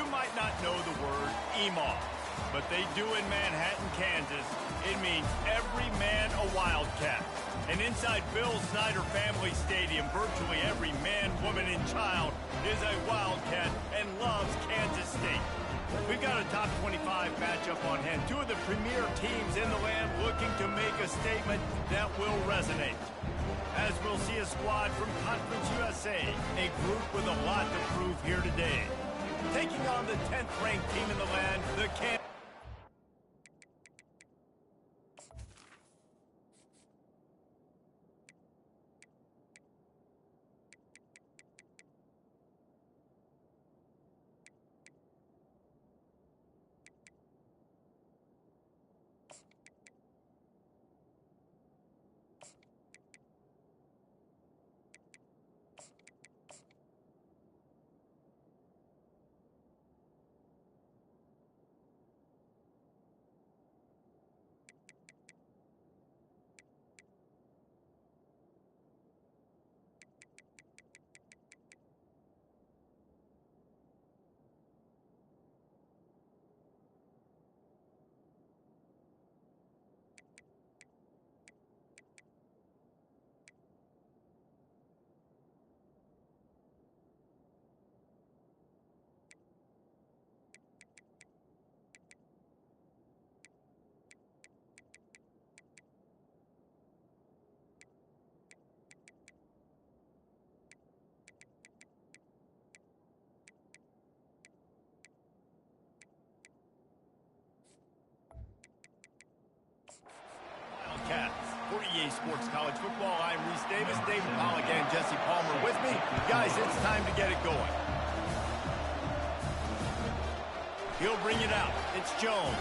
You might not know the word EMAW, but they do in Manhattan, Kansas. It means every man a Wildcat. And inside Bill Snyder Family Stadium, virtually every man, woman, and child is a Wildcat and loves Kansas State. We've got a top 25 matchup on hand. Two of the premier teams in the land looking to make a statement that will resonate. As we'll see a squad from Conference USA, a group with a lot to prove here today. Taking on the 10th ranked team in the land, the Kansas. For EA Sports College Football, I'm Reese Davis, David Pollock, and Jesse Palmer with me. Guys, it's time to get it going. He'll bring it out. It's Jones.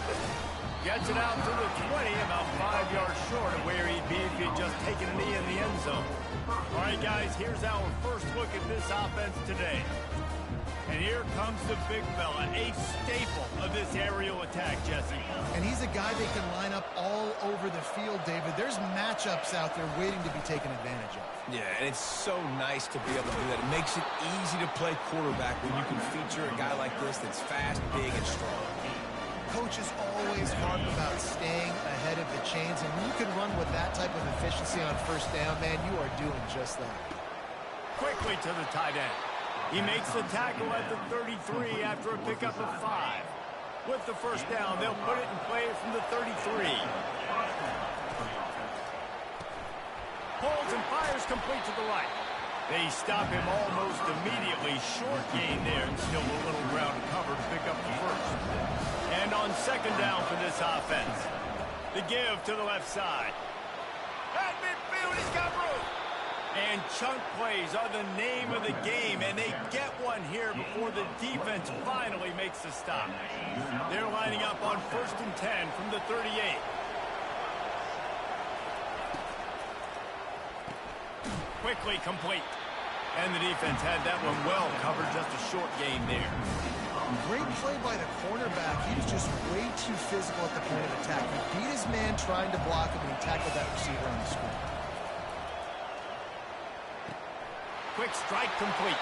Gets it out to the 20, about 5 yards short of where he'd be if he'd just taken a knee in the end zone. All right, guys, here's our first look at this offense today. And here comes the big fella, a staple of this aerial attack, Jesse. And he's a guy they can line up all over the field, David. There's matchups out there waiting to be taken advantage of. Yeah, and it's so nice to be able to do that. It makes it easy to play quarterback when you can feature a guy like this that's fast, big, and strong. Coaches always harp about staying ahead of the chains, and when you can run with that type of efficiency on first down, man, you are doing just that. Quickly to the tight end. He makes the tackle at the 33 after a pickup of 5. With the first down, they'll put it in play from the 33. Pulls and fires complete to the right. They stop him almost immediately. Short gain there, and still a little ground to cover to pick up the first. And on second down for this offense, the give to the left side. At midfield, he's got room. And chunk plays are the name of the game, and they get one here before the defense finally makes the stop. They're lining up on 1st and 10 from the 38. Quickly complete. And the defense had that one well covered, just a short gain there. Great play by the cornerback. He was just way too physical at the point of attack. He beat his man trying to block him, and he tackled that receiver on the screen. Quick strike complete.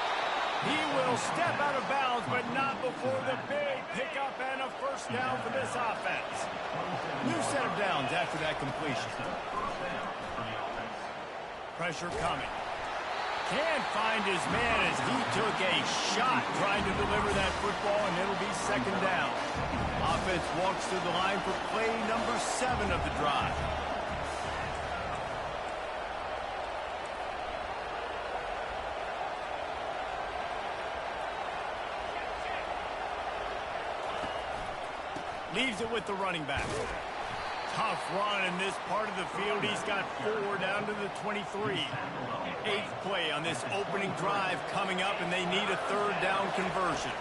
He will step out of bounds, but not before the big pickup and a first down for this offense. New set of downs after that completion. Pressure coming. Can't find his man as he took a shot trying to deliver that football, and it'll be second down. Offense walks to the line for play number 7 of the drive. Leaves it with the running back. Tough run in this part of the field. He's got 4 down to the 23. 8th play on this opening drive coming up, and they need a 3rd down conversion.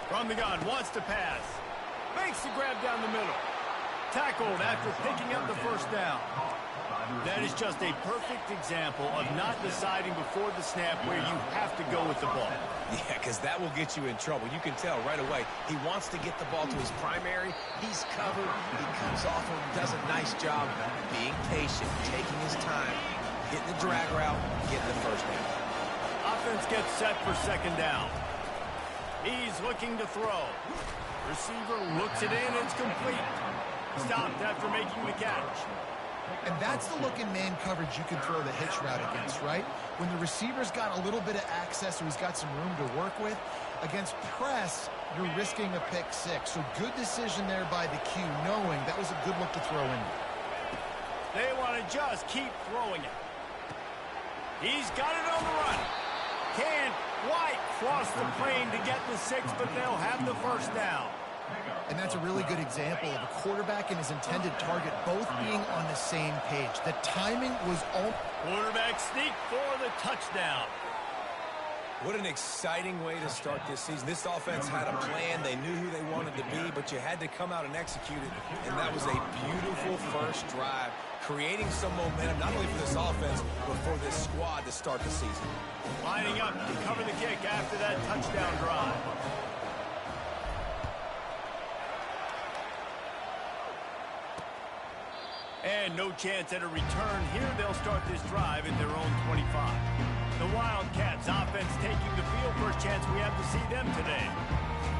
From the gun, wants to pass. Makes the grab down the middle. Tackled after picking up the first down. That is just a perfect example of not deciding before the snap where you have to go with the ball. Yeah, because that will get you in trouble. You can tell right away he wants to get the ball to his primary. He's covered. He comes off and does a nice job being patient, taking his time, hitting the drag route, getting the first down. Offense gets set for second down. He's looking to throw. Receiver looks it in. It's complete. Stopped after making the catch. And that's the look in man coverage you can throw the hitch route against, right? When the receiver's got a little bit of access or he's got some room to work with. Against press, you're risking a pick six. So good decision there by the Q, knowing that was a good look to throw in. They want to just keep throwing it. He's got it on the run. Can't quite cross the plane to get the 6, but they'll have the first down. And that's a really good example of a quarterback and his intended target both being on the same page. The timing was all... Quarterback sneak for the touchdown. What an exciting way to start this season. This offense had a plan. They knew who they wanted to be, but you had to come out and execute it. And that was a beautiful first drive, creating some momentum, not only for this offense, but for this squad to start the season. Lining up to cover the kick after that touchdown drive. And no chance at a return here. They'll start this drive at their own 25. The Wildcats offense taking the field. First chance we have to see them today.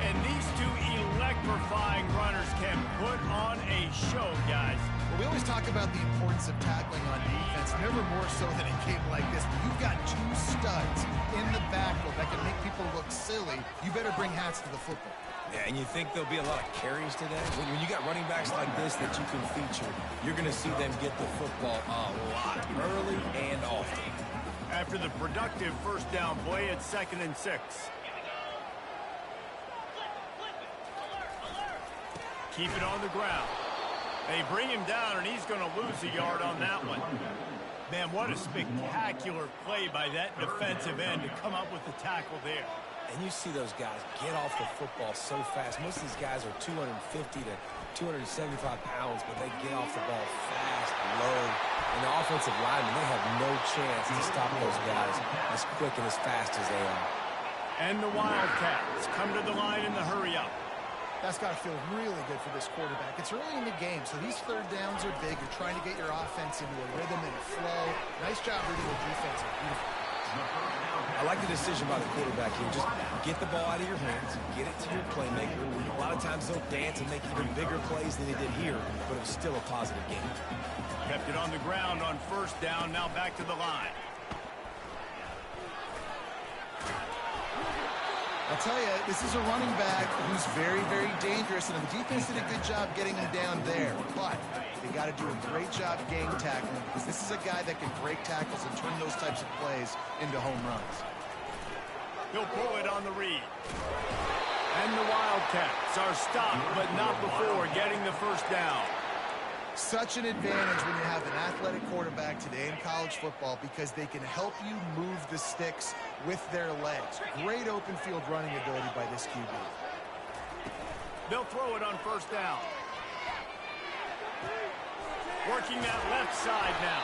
And these two electrifying runners can put on a show, guys. Well, we always talk about the importance of tackling on defense, never more so than a game like this. But you've got two studs in the backfield that can make people look silly. You better bring hats to the football. Yeah, and you think there'll be a lot of carries today? When you got running backs like this that you can feature, you're going to see them get the football a lot, early and often. After the productive first down play, it's 2nd and 6. Keep it on the ground. They bring him down, and he's going to lose a yard on that one. Man, what a spectacular play by that defensive end to come up with the tackle there. And you see those guys get off the football so fast. Most of these guys are 250 to 275 pounds, but they get off the ball fast, low. And the offensive linemen, they have no chance to stop those guys as quick and as fast as they are. And the Wildcats come to the line in the hurry-up. That's got to feel really good for this quarterback. It's early in the game, so these third downs are big. You're trying to get your offense into a rhythm and a flow. Nice job reading the defense. I like the decision by the quarterback here. Just get the ball out of your hands, get it to your playmaker. A lot of times they'll dance and make even bigger plays than they did here, but it was still a positive game. Kept it on the ground on first down, now back to the line. I'll tell you, this is a running back who's very, very dangerous, and the defense did a good job getting him down there. But they got to do a great job gang tackling, because this is a guy that can break tackles and turn those types of plays into home runs. He'll pull it on the read. And the Wildcats are stopped, but not before getting the first down. Such an advantage when you have an athletic quarterback today in college football, because they can help you move the sticks with their legs. Great open field running ability by this QB. They'll throw it on first down. Working that left side now.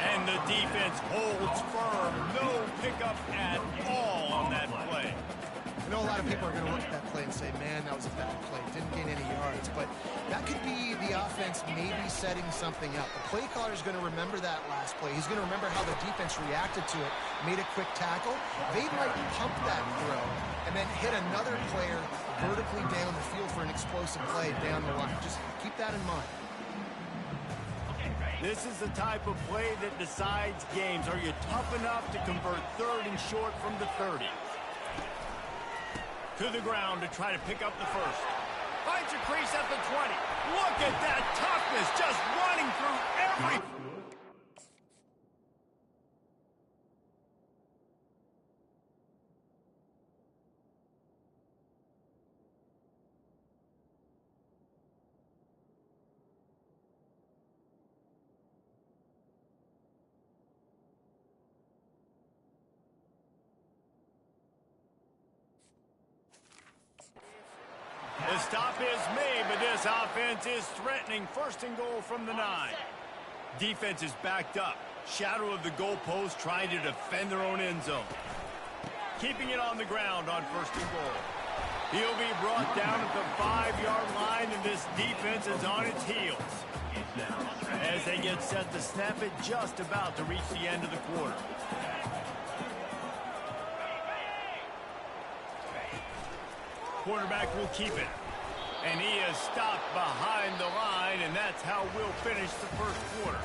And the defense holds firm. No pickup at all on that play. I know a lot of people are going to look at that play and say, man, that was a bad play. Didn't gain any yards. But that could be the offense maybe setting something up. The play caller is going to remember that last play. He's going to remember how the defense reacted to it, made a quick tackle. They might pump that throw and then hit another player vertically down the field for an explosive play down the line. Just keep that in mind. This is the type of play that decides games. Are you tough enough to convert third and short from the 30? To the ground to try to pick up the first. Finds a crease at the 20. Look at that toughness, just running through every... The stop is made, but this offense is threatening. First and goal from the 9. Defense is backed up. Shadow of the goalpost, trying to defend their own end zone. Keeping it on the ground on first and goal. He'll be brought down at the 5-yard line, and this defense is on its heels. As they get set to snap it, just about to reach the end of the quarter. Quarterback will keep it. And he is stopped behind the line, and that's how we'll finish the first quarter.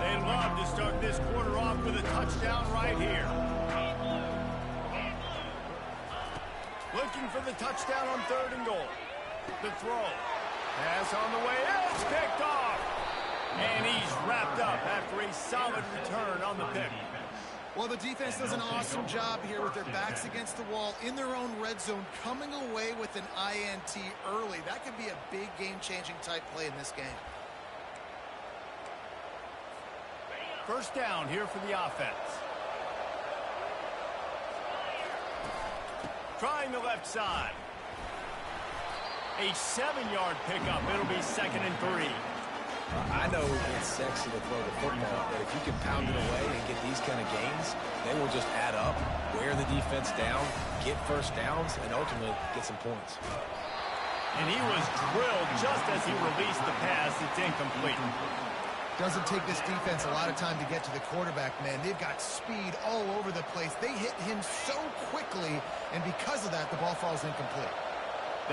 They'd love to start this quarter off with a touchdown right here. Looking for the touchdown on 3rd and goal. The throw. Pass on the way. It's picked off. And he's wrapped up after a solid return on the pick. Well, the defense does an awesome job here with their backs against the wall in their own red zone, coming away with an INT early. That could be a big game-changing type play in this game. First down here for the offense. Trying the left side. A 7-yard pickup. It'll be 2nd and 3. I know it's sexy to throw the football, but if you can pound it away and get these kind of gains, they will just add up, wear the defense down, get first downs, and ultimately get some points. And he was drilled just as he released the pass. It's incomplete. Doesn't take this defense a lot of time to get to the quarterback, man. They've got speed all over the place. They hit him so quickly, and because of that, the ball falls incomplete.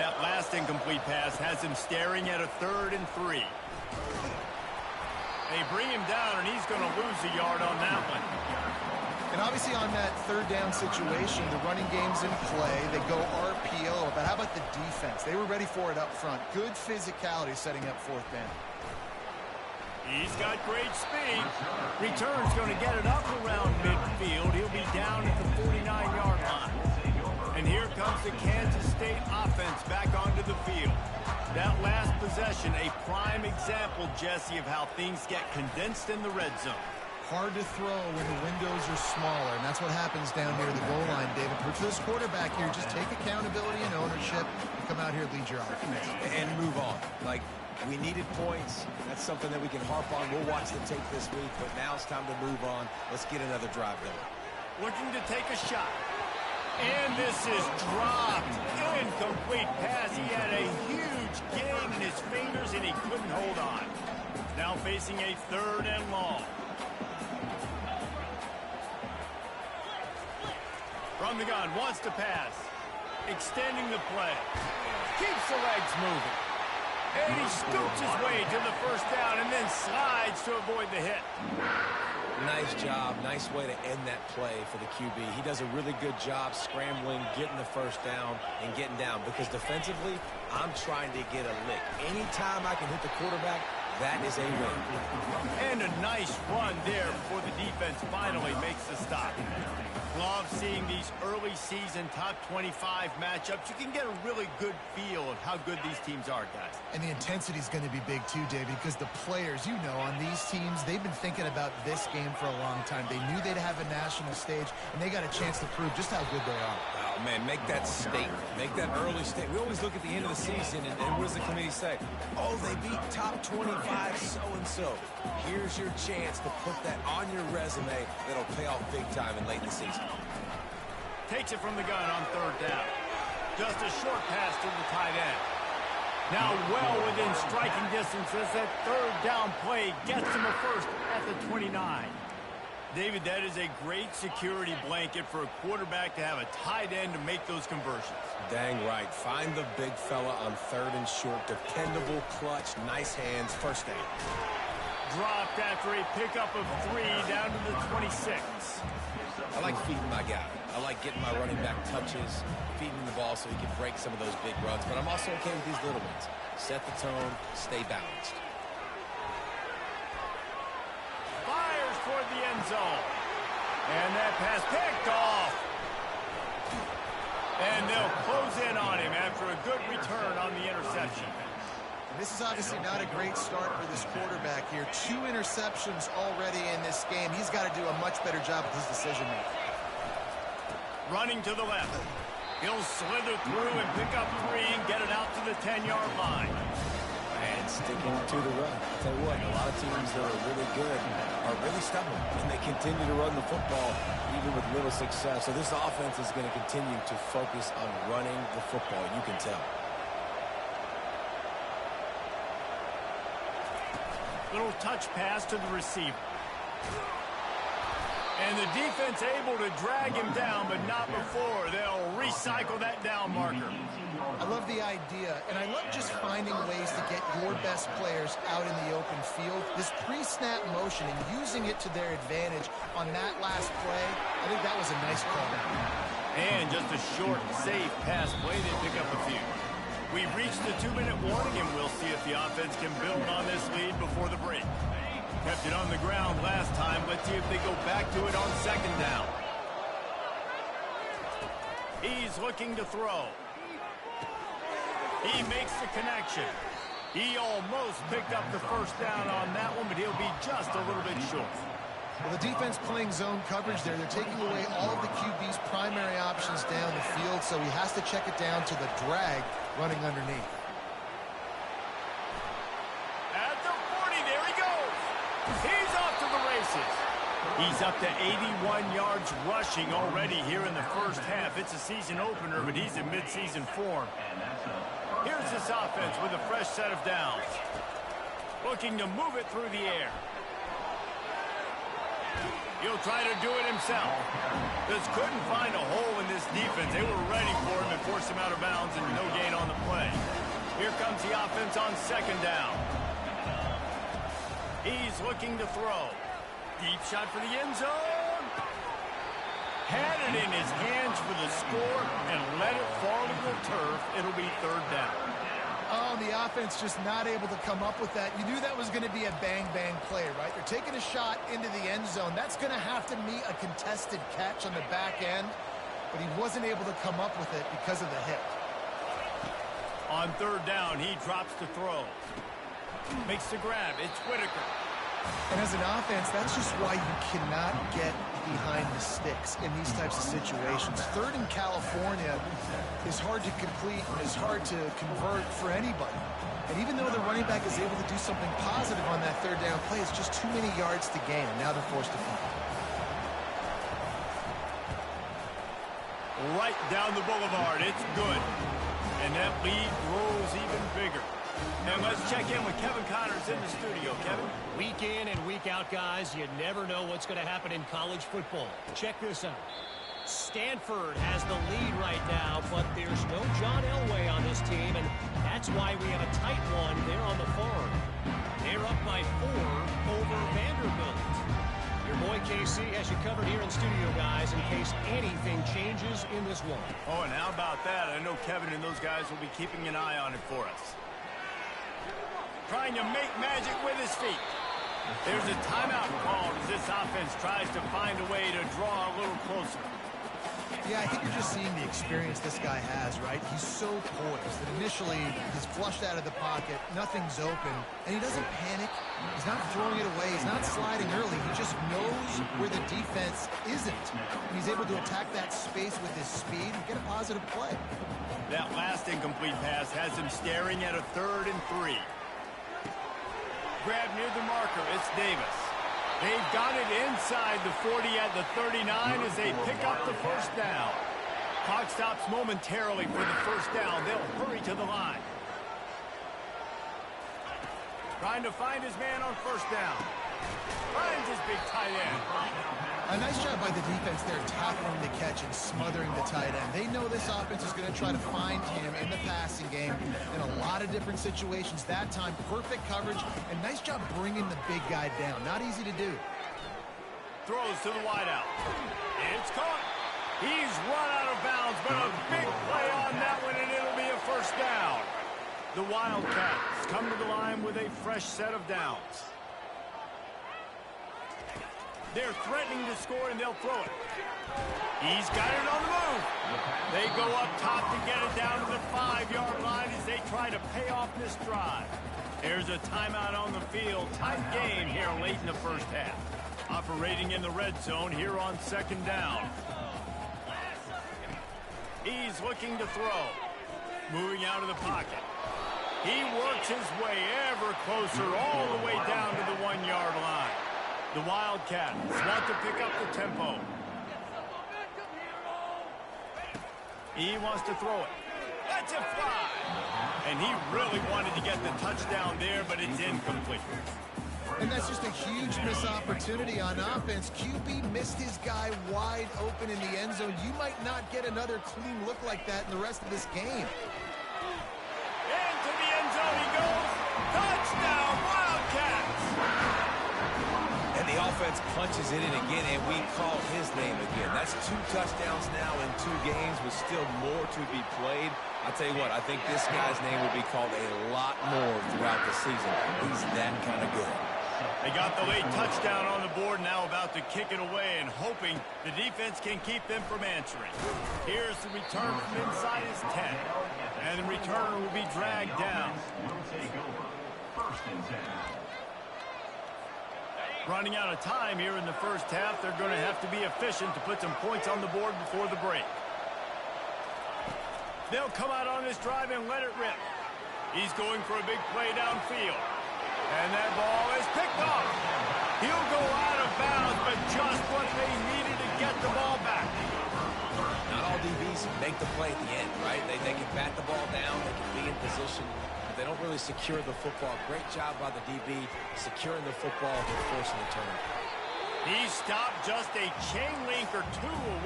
That last incomplete pass has him staring at a 3rd and 3. They bring him down, and he's going to lose a yard on that one. And obviously on that 3rd down situation, the running game's in play. They go RPO, but how about the defense? They were ready for it up front. Good physicality setting up 4th down. He's got great speed. Return's going to get it up around midfield. He'll be down at the 49-yard line. And here comes the Kansas State offense back onto the field. That last possession, a prime example, Jesse, of how things get condensed in the red zone. Hard to throw when the windows are smaller, and that's what happens down here at the goal line, David. For this quarterback here, just take accountability and ownership and come out here and lead your offense. And move on. Like, we needed points. That's something that we can harp on. We'll watch the tape this week, but now it's time to move on. Let's get another drive going. Looking to take a shot. And this is dropped. Incomplete pass. He had a huge gain in his fingers, and he couldn't hold on. Now facing a 3rd and long. From the gun, wants to pass. Extending the play. Keeps the legs moving. And he scoots his way to the first down and then slides to avoid the hit. Nice job. Nice way to end that play for the QB. He does a really good job scrambling, getting the first down, and getting down. Because defensively, I'm trying to get a lick. Anytime I can hit the quarterback, that is a win. And a nice run there before the defense finally makes the stop. Love seeing these early season top 25 matchups. You can get a really good feel of how good these teams are, guys. And the intensity is going to be big too, David, because the players, you know, on these teams, they've been thinking about this game for a long time. They knew they'd have a national stage, and they got a chance to prove just how good they are. Oh, man, make that statement. Make that early statement. We always look at the end of the season, and what does the committee say? Oh, they beat top 25 so-and-so. Here's your chance to put that on your resume that'll pay off big time in late in the season. Takes it from the gun on 3rd down. Just a short pass to the tight end. Now well within striking distance as that 3rd down play gets him a first at the 29. David, that is a great security blanket for a quarterback to have a tight end to make those conversions. Dang right. Find the big fella on 3rd and short. Dependable, clutch, nice hands, first down. Dropped after a pickup of 3 down to the 26. I like feeding my guy. I like getting my running back touches, feeding the ball so he can break some of those big runs. But I'm also okay with these little ones. Set the tone, stay balanced. Fires toward the end zone. And that pass picked off. And they'll close in on him after a good return on the interception. This is obviously not a great start for this quarterback here. 2 interceptions already in this game. He's got to do a much better job with his decision-making. Running to the left. He'll slither through and pick up 3 and get it out to the 10-yard line. And sticking to the run. I'll tell you what, a lot of teams that are really good are really stubborn, and they continue to run the football even with little success. So this offense is going to continue to focus on running the football. You can tell. Little touch pass to the receiver. And the defense able to drag him down, but not before. They'll recycle that down marker. I love the idea, and I love just finding ways to get your best players out in the open field. This pre-snap motion and using it to their advantage on that last play, I think that was a nice call. And just a short, safe pass play. They pick up a few. We've reached the 2-minute warning, and we'll see if the offense can build on this lead before the break. Kept it on the ground last time. Let's see if they go back to it on second down. He's looking to throw. He makes the connection. He almost picked up the first down on that one, but he'll be just a little bit short. Well, the defense playing zone coverage there. They're taking away all of the QB's primary options down the field, so he has to check it down to the drag running underneath. At the 40, there he goes. He's off to the races. He's up to 81 yards rushing already here in the first half. It's a season opener, but he's in midseason form. Here's this offense with a fresh set of downs. Looking to move it through the air. He'll try to do it himself. Just couldn't find a hole in this defense. They were ready for him and forced him out of bounds, and no gain on the play. Here comes the offense on second down. He's looking to throw. Deep shot for the end zone. Had it in his hands for the score and let it fall to the turf. It'll be third down. Oh, the offense just not able to come up with that. You knew that was going to be a bang-bang play, right? They're taking a shot into the end zone. That's going to have to meet a contested catch on the back end, but he wasn't able to come up with it because of the hit. On third down, he drops to throw. Makes the grab. It's Whitaker. And as an offense, that's just why you cannot get behind the sticks in these types of situations. Third in California is hard to complete and is hard to convert for anybody. And even though the running back is able to do something positive on that third down play, it's just too many yards to gain, and now they're forced to punt. Right down the boulevard. It's good. And that lead grows even bigger. And let's check in with Kevin Connors in the studio. Kevin? Week in and week out, guys, you never know what's going to happen in college football. Check this out. Stanford has the lead right now, but there's no John Elway on this team, and that's why we have a tight one there on the farm. They're up by 4 over Vanderbilt. Your boy KC has you covered here in studio, guys, in case anything changes in this one. Oh, and how about that? I know Kevin and those guys will be keeping an eye on it for us. Trying to make magic with his feet. There's a timeout called as this offense tries to find a way to draw a little closer. Yeah, I think you're just seeing the experience this guy has, right? He's so poised that initially he's flushed out of the pocket, nothing's open, and he doesn't panic. He's not throwing it away. He's not sliding early. He just knows where the defense isn't. And he's able to attack that space with his speed and get a positive play. That last incomplete pass has him staring at a 3rd and 3. Grab near the marker. It's Davis. They've got it inside the 40 at the 39 as they pick up the first down. Clock stops momentarily for the first down. They'll hurry to the line. Trying to find his man on first down. Finds his big tight end. A nice job by the defense there, tackling the catch and smothering the tight end. They know this offense is going to try to find him in the passing game in a lot of different situations. That time, perfect coverage, and nice job bringing the big guy down. Not easy to do. Throws to the wideout. It's caught. He's run out of bounds, but a big play on that one, and it'll be a first down. The Wildcats come to the line with a fresh set of downs. They're threatening to score, and they'll throw it. He's got it on the move. They go up top to get it down to the 5-yard line as they try to pay off this drive. There's a timeout on the field. Tight game here late in the first half. Operating in the red zone here on second down. He's looking to throw. Moving out of the pocket. He works his way ever closer all the way down to the 1-yard line. The Wildcats want to pick up the tempo. He wants to throw it. That's a fly. And he really wanted to get the touchdown there, but it's incomplete. And that's just a huge missed opportunity on offense. QB missed his guy wide open in the end zone. You might not get another clean look like that in the rest of this game. Into the end zone he goes. Touchdown, Wildcats! And the offense punches it in again, and we call his name again. That's 2 touchdowns now in 2 games with still more to be played. I'll tell you what, I think this guy's name will be called a lot more throughout the season. He's that kind of good. They got the late touchdown on the board, now about to kick it away and hoping the defense can keep them from answering. Here's the return from inside his 10. And the returner will be dragged down. Running out of time here in the first half. They're going to have to be efficient to put some points on the board before the break. They'll come out on this drive and let it rip. He's going for a big play downfield. And that ball is picked off. He'll go out of bounds, but just what they needed to get the ball back. Not all DBs make the play at the end, right? They can bat the ball down, they can be in position, but they don't really secure the football. Great job by the DB securing the football and forcing the turnover. He stopped just a chain link or 2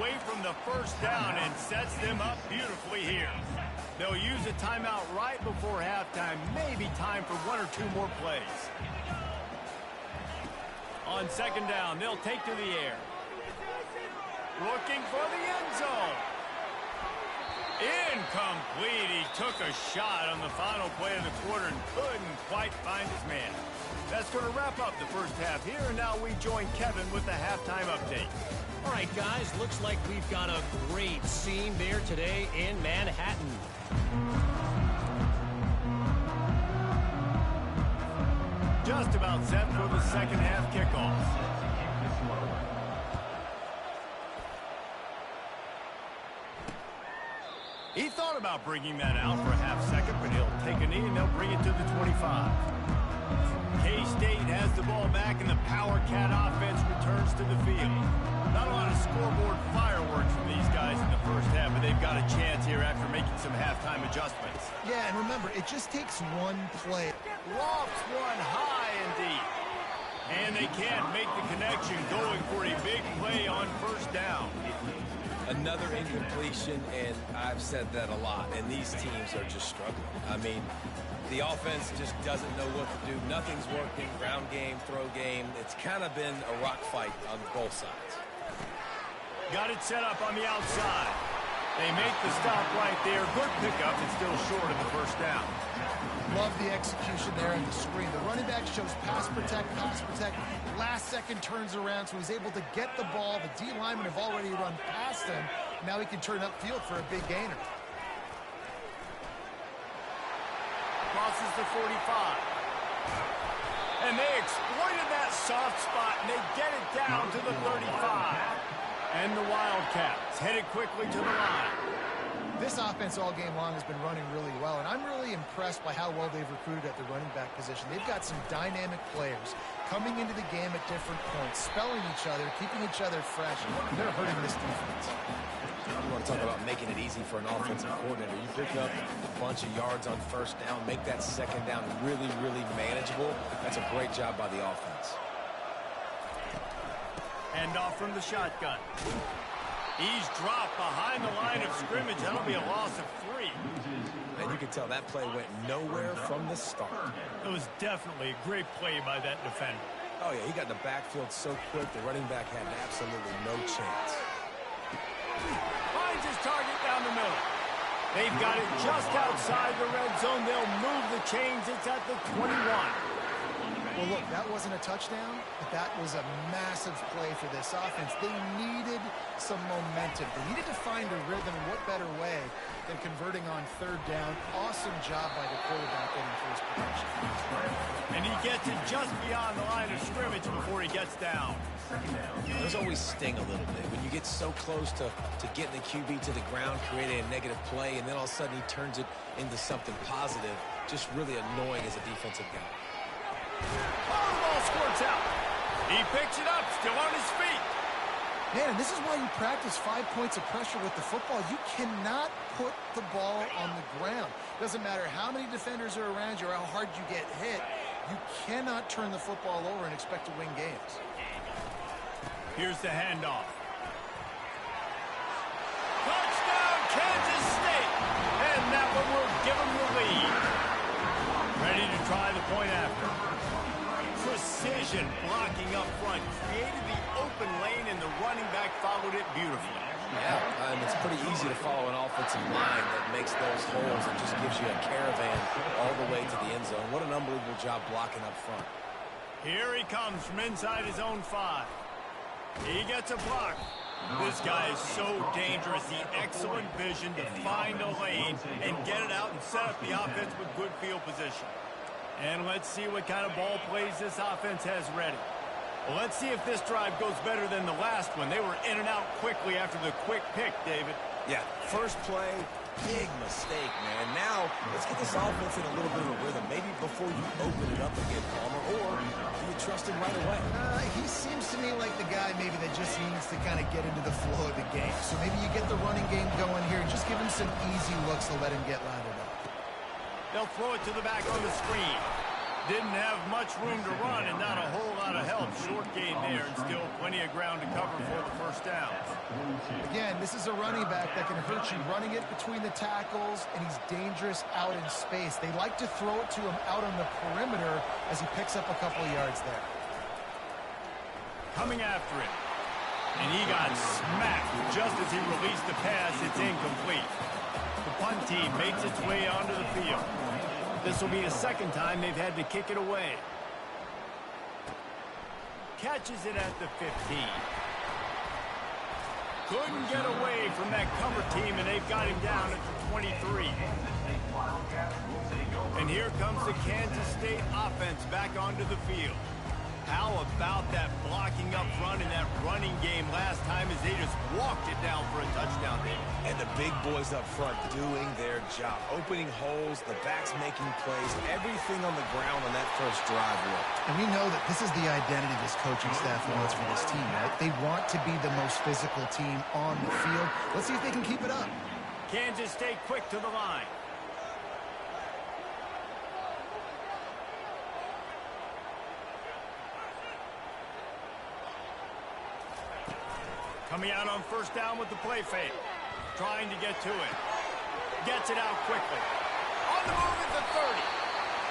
away from the first down and sets them up beautifully here. They'll use a timeout right before halftime, maybe time for 1 or 2 more plays. On second down, they'll take to the air. Looking for the end zone. Incomplete. He took a shot on the final play of the quarter and couldn't quite find his man. That's going to wrap up the first half here, and now we join Kevin with the halftime update. All right, guys, looks like we've got a great scene there today in Manhattan. Just about set for the second half kickoff. He thought about bringing that out for a half second, but he'll take a knee and they'll bring it to the 25. K-State has the ball back and the Power Cat offense returns to the field. Not a lot of scoreboard fireworks from these guys in the first half, but they've got a chance here after making some halftime adjustments. Yeah, and remember, it just takes one play. Lofts one high and deep. And they can't make the connection, going for a big play on first down. Another incompletion, and I've said that a lot, and these teams are just struggling. I mean, the offense just doesn't know what to do. Nothing's working. Ground game, throw game. It's kind of been a rock fight on both sides. Got it set up on the outside. They make the stop right there. Good pickup. It's still short of the first down. Love the execution there on the screen. The running back shows pass protect, pass protect. Last second turns around, so he's able to get the ball. The D linemen have already run past him. Now he can turn upfield for a big gainer. Crosses the 45. And they exploited that soft spot, and they get it down to the 35. And the Wildcats headed quickly to the line. This offense all game long has been running really well, and I'm really impressed by how well they've recruited at the running back position. They've got some dynamic players coming into the game at different points, spelling each other, keeping each other fresh, and they're hurting this defense. You want to talk about making it easy for an offensive coordinator. You pick up a bunch of yards on first down, make that second down really, really manageable. That's a great job by the offense. Hand off from the shotgun. He's dropped behind the line of scrimmage. That'll be a loss of 3. And you can tell that play went nowhere from the start. It was definitely a great play by that defender. Oh, yeah, he got in the backfield so quick, the running back had absolutely no chance. Finds his target down the middle. They've got it just outside the red zone. They'll move the chains. It's at the 21. Well, look, that wasn't a touchdown, but that was a massive play for this offense. They needed some momentum. They needed to find a rhythm, and what better way than converting on third down. Awesome job by the quarterback getting first protection. And he gets it just beyond the line of scrimmage before he gets down. Those always sting a little bit when you get so close to getting the QB to the ground, creating a negative play, and then all of a sudden he turns it into something positive. Just really annoying as a defensive guy. Oh, the ball squirts out. He picks it up, still on his feet. Man, and this is why you practice 5 points of pressure with the football. You cannot put the ball on the ground. Doesn't matter how many defenders are around you or how hard you get hit. You cannot turn the football over and expect to win games. Here's the handoff. Touchdown, Kansas State! And that one will give them the lead. Ready to try the point after. Precision blocking up front. Created the open lane, and the running back followed it beautifully. Yeah, and it's pretty easy to follow an offensive line that makes those holes and just gives you a caravan all the way to the end zone. What an unbelievable job blocking up front. Here he comes from inside his own 5. He gets a block. This guy is so dangerous. The excellent vision to find a lane and get it out and set up the offense with good field position. And let's see what kind of ball plays this offense has ready. Well, let's see if this drive goes better than the last one. They were in and out quickly after the quick pick, David. Yeah, first play, big mistake, man. Now, let's get this offense in a little bit of a rhythm. Maybe before you open it up again, Palmer, or do you trust him right away? He seems to me like the guy maybe that just needs to kind of get into the flow of the game. So maybe you get the running game going here and just give him some easy looks to let him get lathered up. They'll throw it to the back on the screen. Didn't have much room to run and not a whole lot of help. Short gain there and still plenty of ground to cover for the first down. Again, this is a running back that can hurt you running it between the tackles, and he's dangerous out in space. They like to throw it to him out on the perimeter as he picks up a couple of yards there. Coming after it. And he got smacked just as he released the pass. It's incomplete. The punt team makes its way onto the field. This will be the second time they've had to kick it away. Catches it at the 15. Couldn't get away from that cover team, and they've got him down at the 23. And here comes the Kansas State offense back onto the field. How about that blocking up front in that running game last time as they just walked it down for a touchdown, David? And the big boys up front doing their job. Opening holes, the backs making plays, everything on the ground on that first drive worked. And we know that this is the identity this coaching staff wants for this team, right? They want to be the most physical team on the field. Let's see if they can keep it up. Kansas State quick to the line. Coming out on first down with the play fake. Trying to get to it. Gets it out quickly. On the move at the 30.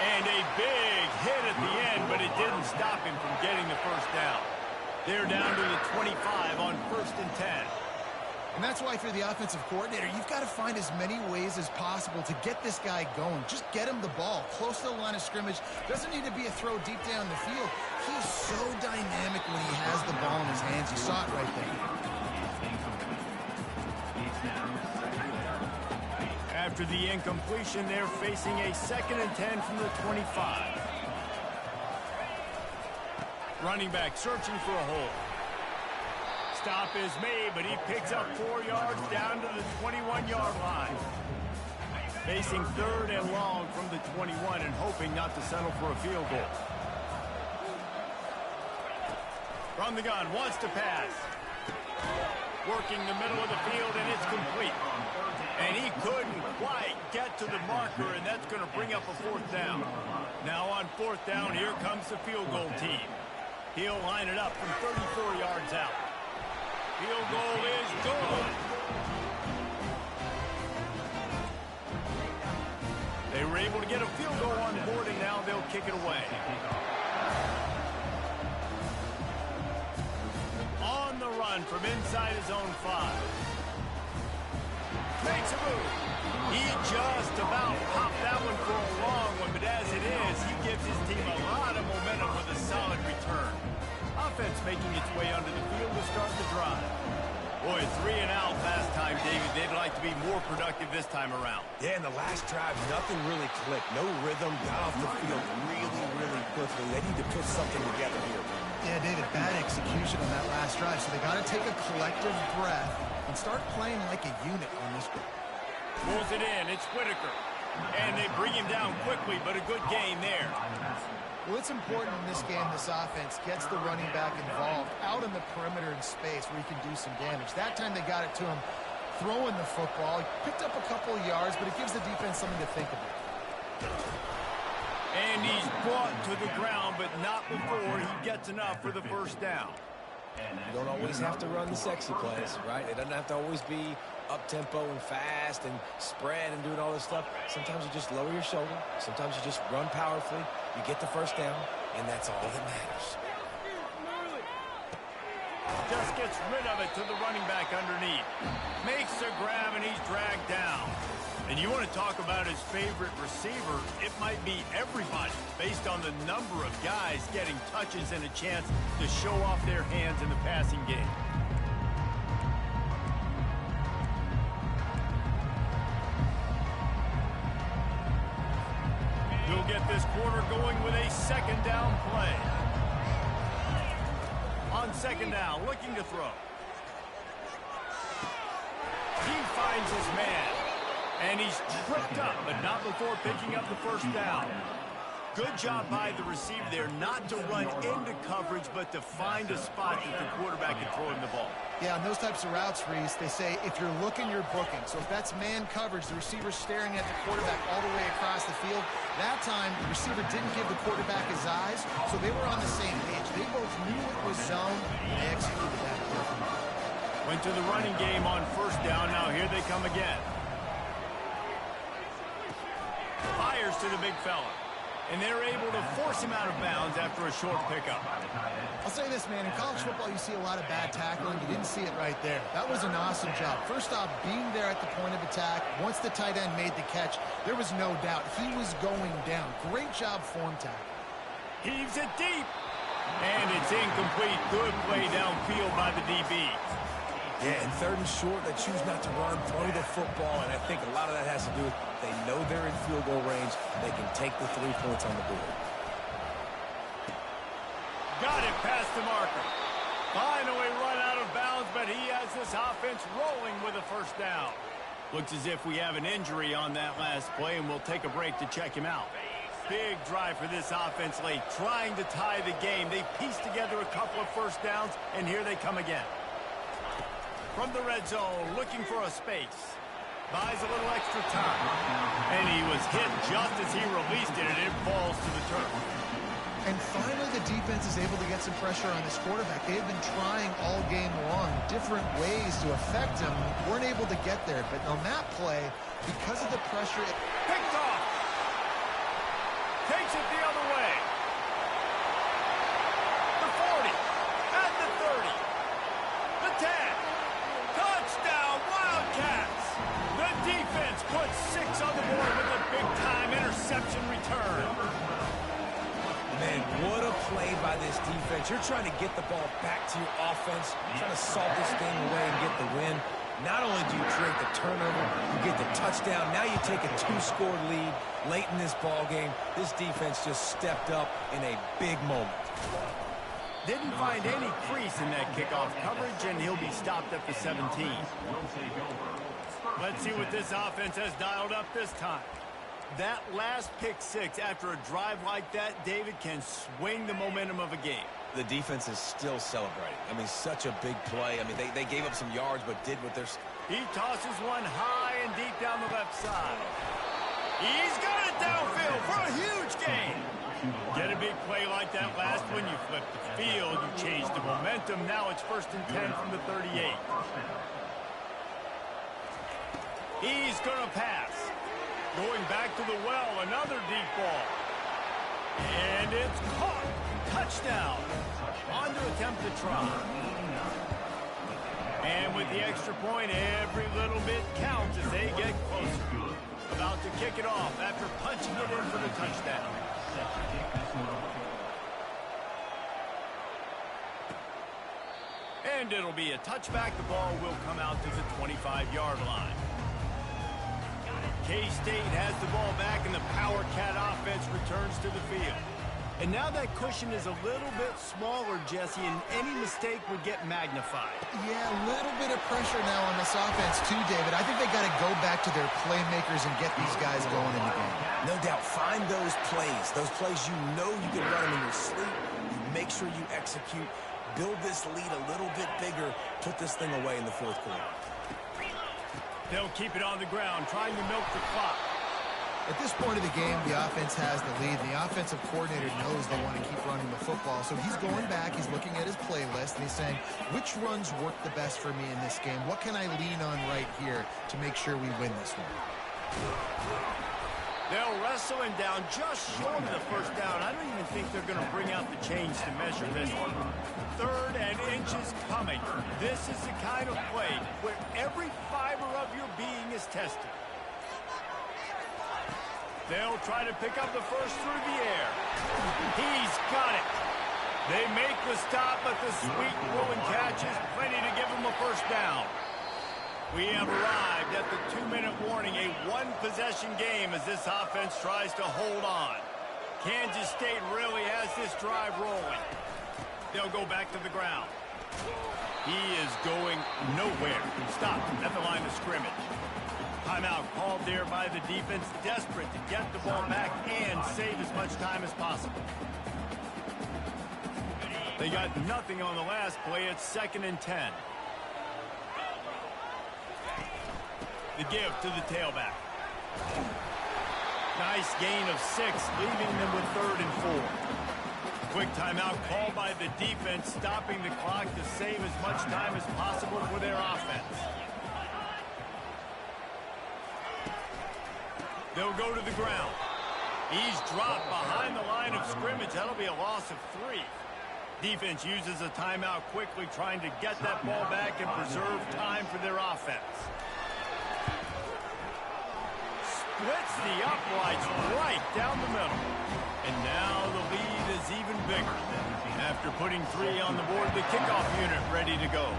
And a big hit at the end, but it didn't stop him from getting the first down. They're down to the 25 on 1st and 10. And that's why if you're the offensive coordinator, you've got to find as many ways as possible to get this guy going. Just get him the ball close to the line of scrimmage. Doesn't need to be a throw deep down the field. He's so dynamic when he has the ball in his hands. You saw it right there. After the incompletion, they're facing a 2nd and 10 from the 25. Running back searching for a hole. Stop is made, but he picks up 4 yards down to the 21-yard line. Facing 3rd and long from the 21 and hoping not to settle for a field goal. From the gun, wants to pass. Working the middle of the field, and it's complete. And he couldn't quite get to the marker, and that's going to bring up a 4th down. Now on 4th down, here comes the field goal team. He'll line it up from 34 yards out. Field goal is good. They were able to get a field goal on board, and now they'll kick it away. On the run from inside his own 5. Makes a move. He just about popped that one for a long one, but as it is, he gives his team a lot of momentum with a solid return. Offense making its way onto the field to start the drive. Boy, 3 and out last time, David. They'd like to be more productive this time around. Yeah, in the last drive, nothing really clicked. No rhythm, got off the field really quickly. They need to put something together here. Yeah, David, bad execution on that last drive, so they got to take a collective breath and start playing like a unit on this one. Pulls it in. It's Whitaker. And they bring him down quickly, but a good gain there. Well, it's important in this game this offense gets the running back involved out in the perimeter in space where he can do some damage. That time they got it to him throwing the football. He picked up a couple of yards, but it gives the defense something to think about. And he's brought to the ground, but not before he gets enough for the first down. You don't always have to run the sexy plays, right? It doesn't have to always be up-tempo and fast and spread and doing all this stuff. Sometimes you just lower your shoulder. Sometimes you just run powerfully. You get the first down, and that's all that matters. Just gets rid of it to the running back underneath. Makes a grab, and he's dragged down. And you want to talk about his favorite receiver, it might be everybody based on the number of guys getting touches and a chance to show off their hands in the passing game. He'll get this quarter going with a second down play. On second down, looking to throw. He finds his man. And he's tripped up, but not before picking up the first down. Good job by the receiver there not to run into coverage, but to find a spot that the quarterback can throw him the ball. Yeah, on those types of routes, Reese, they say if you're looking, you're booking. So if that's man coverage, the receiver's staring at the quarterback all the way across the field. That time, the receiver didn't give the quarterback his eyes, so they were on the same page. They both knew it was zone, and they executed that perfectly. Went to the running game on first down. Now here they come again. Fires to the big fella. And they're able to force him out of bounds after a short pickup. I'll say this, man. In college football, you see a lot of bad tackling. You didn't see it right there. That was an awesome job. First off, being there at the point of attack. Once the tight end made the catch, there was no doubt he was going down. Great job form tackle. Heaves it deep. And it's incomplete. Good play downfield by the DB. Yeah, and third and short, they choose not to run, throw the football, and I think a lot of that has to do with they know they're in field goal range. They can take the 3 points on the board. Got it past the marker. Finally run out of bounds, but he has this offense rolling with a first down. Looks as if we have an injury on that last play, and we'll take a break to check him out. Big drive for this offense late, trying to tie the game. They pieced together a couple of first downs, and here they come again. From the red zone, looking for a space. Buys a little extra time. And he was hit just as he released it, and it falls to the turf. And finally, the defense is able to get some pressure on this quarterback. They've been trying all game long different ways to affect him. Weren't able to get there. But on that play, because of the pressure... Picked off. Takes it the other way. The 40. At the 30. The 10. Touchdown, Wildcats! The defense puts 6 on the board with a big-time interception return. Man, what a play by this defense. You're trying to get the ball back to your offense, trying to salt this thing away and get the win. Not only do you create the turnover, you get the touchdown. Now you take a 2-score lead late in this ball game. This defense just stepped up in a big moment. Didn't find any crease in that kickoff coverage, and he'll be stopped at the 17. Let's see what this offense has dialed up this time. That last pick six after a drive like that, David, can swing the momentum of a game. The defense is still celebrating. I mean, such a big play. I mean, they gave up some yards, but did what they're... He tosses one high and deep down the left side. He's got it downfield for a huge gain. Get a big play like that last one, you flip the field, you change the momentum. Now it's 1st and 10 from the 38. He's going to pass. Going back to the well, another deep ball. And it's caught. Touchdown. On to attempt the try. And with the extra point, every little bit counts as they get closer. About to kick it off after punching it in for the touchdown. And it'll be a touchback. The ball will come out to the 25-yard line. K-State has the ball back, and the Power Cat offense returns to the field. And now that cushion is a little bit smaller, Jesse, and any mistake would get magnified. Yeah, a little bit of pressure now on this offense too, David. I think they got to go back to their playmakers and get these guys going in the game. No doubt, find those plays you know you can run them in your sleep. You make sure you execute, build this lead a little bit bigger, put this thing away in the fourth quarter. They'll keep it on the ground, trying to milk the clock. At this point of the game, the offense has the lead. The offensive coordinator knows they want to keep running the football. So he's going back, he's looking at his playlist, and he's saying, which runs work the best for me in this game? What can I lean on right here to make sure we win this one? They'll wrestle him down just short of the first down. I don't even think they're going to bring out the chains to measure this one. 3rd and inches coming. This is the kind of play where every fiber of your being is tested. They'll try to pick up the first through the air. He's got it. They make the stop, but the sweet throw and catch is plenty to give them a first down. We have arrived at the 2-minute warning, a one-possession game as this offense tries to hold on. Kansas State really has this drive rolling. They'll go back to the ground. He is going nowhere. Stop at the line of scrimmage. Timeout called there by the defense, desperate to get the ball back and save as much time as possible. They got nothing on the last play. It's 2nd and 10. The give to the tailback. Nice gain of 6, leaving them with 3rd and 4. Quick timeout called by the defense, stopping the clock to save as much time as possible for their offense. They'll go to the ground. He's dropped behind the line of scrimmage. That'll be a loss of 3. Defense uses a timeout quickly, trying to get that ball back and preserve time for their offense. Splits the uprights right down the middle. And now the lead is even bigger. After putting 3 on the board, the kickoff unit ready to go.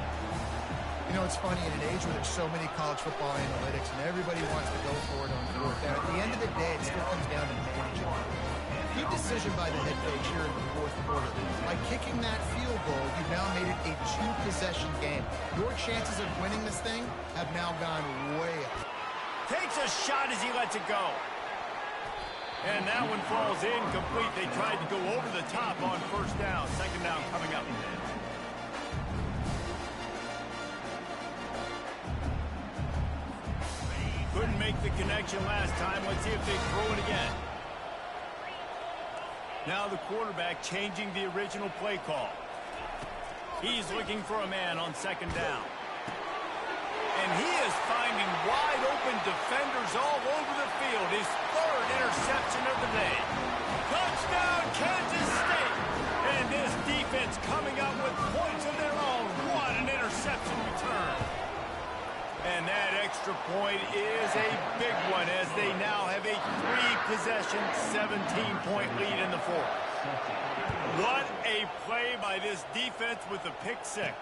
You know, it's funny, in an age where there's so many college football analytics and everybody wants to go for it on 4th down, at the end of the day, it still comes down to managing. Good decision by the head coach here in the 4th quarter. By kicking that field goal, you've now made it a 2-possession game. Your chances of winning this thing have now gone way up. Takes a shot as he lets it go. And that one falls incomplete. They tried to go over the top on 1st down. 2nd down coming up. Couldn't make the connection last time. Let's see if they throw it again. Now the quarterback changing the original play call. He's looking for a man on 2nd down. And he is finding wide open defenders all over the field. His 3rd interception of the day. Touchdown, Kansas State. And this defense coming up with points of their own. What an interception return. And that extra point is a big one as they now have a 3-possession, 17-point lead in the 4th. What a play by this defense with the pick 6.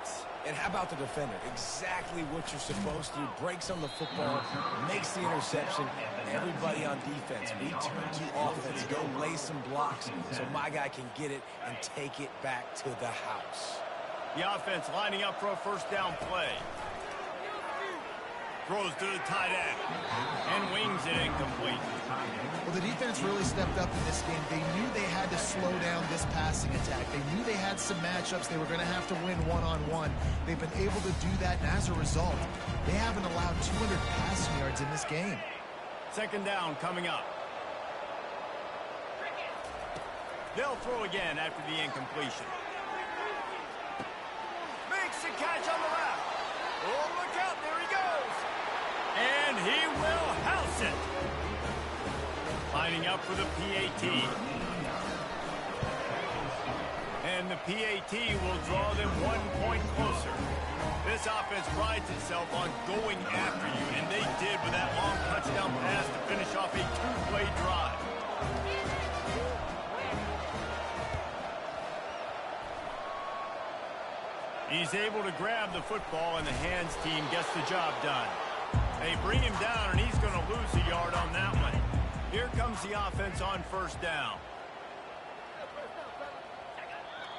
And how about the defender? Exactly what you're supposed to do. Breaks on the football, makes the interception. Everybody on defense, return to offense. Go lay some blocks so my guy can get it and take it back to the house. The offense lining up for a 1st down play. Throws to the tight end and wings it incomplete. Well, the defense really stepped up in this game. They knew they had to slow down this passing attack. They knew they had some matchups they were going to have to win one-on-one. They've been able to do that, and as a result, they haven't allowed 200 passing yards in this game. 2nd down coming up. They'll throw again after the incompletion. Makes the catch on the left. Oh, look out, there he goes. And he will house it. Lining up for the PAT. And the PAT will draw them 1 point closer. This offense prides itself on going after you, and they did with that long touchdown pass to finish off a 2-play drive. He's able to grab the football, and the hands team gets the job done. They bring him down, and he's going to lose a yard on that one. Here comes the offense on 1st down.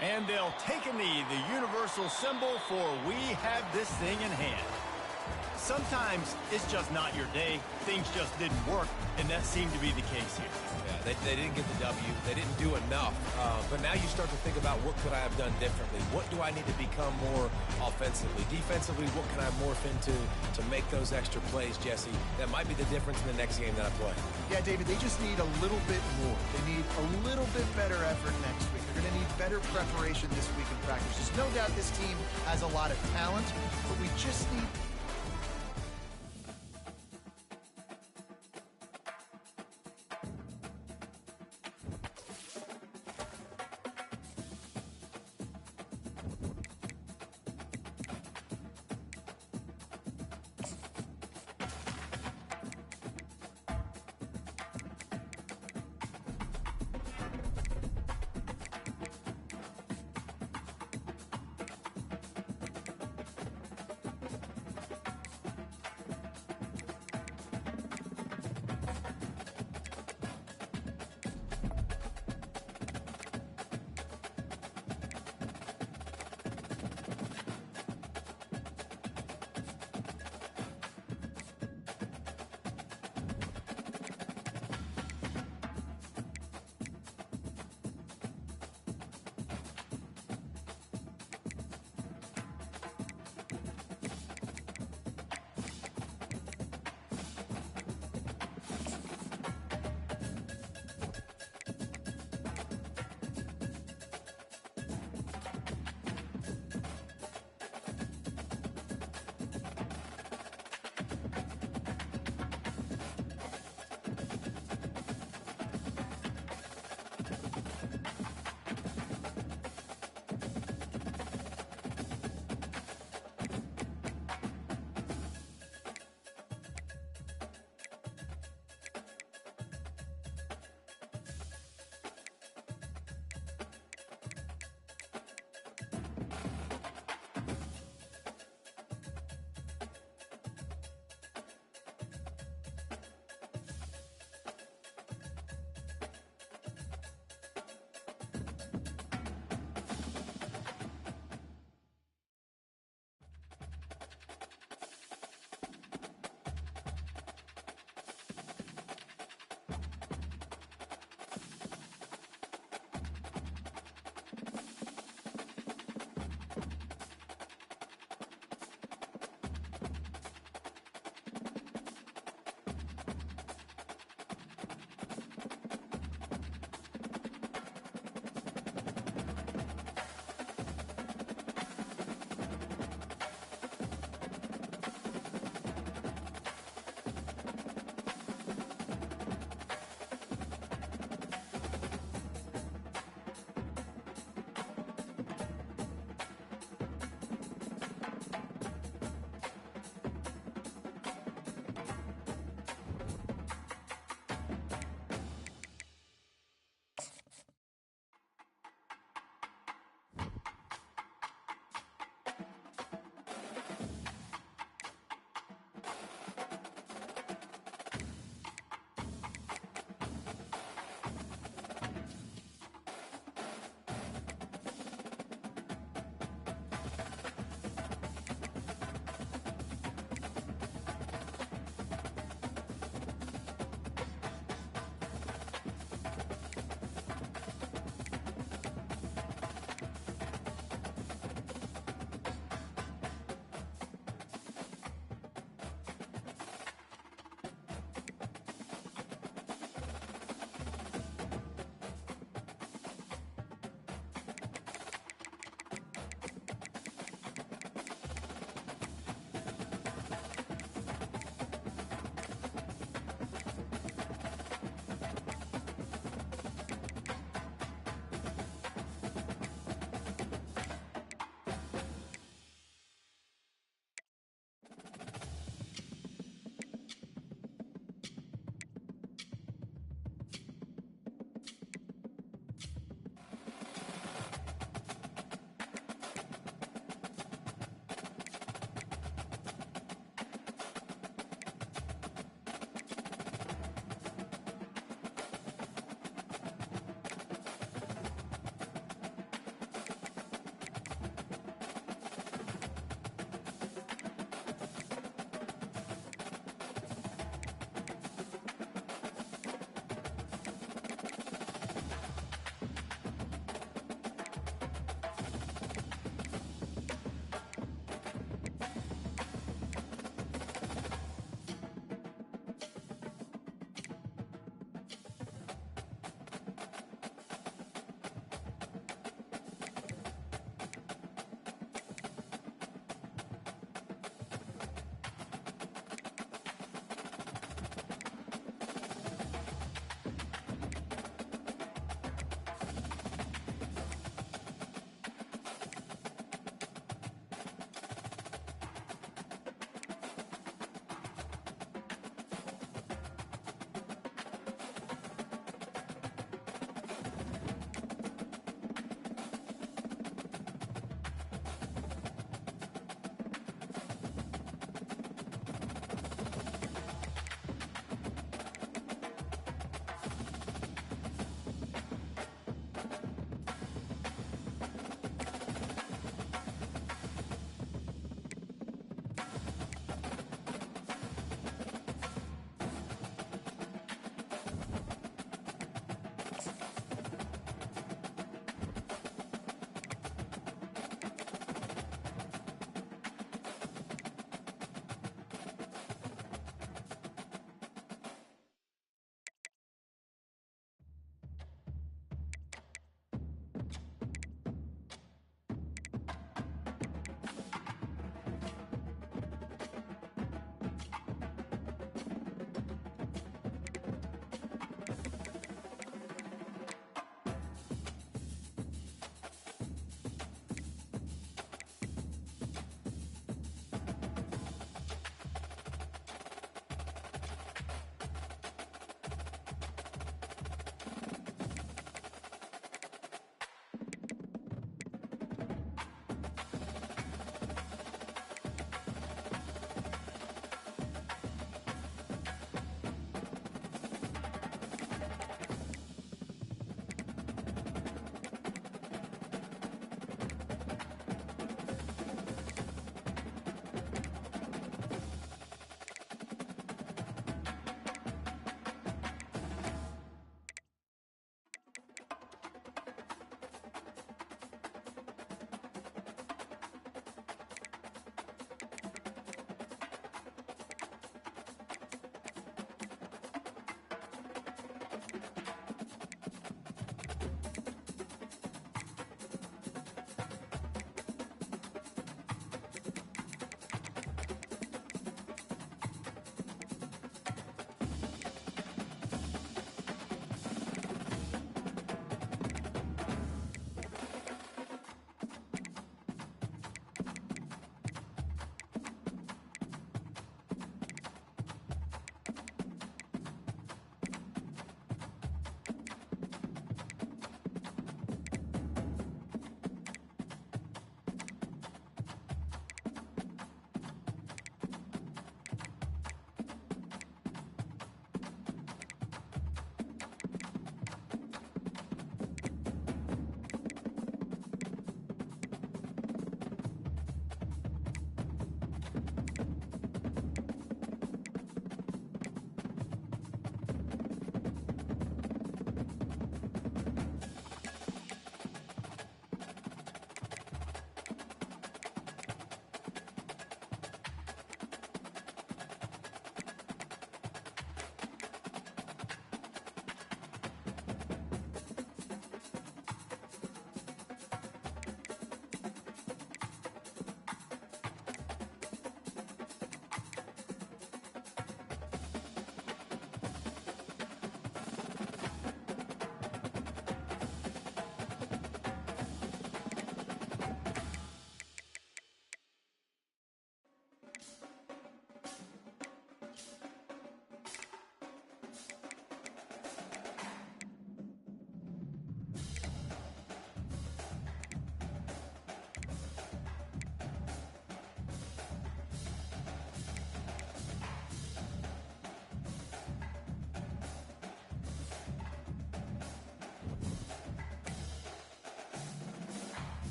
And they'll take a knee, the universal symbol for we have this thing in hand. Sometimes it's just not your day. Things just didn't work, and that seemed to be the case here. Yeah, they didn't get the W. They didn't do enough. But now you start to think about what could I have done differently? What do I need to become more offensively? Defensively, what can I morph into to make those extra plays, Jesse? That might be the difference in the next game that I play. Yeah, David, they just need a little bit more. They need a little bit better effort next week. They're going to need better preparation this week in practice. There's no doubt this team has a lot of talent, but we just need...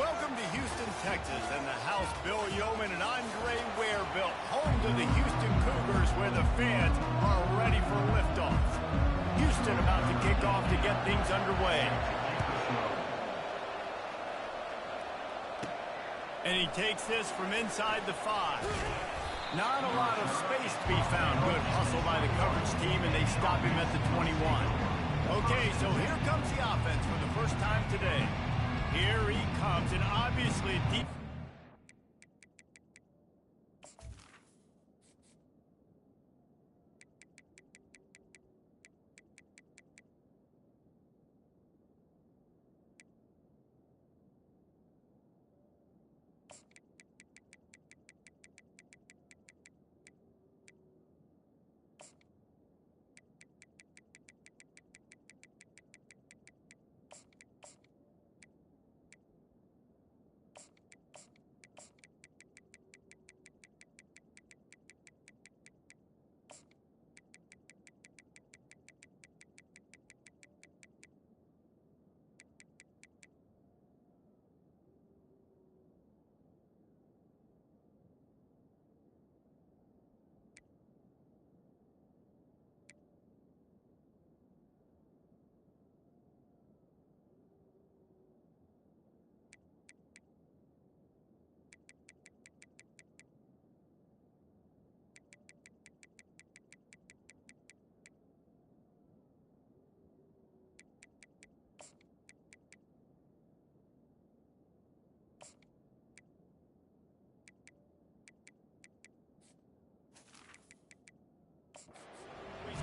Welcome to Houston, Texas, and the house Bill Yeoman and Andre Ware built, home to the Houston Cougars, where the fans are ready for liftoff. Houston about to kick off to get things underway. And he takes this from inside the 5. Not a lot of space to be found. Good hustle by the coverage team, and they stop him at the 21. Okay, so here comes the offense for the first time today. Here he comes, and obviously deep.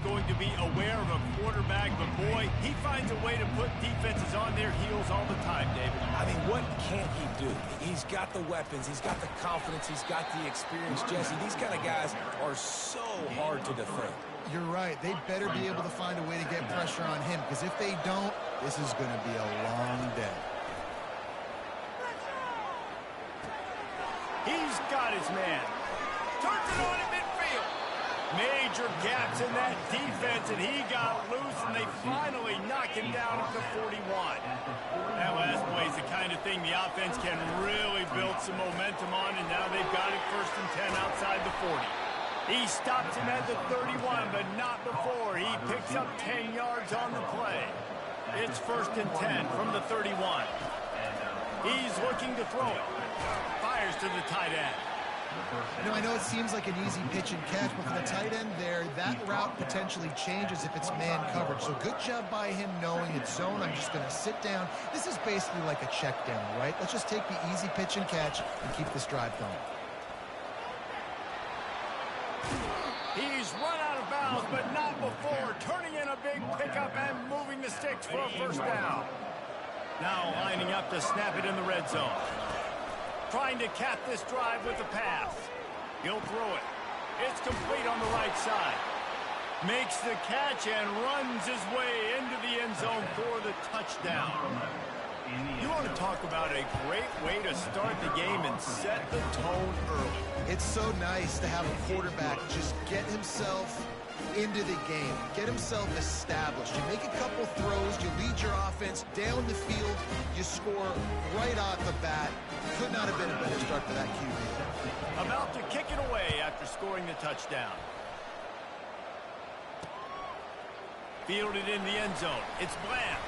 Going to be aware of a quarterback, but boy, he finds a way to put defenses on their heels all the time, David. I mean, what can't he do? He's got the weapons, he's got the confidence, he's got the experience. Jesse, these kind of guys are so hard to defend. You're right. They better be able to find a way to get pressure on him, because if they don't, this is going to be a long day. He's got his man. Turns it on in midfield. Major gaps in that defense, and he got loose, and they finally knock him down at the 41. That last play is the kind of thing the offense can really build some momentum on, and now they've got it 1st and 10 outside the 40. He stops him at the 31, but not before. He picks up 10 yards on the play. It's 1st and 10 from the 31. He's looking to throw it. Fires to the tight end. You know, I know it seems like an easy pitch and catch, but for the tight end there, that route potentially changes if it's man coverage. So good job by him knowing it's zone. I'm just going to sit down. This is basically like a check down, right? Let's just take the easy pitch and catch and keep this drive going. He's run out of bounds, but not before. Turning in a big pickup and moving the sticks for a 1st down. Now lining up to snap it in the red zone. Trying to cap this drive with the pass. He'll throw it. It's complete on the right side. Makes the catch and runs his way into the end zone for the touchdown. You want to talk about a great way to start the game and set the tone early. It's so nice to have a quarterback just get himself into the game, get himself established. You make a couple throws, you lead your offense down the field, you score right off the bat. Could not have been a better start for that QB. About to kick it away after scoring the touchdown. Fielded in the end zone. It's Bland.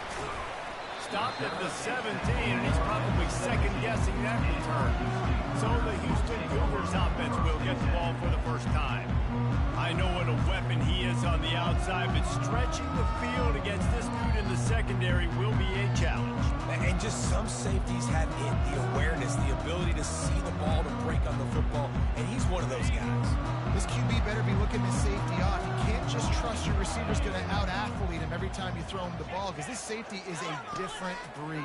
Stopped at the 17, and he's probably second-guessing that return. So the Houston Cougars offense will get the ball for the first time. I know what a weapon he is on the outside, but stretching the field against this dude in the secondary will be a challenge. And just some safeties have it, the awareness, the ability to see the ball, to break on the football, and he's one of those guys. This QB better be looking his safety off. You can't just trust your receiver's going to out-athlete him every time you throw him the ball, because this safety is a different breed.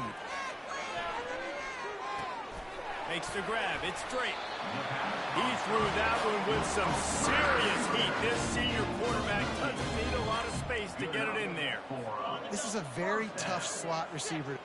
Makes the grab. It's straight. He threw that one with some serious heat. This senior quarterback doesn't need a lot of space to get it in there. This is a very tough slot receiver.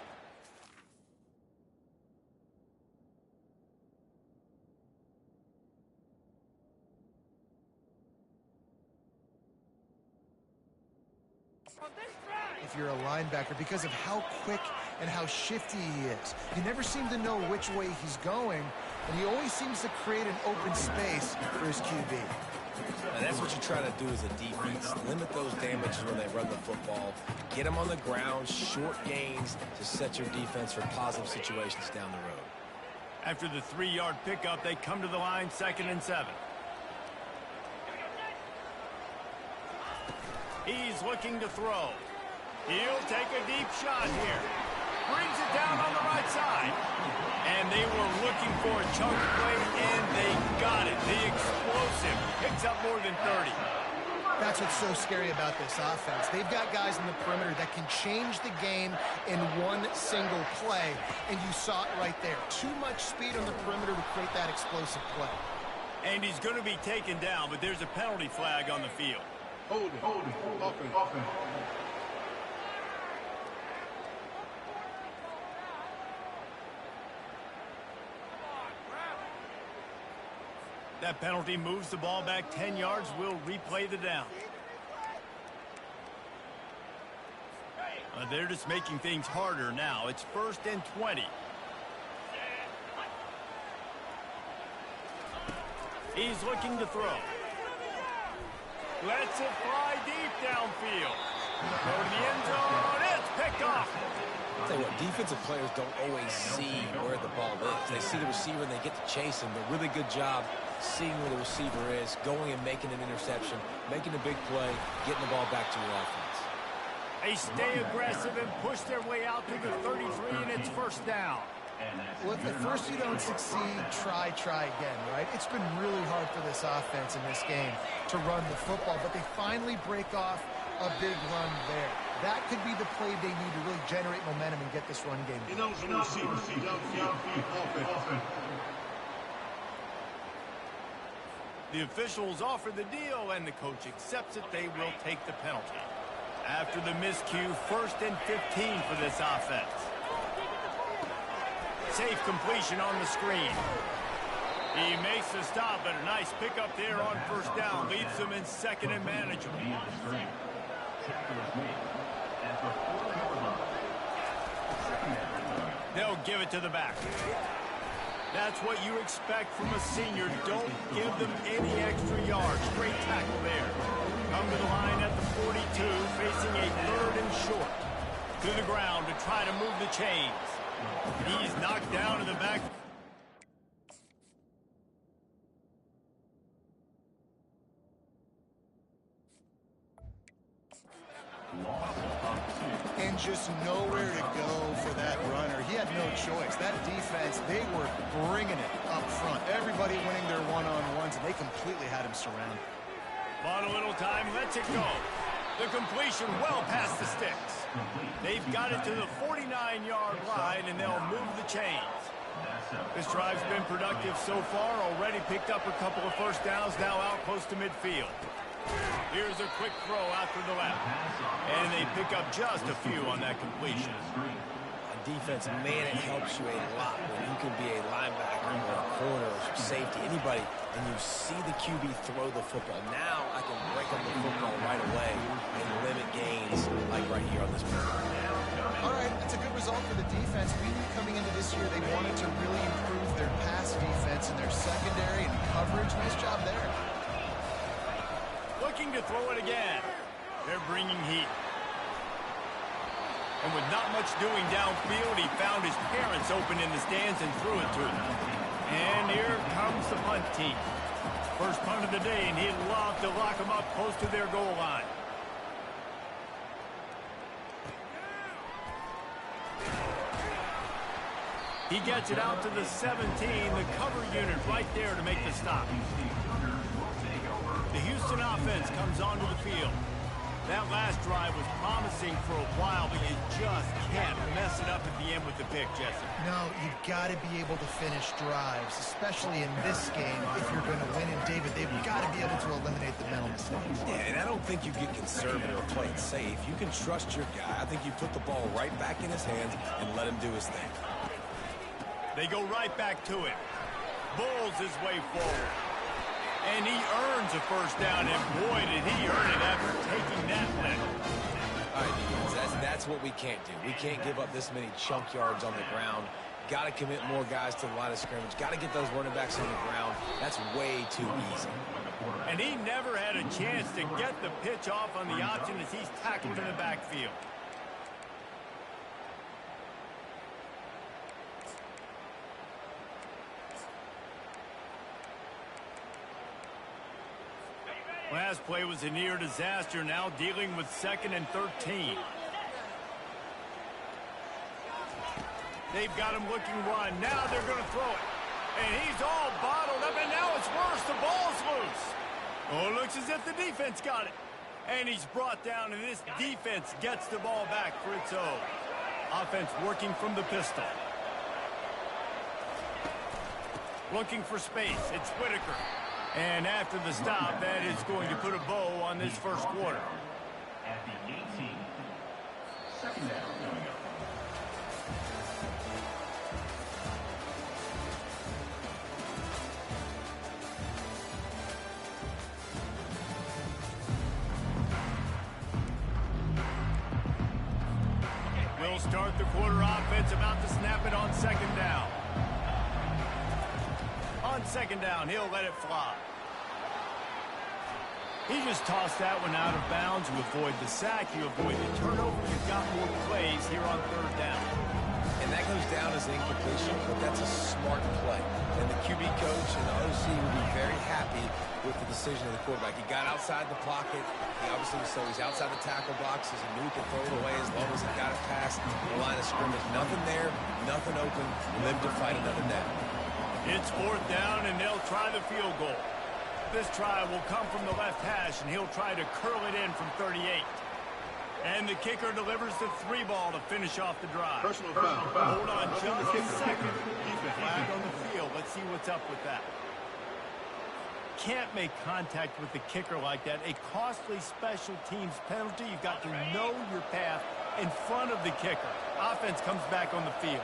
If if you're a linebacker because of how quick and how shifty he is. You never seem to know which way he's going, and he always seems to create an open space for his QB. And that's what you try to do as a defense. Limit those damages when they run the football. Get them on the ground, short gains to set your defense for positive situations down the road. After the 3-yard pickup, they come to the line, 2nd and 7. He's looking to throw. He'll take a deep shot here. Brings it down on the right side. And they were looking for a chunk play, and they got it. The explosive picks up more than 30. That's what's so scary about this offense. They've got guys in the perimeter that can change the game in one single play, and you saw it right there. Too much speed on the perimeter to create that explosive play. And he's going to be taken down, but there's a penalty flag on the field. Hold it. Offense. That penalty moves the ball back 10 yards. We'll replay the down. They're just making things harder now. It's 1st and 20. He's looking to throw. Lets it fly deep downfield. Go to the end zone. It's picked off. I'll tell you what, defensive players don't always see where the ball is. They see the receiver and they get to chase him. But really good job seeing where the receiver is, going and making an interception, making a big play, getting the ball back to your offense. They stay aggressive and push their way out to the 33, and it's 1st down. Well, if at first you don't succeed, try again, right? It's been really hard for this offense in this game to run the football, but they finally break off a big run there. That could be the play they need to really generate momentum and get this run game. The officials offer the deal, and the coach accepts it. They will take the penalty. After the miscue, 1st and 15 for this offense. Safe completion on the screen. He makes the stop, but a nice pickup there on 1st down. Leaves them in 2nd and manageable. They'll give it to the back. That's what you expect from a senior. Don't give them any extra yards. Great tackle there. Come to the line at the 42, facing a 3rd and short. To the ground to try to move the chains. He's knocked down in the back. And just nowhere to go for that runner. He had no choice. That defense, they were bringing it up front. Everybody winning their one-on-ones, and they completely had him surrounded. Bought a little time, lets it go. The completion well past the sticks. They've got it to the 49-yard line, and they'll move the chains. This drive's been productive so far. Already picked up a couple of 1st downs, now out close to midfield. Here's a quick throw out to the left. And they pick up just a few on that completion. Defense, man, it helps you a lot when you can be a linebacker or a corner or safety, anybody, and you see the QB throw the football. Now I can break up the football right away and limit gains like right here on this play. All right, that's a good result for the defense. We knew coming into this year they wanted to really improve their pass defense and their secondary and coverage. Nice job there. Looking to throw it again. They're bringing heat. And with not much doing downfield, he found his parents open in the stands and threw it to them. And here comes the punt team. First punt of the day, and he'd love to lock them up close to their goal line. He gets it out to the 17, the cover unit right there to make the stop. The Houston offense comes onto the field. That last drive was promising for a while, but you just can't mess it up at the end with the pick, Jesse. No, you've got to be able to finish drives, especially in this game. If you're going to win, and David, they've got to be able to eliminate the mental mistakes. Yeah, and I don't think you get conservative or play it safe. You can trust your guy. I think you put the ball right back in his hands and let him do his thing. They go right back to it. Bulls his way forward. And he earns a 1st down, and boy, did he earn it after taking that lick. right, Edens. That's what we can't do. We can't give up this many chunk yards on the ground. Got to commit more guys to the line of scrimmage. Got to get those running backs on the ground. That's way too easy. And he never had a chance to get the pitch off on the option as he's tackled in the backfield. Last play was a near disaster, now dealing with 2nd and 13. They've got him looking one. Now they're going to throw it. And he's all bottled up, and now it's worse. The ball's loose. Oh, it looks as if the defense got it. And he's brought down, and this defense gets the ball back for its own. Offense working from the pistol. Looking for space. It's Whitaker. And after the stop, that is going to put a bow on this first quarter. At the 18, second down coming up. We'll start the quarter offense, about to snap it on 2nd down. On 2nd down, he'll let it fly. He just tossed that one out of bounds. You avoid the sack, you avoid the turnover. You've got more plays here on 3rd down. And that goes down as an incompletion, but that's a smart play. And the QB coach and the OC will be very happy with the decision of the quarterback. He got outside the pocket. He obviously was so he's outside the tackle boxes. He knew he could throw it away as long as he got it past the line of scrimmage. Nothing there, nothing open. Live to fight another down. It's 4th down, and they'll try the field goal. This try will come from the left hash, and he'll try to curl it in from 38. And the kicker delivers the 3 ball to finish off the drive. Personal foul. Hold on just a second. Flag on the field. Let's see what's up with that. Can't make contact with the kicker like that. A costly special teams penalty. You've got to know your path in front of the kicker. Offense comes back on the field.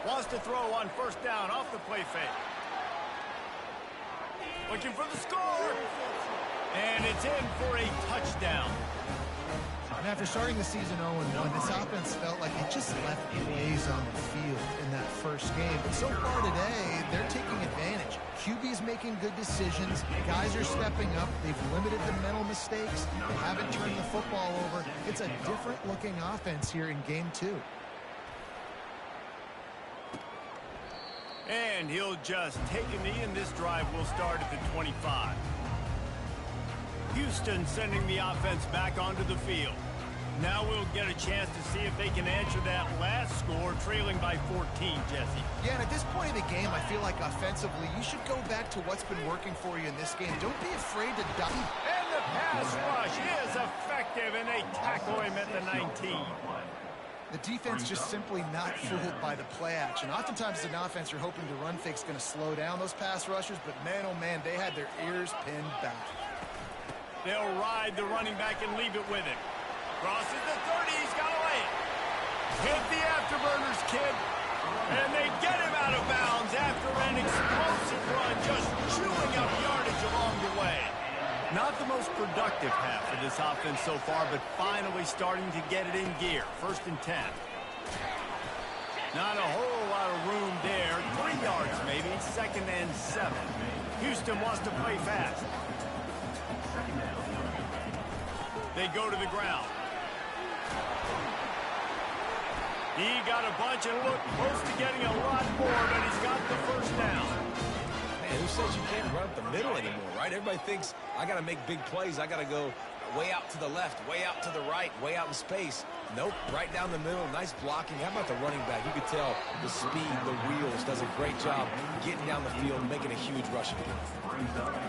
Wants to throw on 1st down off the play fake. Looking for the score. And it's in for a touchdown. And after starting the season 0-1, this offense felt like it just left plays on the field in that first game. But so far today, they're taking advantage. QB's making good decisions. Guys are stepping up. They've limited the mental mistakes. They haven't turned the football over. It's a different-looking offense here in Game 2. And he'll just take a knee, and this drive will start at the 25. Houston sending the offense back onto the field. Now we'll get a chance to see if they can answer that last score, trailing by 14, Jesse. Yeah, and at this point in the game, I feel like offensively, you should go back to what's been working for you in this game. Don't be afraid to dive. And the pass rush is effective, and they tackle him at the 19. The defense just simply not fooled by the play action. Oftentimes as an offense, you're hoping the run fake's going to slow down those pass rushers, but man, oh man, they had their ears pinned back. They'll ride the running back and leave it with him. Crosses the 30, he's got away. Hit the afterburners, kid. And they get him out of bounds after an explosive run, just chewing up yardage along the way. Not the most productive half of this offense so far, but finally starting to get it in gear. 1st and 10. Not a whole lot of room there. 3 yards maybe. 2nd and 7. Houston wants to play fast. They go to the ground. He got a bunch and looked close to getting a lot more, but he's got the 1st down. Man, who says you can't run up the middle anymore, right? Everybody thinks I got to make big plays. I got to go way out to the left, way out to the right, way out in space. Nope, right down the middle. Nice blocking. How about the running back? You could tell the speed, the wheels, does a great job getting down the field and making a huge rushing game.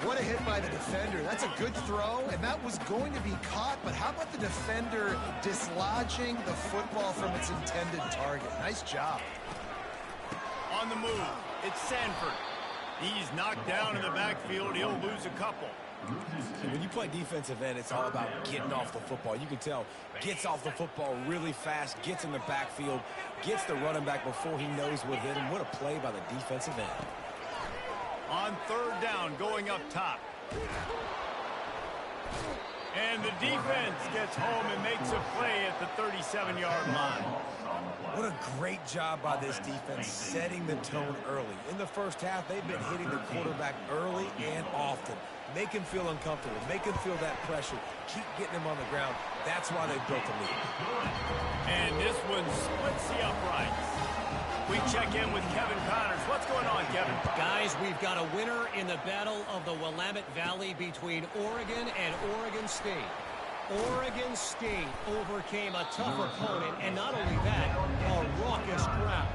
What a hit by the defender. That's a good throw, and that was going to be caught, but how about the defender dislodging the football from its intended target? Nice job. On the move, it's Sanford. He's knocked down in the backfield. He'll lose a couple. When you play defensive end, it's all about getting off the football. You can tell, gets off the football really fast, gets in the backfield, gets the running back before he knows what hit him. What a play by the defensive end. On third down, going up top. And the defense gets home and makes a play at the 37-yard line. What a great job by this defense setting the tone early. In the first half, they've been hitting the quarterback early and often. Make him feel uncomfortable. Make him feel that pressure. Keep getting him on the ground. That's why they built the lead. And this one splits the uprights. We check in with Kevin Connors. What's going on, Kevin? Guys, we've got a winner in the battle of the Willamette Valley between Oregon and Oregon State. Oregon State overcame a tough opponent, and not only that, a raucous crowd.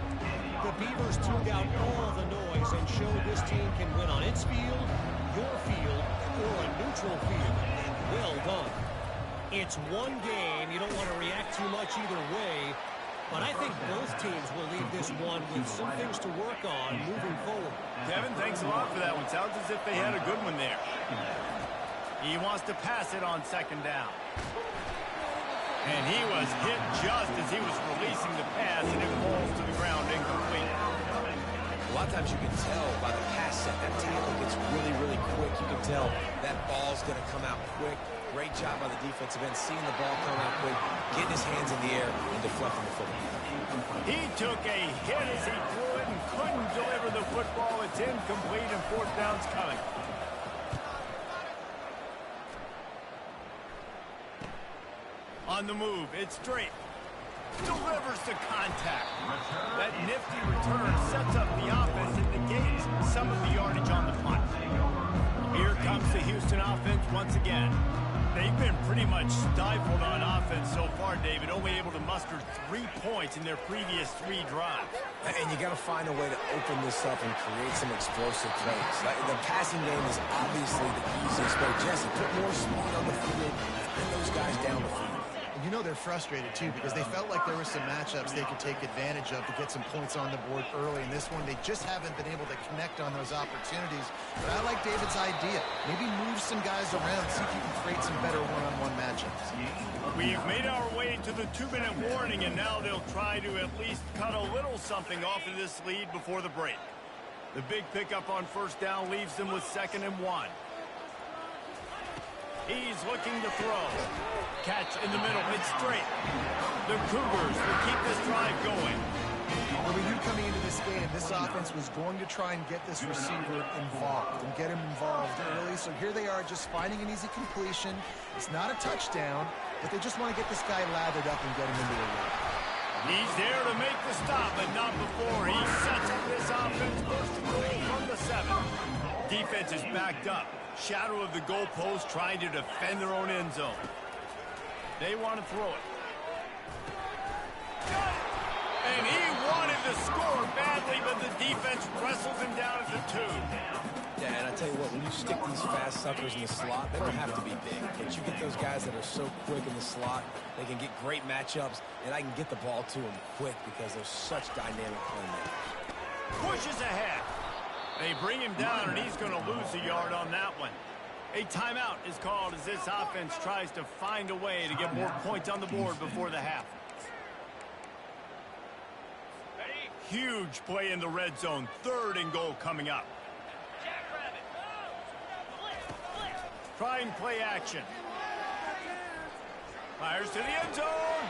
The Beavers took out all the noise and showed this team can win on its field, your field, or a neutral field. Well done. It's one game. You don't want to react too much either way, but I think both teams will leave this one with some things to work on moving forward. Kevin, thanks a lot for that one. Sounds as if they had a good one there. He wants to pass it on second down. And he was hit just as he was releasing the pass, and it falls to the ground incomplete. A lot of times you can tell by the pass set, that tackle gets really, really quick. You can tell that ball's going to come out quick. Great job by the defensive end, seeing the ball come out quick, getting his hands in the air, and deflecting the football. He took a hit as he threw it and couldn't deliver the football. It's incomplete, and fourth down's coming. On the move, it's straight. Delivers the contact. That nifty return sets up the offense and negates some of the yardage on the punt. Here comes the Houston offense once again. They've been pretty much stifled on offense so far, David, only able to muster 3 points in their previous 3 drives. And you got to find a way to open this up and create some explosive plays. The passing game is obviously the easiest way. Jesse, put more speed on the field, bring those guys down the field. You know they're frustrated, too, because they felt like there were some matchups they could take advantage of to get some points on the board early. In this one, they just haven't been able to connect on those opportunities. But I like David's idea. Maybe move some guys around, see if you can create some better one-on-one matchups. We've made our way to the 2-minute warning, and now they'll try to at least cut a little something off of this lead before the break. The big pickup on first down leaves them with 2nd and 1. He's looking to throw. Catch in the middle. It's straight. The Cougars will keep this drive going. Well, we knew coming into this game, this offense was going to try and get this receiver involved and get him involved early. So here they are just finding an easy completion. It's not a touchdown, but they just want to get this guy lathered up and get him into the run. He's there to make the stop, but not before. He sets up this offense first and goal from the 7. Defense is backed up. Shadow of the goalpost trying to defend their own end zone. They want to throw it. And he wanted to score badly, but the defense wrestles him down at the 2. Yeah, and I tell you what, when you stick these fast suckers in the slot, they don't have to be big. But you get those guys that are so quick in the slot, they can get great matchups, and I can get the ball to them quick because they're such dynamic playmakers. Pushes ahead. They bring him down, and he's going to lose a yard on that one. A timeout is called as this offense tries to find a way to get more points on the board before the half. Huge play in the red zone. 3rd and goal coming up. Trying play action. Fires to the end zone.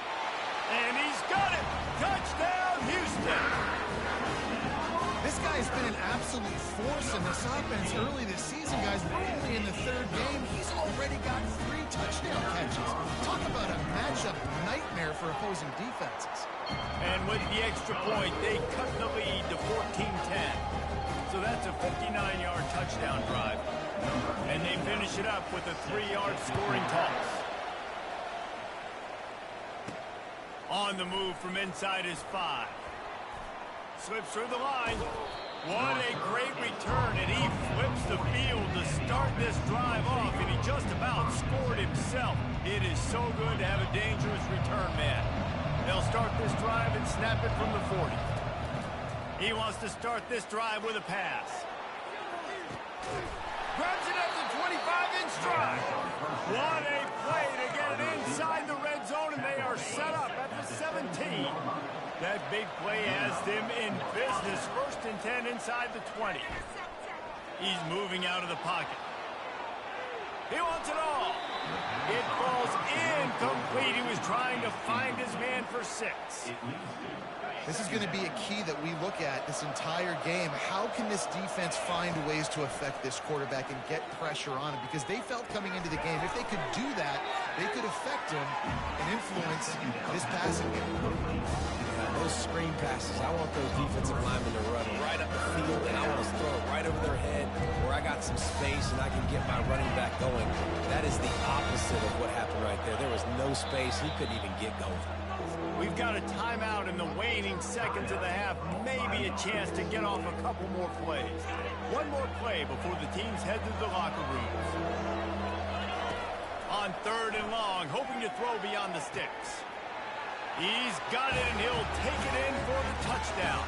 And he's got it. Touchdown, Houston. This guy's been an absolute force in this offense early this season, guys. We're only in the 3rd game. He's already got 3 touchdown catches. Talk about a matchup nightmare for opposing defenses. And with the extra point, they cut the lead to 14-10. So that's a 59-yard touchdown drive. And they finish it up with a 3-yard scoring toss. On the move from inside his 5. Slips through the line. What a great return, and he flips the field to start this drive off, and he just about scored himself. It is so good to have a dangerous return man. They'll start this drive and snap it from the 40. He wants to start this drive with a pass. Grabs it at the 25 in stride. What a play to get it inside the red zone, and they are set up at the 17. That big play has them in business. 1st and 10 inside the 20. He's moving out of the pocket. He wants it all. It falls incomplete. He was trying to find his man for 6. This is going to be a key that we look at this entire game. How can this defense find ways to affect this quarterback and get pressure on him? Because they felt coming into the game, if they could do that, they could affect him and influence this passing game. Those screen passes, I want those defensive linemen to run right up the field, and I want to throw it right over their head where I got some space and I can get my running back going. That is the opposite of what happened right there. There was no space. He couldn't even get going. We've got a timeout in the waning seconds of the half. Maybe a chance to get off a couple more plays. One more play before the teams head to the locker rooms. On 3rd and long, hoping to throw beyond the sticks. He's got it, and he'll take it in for the touchdown.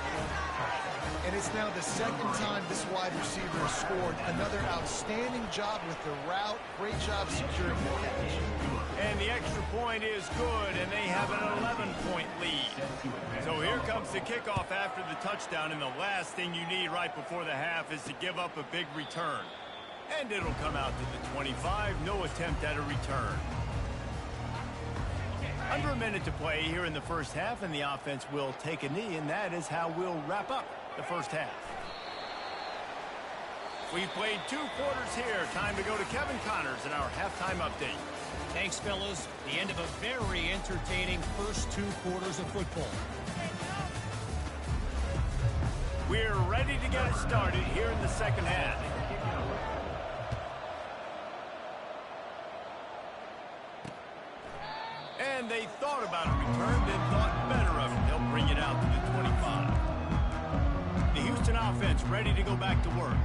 And it's now the 2nd time this wide receiver has scored. Another outstanding job with the route. Great job securing the catch. And the extra point is good, and they have an 11-point lead. So here comes the kickoff after the touchdown, and the last thing you need right before the half is to give up a big return. And it'll come out to the 25. No attempt at a return. Under a minute to play here in the first half, and the offense will take a knee, and that is how we'll wrap up the first half. We've played 2 quarters here. Time to go to Kevin Connors in our halftime update. Thanks, fellas. The end of a very entertaining first 2 quarters of football. We're ready to get it started here in the second half. And they thought about a return, then thought better of it. They'll bring it out to the 25. The Houston offense ready to go back to work.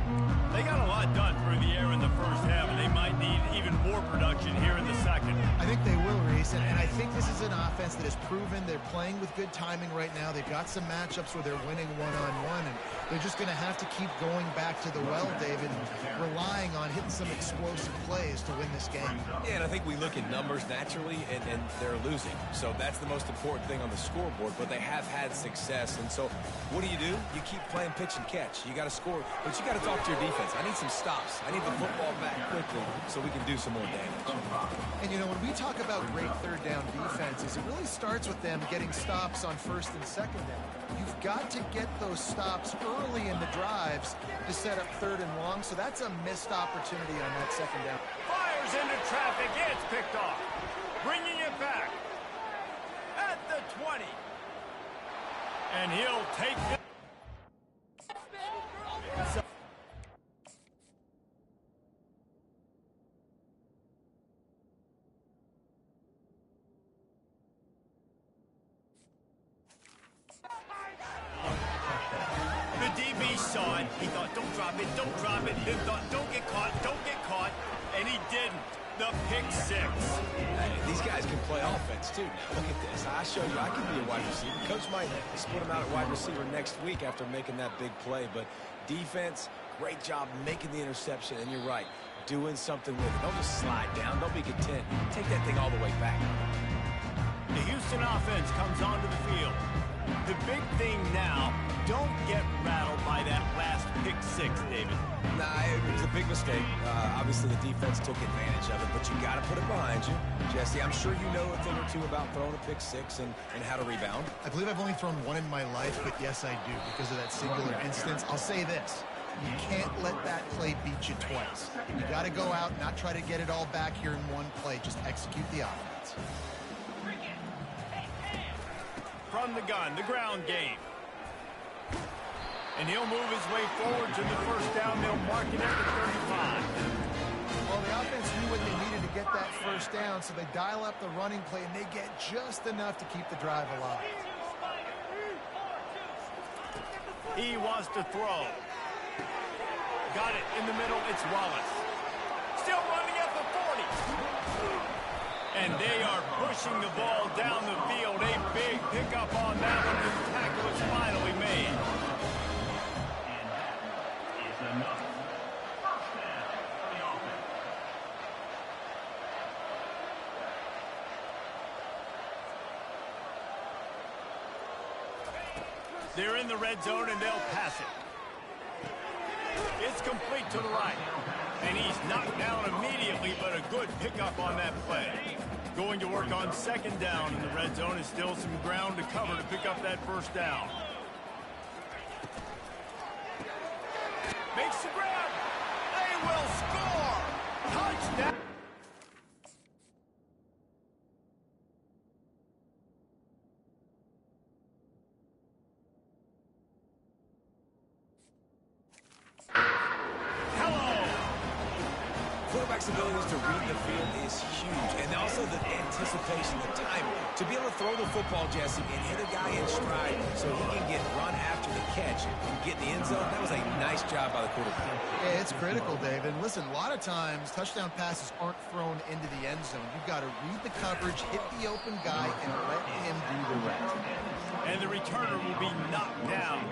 They got a lot done through the air in the first half, and they might need even more production here in the second. I think they will, Reese, and I think this is an offense that has proven they're playing with good timing right now. They've got some matchups where they're winning one-on-one, and they're just going to have to keep going back to the well, David, and relying on hitting some explosive plays to win this game. Yeah, and I think we look at numbers naturally, and they're losing. So that's the most important thing on the scoreboard, but they have had success. And so what do? You keep playing pitch and catch. You got to score, but you got to talk to your defense. I need some stops. I need the football back quickly so we can do some more damage. And, you know, when we talk about great third down defenses, it really starts with them getting stops on 1st and 2nd down. You've got to get those stops early in the drives to set up 3rd and long, so that's a missed opportunity on that 2nd down. Fires into traffic. It's picked off. Bringing it back at the 20. And he'll take it. The DB saw it. He thought, don't drop it, don't drop it. Then thought, don't get caught, and he didn't. The pick 6. Hey, these guys can play offense, too. Now, look at this. I showed you I can be a wide receiver. Coach might split him out at wide receiver next week after making that big play. But defense, great job making the interception. And you're right, doing something with it. Don't just slide down. Don't be content. Take that thing all the way back. The Houston offense comes onto the field. The big thing now, don't get rattled by that last pick 6, David. Nah, it was a big mistake. Obviously, the defense took advantage of it, but you got to put it behind you. Jesse, I'm sure you know a thing or two about throwing a pick 6 and how to rebound. I believe I've only thrown one in my life, but yes, I do, because of that singular instance. I'll say this. You can't let that play beat you twice. You got to go out, not try to get it all back here in one play. Just execute the offense. From the gun, the ground game. And he'll move his way forward to the first down. They'll mark it at the 35. Well, the offense knew what they needed to get that first down, so they dial up the running play, and they get just enough to keep the drive alive. He wants to throw. Got it in the middle. It's Wallace. Still running at the 40. And they are pushing the ball down the field. A big pickup on that one. The tackle is finally made. And that is enough. First down for the offense. They're in the red zone, and they'll pass it. It's complete to the right. And he's knocked down immediately, but a good pickup on that play. Going to work on second down in the red zone is still some ground to cover to pick up that first down. Makes the grab. They will score. Touchdown. Quarterback's abilities to read the field is huge, and also the anticipation, the timing. To be able to throw the football, Jesse, and hit a guy in stride so he can get run after the catch and get in the end zone, that was a nice job by the quarterback. Yeah, it's critical, David. Listen, a lot of times touchdown passes aren't thrown into the end zone. You've got to read the coverage, hit the open guy, and let him do the rest. And the returner will be knocked down.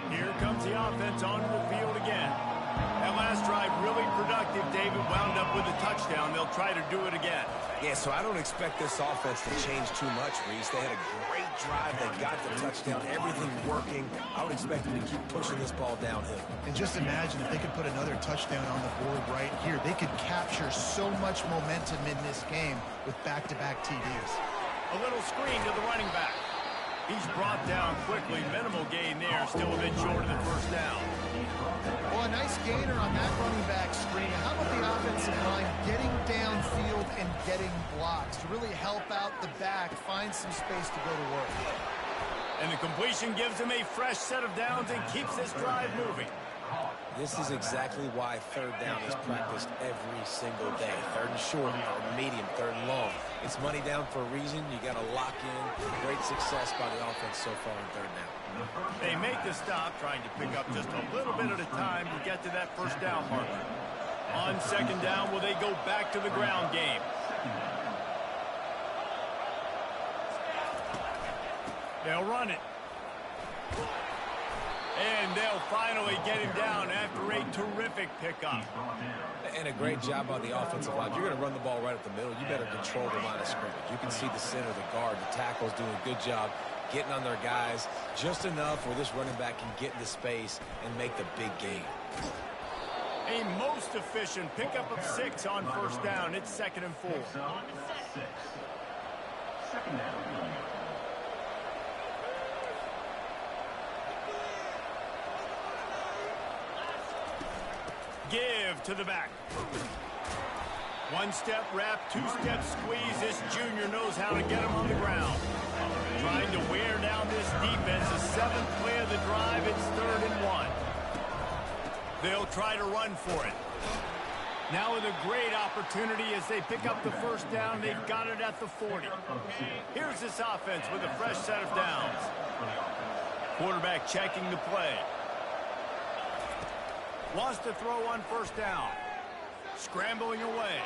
Here comes the offense onto the field again. That last drive really productive. David wound up with a touchdown. They'll try to do it again. Yeah, so I don't expect this offense to change too much, Reese. They had a great drive. They got the touchdown. Everything working. I would expect them to keep pushing this ball downhill. And just imagine if they could put another touchdown on the board right here. They could capture so much momentum in this game with back-to-back TDs. A little screen to the running back. He's brought down quickly. Minimal gain there. Still a bit short of the first down. Well, a nice gainer on that running back screen. How about the offensive line getting downfield and getting blocks to really help out the back, find some space to go to work. And the completion gives him a fresh set of downs and keeps this drive moving. This is exactly why third down is practiced every single day. Third and short, or medium, third and long. It's money down for a reason. You got to lock in. Great success by the offense so far on third down. They make the stop, trying to pick up just a little bit at a time to get to that first down marker. On second down, will they go back to the ground game? They'll run it. And they'll finally get him down after a terrific pickup. And a great job on the offensive line. If you're going to run the ball right up the middle, you better control the line of scrimmage. You can see the center, the guard, the tackles doing a good job getting on their guys just enough where this running back can get into space and make the big gain. A most efficient pickup of 6 on first down. It's 2nd and 4. Second down. Give to the back. One-step wrap, two-step squeeze. This junior knows how to get him on the ground. Trying to wear down this defense. The 7th play of the drive. It's 3rd and 1. They'll try to run for it. Now with a great opportunity as they pick up the first down. They've got it at the 40. Here's this offense with a fresh set of downs. Quarterback checking the play. Wants to throw on first down. Scrambling away.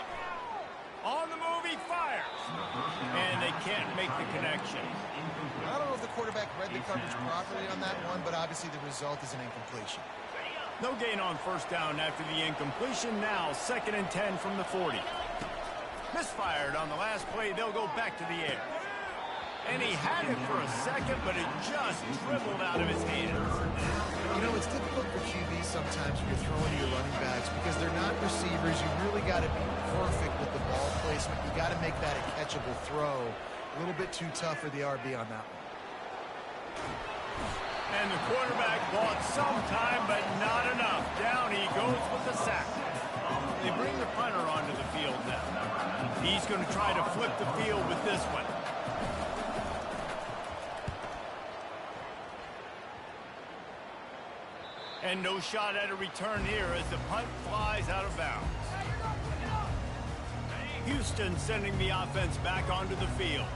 On the move, he fires. And they can't make the connection. I don't know if the quarterback read the coverage properly on that one, but obviously the result is an incompletion. No gain on first down after the incompletion. Now 2nd and 10 from the 40. Misfired on the last play. They'll go back to the air. And he had it for a second, but it just dribbled out of his hands. You know, it's difficult for QBs sometimes when you're throwing to your running backs because they're not receivers. You really got to be perfect with the ball placement. You got to make that a catchable throw. A little bit too tough for the RB on that one. And the quarterback bought some time, but not enough. Down he goes with the sack. They bring the punter onto the field now. He's going to try to flip the field with this one. And no shot at a return here as the punt flies out of bounds. Houston sending the offense back onto the field.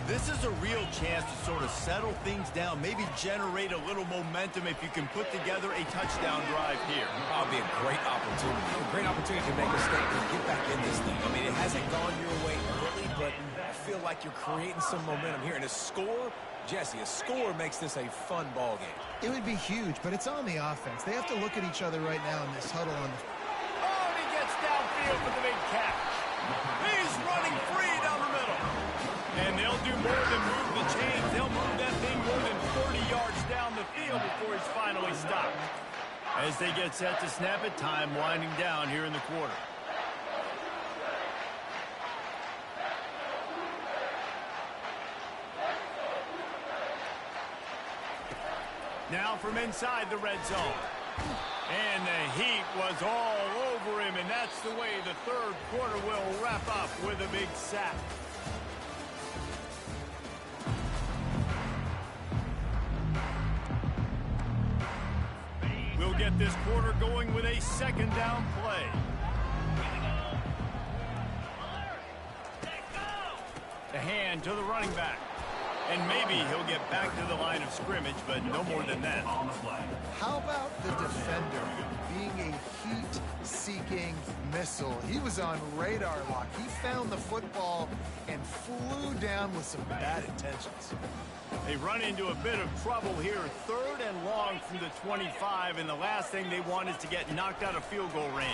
This is a real chance to sort of settle things down, maybe generate a little momentum if you can put together a touchdown drive here. That'll be a great opportunity. A great opportunity to make a statement, get back in this thing. I mean, it hasn't gone your way early, but I feel like you're creating some momentum here. And a score, Jesse, a score makes this a fun ball game. It would be huge, but it's on the offense. They have to look at each other right now in this huddle on the... Oh, and he gets downfield for the big catch. He's running free down the middle. And they'll do more than move the chains. They'll move that thing more than 40 yards down the field before he's finally stopped. As they get set to snap it, time winding down here in the quarter. Now from inside the red zone. And the heat was all over him, and that's the way the third quarter will wrap up with a big sack. We'll get this quarter going with a second down play. The hand to the running back. And maybe he'll get back to the line of scrimmage, but no more than that. How about the defender being a heat-seeking missile? He was on radar lock. He found the football and flew down with some bad intentions. They run into a bit of trouble here. 3rd and long from the 25, and the last thing they want is to get knocked out of field goal range.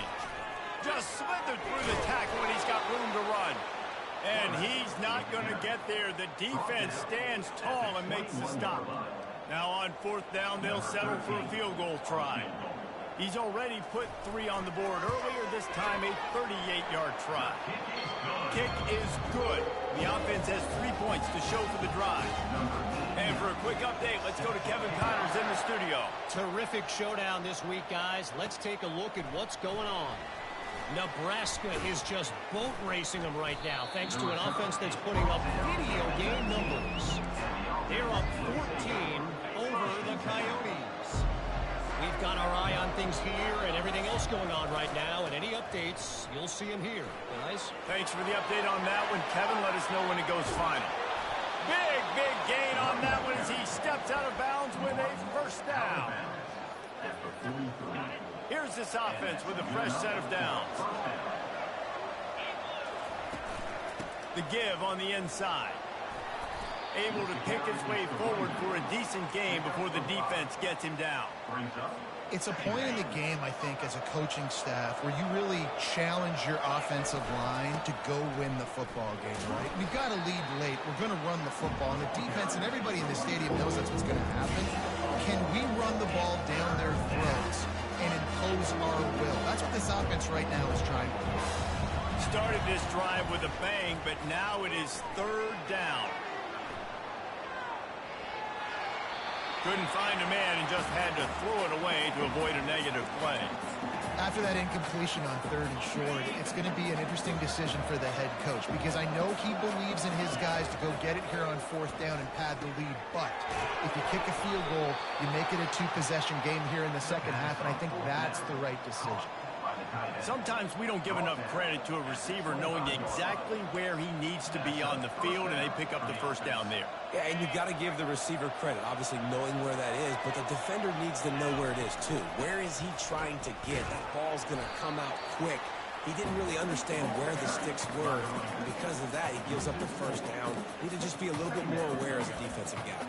Just slithered through the tackle, and he's got room to run. And he's not going to get there. The defense stands tall and makes the stop. Now on 4th down, they'll settle for a field goal try. He's already put 3 on the board earlier, this time a 38-yard try. Kick is good. The offense has 3 points to show for the drive. And for a quick update, let's go to Kevin Connors in the studio. Terrific showdown this week, guys. Let's take a look at what's going on. Nebraska is just boat racing them right now, thanks to an offense that's putting up video game numbers. They're up 14 over the Coyotes. We've got our eye on things here and everything else going on right now, and any updates, you'll see them here, guys. Thanks for the update on that one, Kevin. Let us know when it goes final. Big gain on that one as he steps out of bounds with a first down. Here's this offense with a fresh set of downs. The give on the inside. Able to pick his way forward for a decent game before the defense gets him down. It's a point in the game, I think, as a coaching staff where you really challenge your offensive line to go win the football game, right? We've got to lead late. We're going to run the football. And the defense and everybody in the stadium knows that's what's going to happen. Can we run the ball down their throats and impose our will? That's what this offense right now is trying to do. Started this drive with a bang, but now it is 3rd down. Couldn't find a man and just had to throw it away to avoid a negative play. After that incompletion on 3rd and short, it's going to be an interesting decision for the head coach because I know he believes in his guys to go get it here on 4th down and pad the lead. But if you kick a field goal, you make it a 2-possession game here in the second half, and I think that's the right decision. Sometimes we don't give enough credit to a receiver knowing exactly where he needs to be on the field, and they pick up the first down there. Yeah, and you got to give the receiver credit, obviously knowing where that is, but the defender needs to know where it is too. Where is he trying to get? That ball's going to come out quick. He didn't really understand where the sticks were, and because of that, he gives up the first down. Need to just be a little bit more aware as a defensive guy.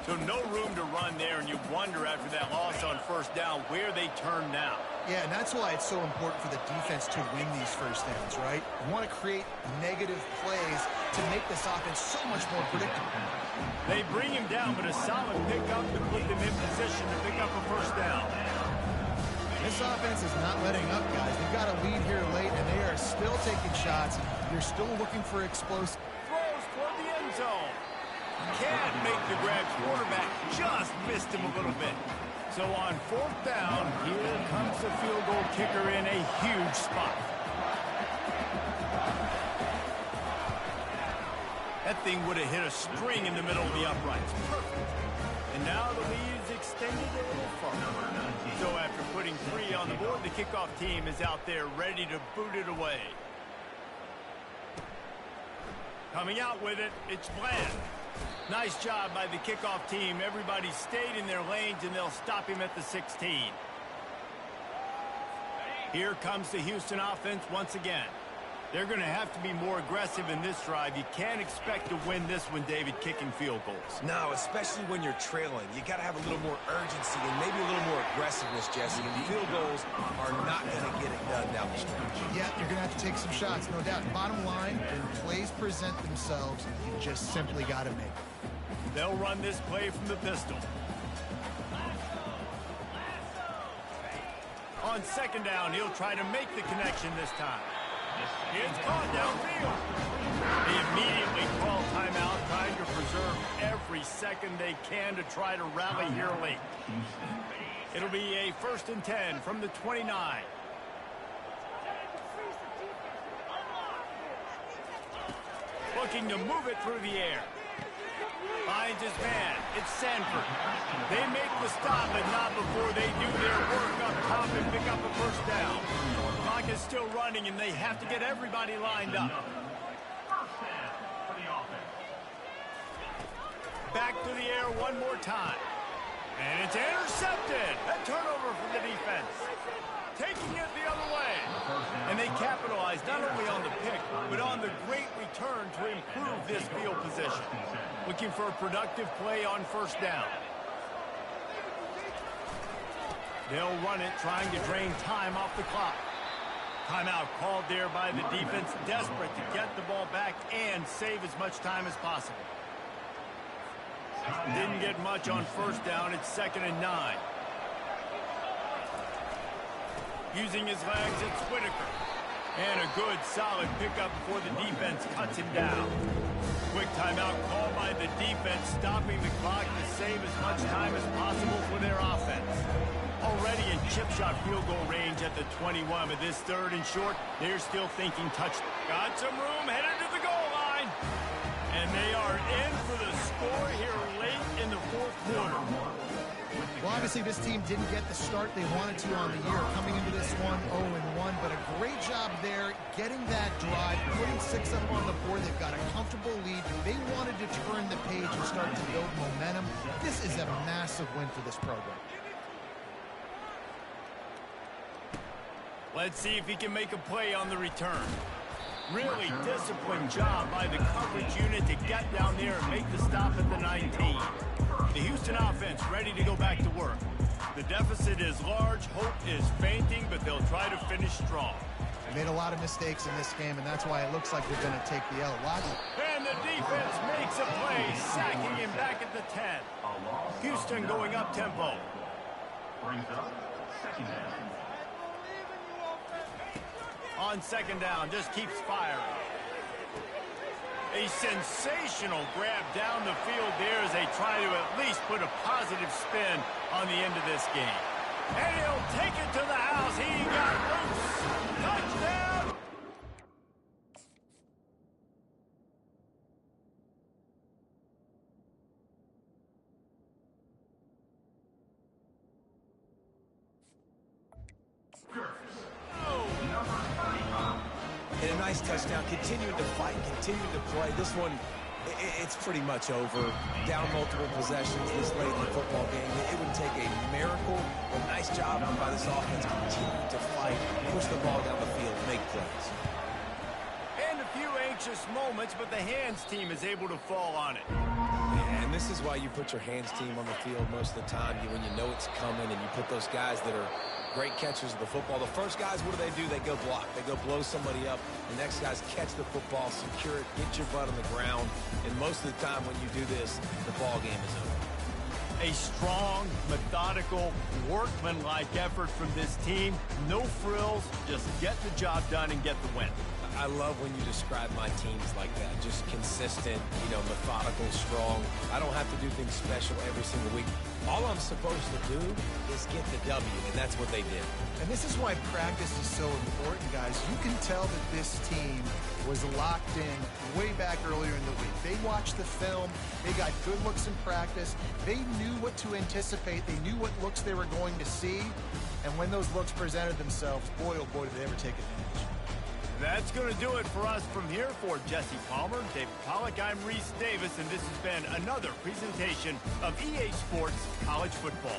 So no room to run there, and you wonder after that loss on first down where they turn now. Yeah, and that's why it's so important for the defense to win these first downs, right? You want to create negative plays to make this offense so much more predictable. They bring him down, but a solid pickup to put them in position to pick up a first down. This offense is not letting up, guys. They've got a lead here late, and they are still taking shots. They're still looking for explosive. Throws toward the end zone. Can't make the grab. Quarterback just missed him a little bit. So on 4th down, here comes the field goal kicker in a huge spot. That thing would have hit a string in the middle of the uprights. Perfect. And now the lead is extended a little farther. So after putting 3 on the board, the kickoff team is out there ready to boot it away. Coming out with it, it's Bland. Nice job by the kickoff team. Everybody stayed in their lanes, and they'll stop him at the 16. Here comes the Houston offense once again. They're going to have to be more aggressive in this drive. You can't expect to win this one, David, kicking field goals. No, especially when you're trailing. You got to have a little more urgency and maybe a little more aggressiveness, Jesse. And field goals are not going to get it done down the stretch. Yeah, you're going to have to take some shots, no doubt. Bottom line, when plays present themselves, you just simply got to make it. They'll run this play from the pistol. On second down, he'll try to make the connection this time. It's caught downfield. They immediately call timeout, trying to preserve every second they can to try to rally here late. It'll be a 1st and 10 from the 29. Looking to move it through the air. Finds his man. It's Sanford. They make the stop, but not before they do their work up top and pick up a 1st down. Clock is still running, and they have to get everybody lined up. Back to the air one more time. And it's intercepted. A turnover for the defense. Taking it the other way. And they capitalize not only on the pick, but on the great return to improve this field position. Looking for a productive play on 1st down. They'll run it, trying to drain time off the clock. Timeout called there by the defense, desperate to get the ball back and save as much time as possible. Didn't get much on 1st down. It's 2nd and 9. Using his legs, it's Whitaker. And a good, solid pickup before the defense cuts him down. Quick timeout called by the defense, stopping the clock to save as much time as possible for their offense. Already in chip shot field goal range at the 21, but this 3rd and short, they're still thinking touchdown. Got some room, headed to the goal line. And they are in for the score here late in the 4th quarter. Well, obviously this team didn't get the start they wanted to on the year, coming into this one 0-1, but a great job there getting that drive, putting 6 up on the board. They've got a comfortable lead. They wanted to turn the page and start to build momentum. This is a massive win for this program. Let's see if he can make a play on the return. Really disciplined job by the coverage unit to get down there and make the stop at the 19. The Houston offense ready to go back to work. The deficit is large, hope is fainting, but they'll try to finish strong. They made a lot of mistakes in this game, and that's why it looks like they're going to take the L. And the defense makes a play, sacking him back at the 10. Houston going up tempo. Brings up 2nd down. On 2nd down, just keeps firing. A sensational grab down the field there as they try to at least put a positive spin on the end of this game. And he'll take it to the house. He got loose. Touchdown! And a nice touchdown, continuing to fight, continuing to play. This one, it's pretty much over. Down multiple possessions this late in the football game. It would take a miracle. A nice job by this offense, continuing to fight, push the ball down the field, make plays. And a few anxious moments, but the hands team is able to fall on it. And this is why you put your hands team on the field most of the time, when you know it's coming, and you put those guys that are great catchers of the football. The first guys, what do? They go block. They go blow somebody up. The next guys catch the football, secure it, get your butt on the ground. And most of the time when you do this, the ball game is over. A strong, methodical, workmanlike effort from this team. No frills, just get the job done and get the win. I love when you describe my teams like that. Just consistent, methodical, strong. I don't have to do things special every single week. All I'm supposed to do is get the W, and that's what they did. And this is why practice is so important, guys. You can tell that this team was locked in way back earlier in the week. They watched the film. They got good looks in practice. They knew what to anticipate. They knew what looks they were going to see. And when those looks presented themselves, boy, oh boy, did they ever take advantage. That's going to do it for us from here. For Jesse Palmer, David Pollack, I'm Reese Davis, and this has been another presentation of EA Sports College Football.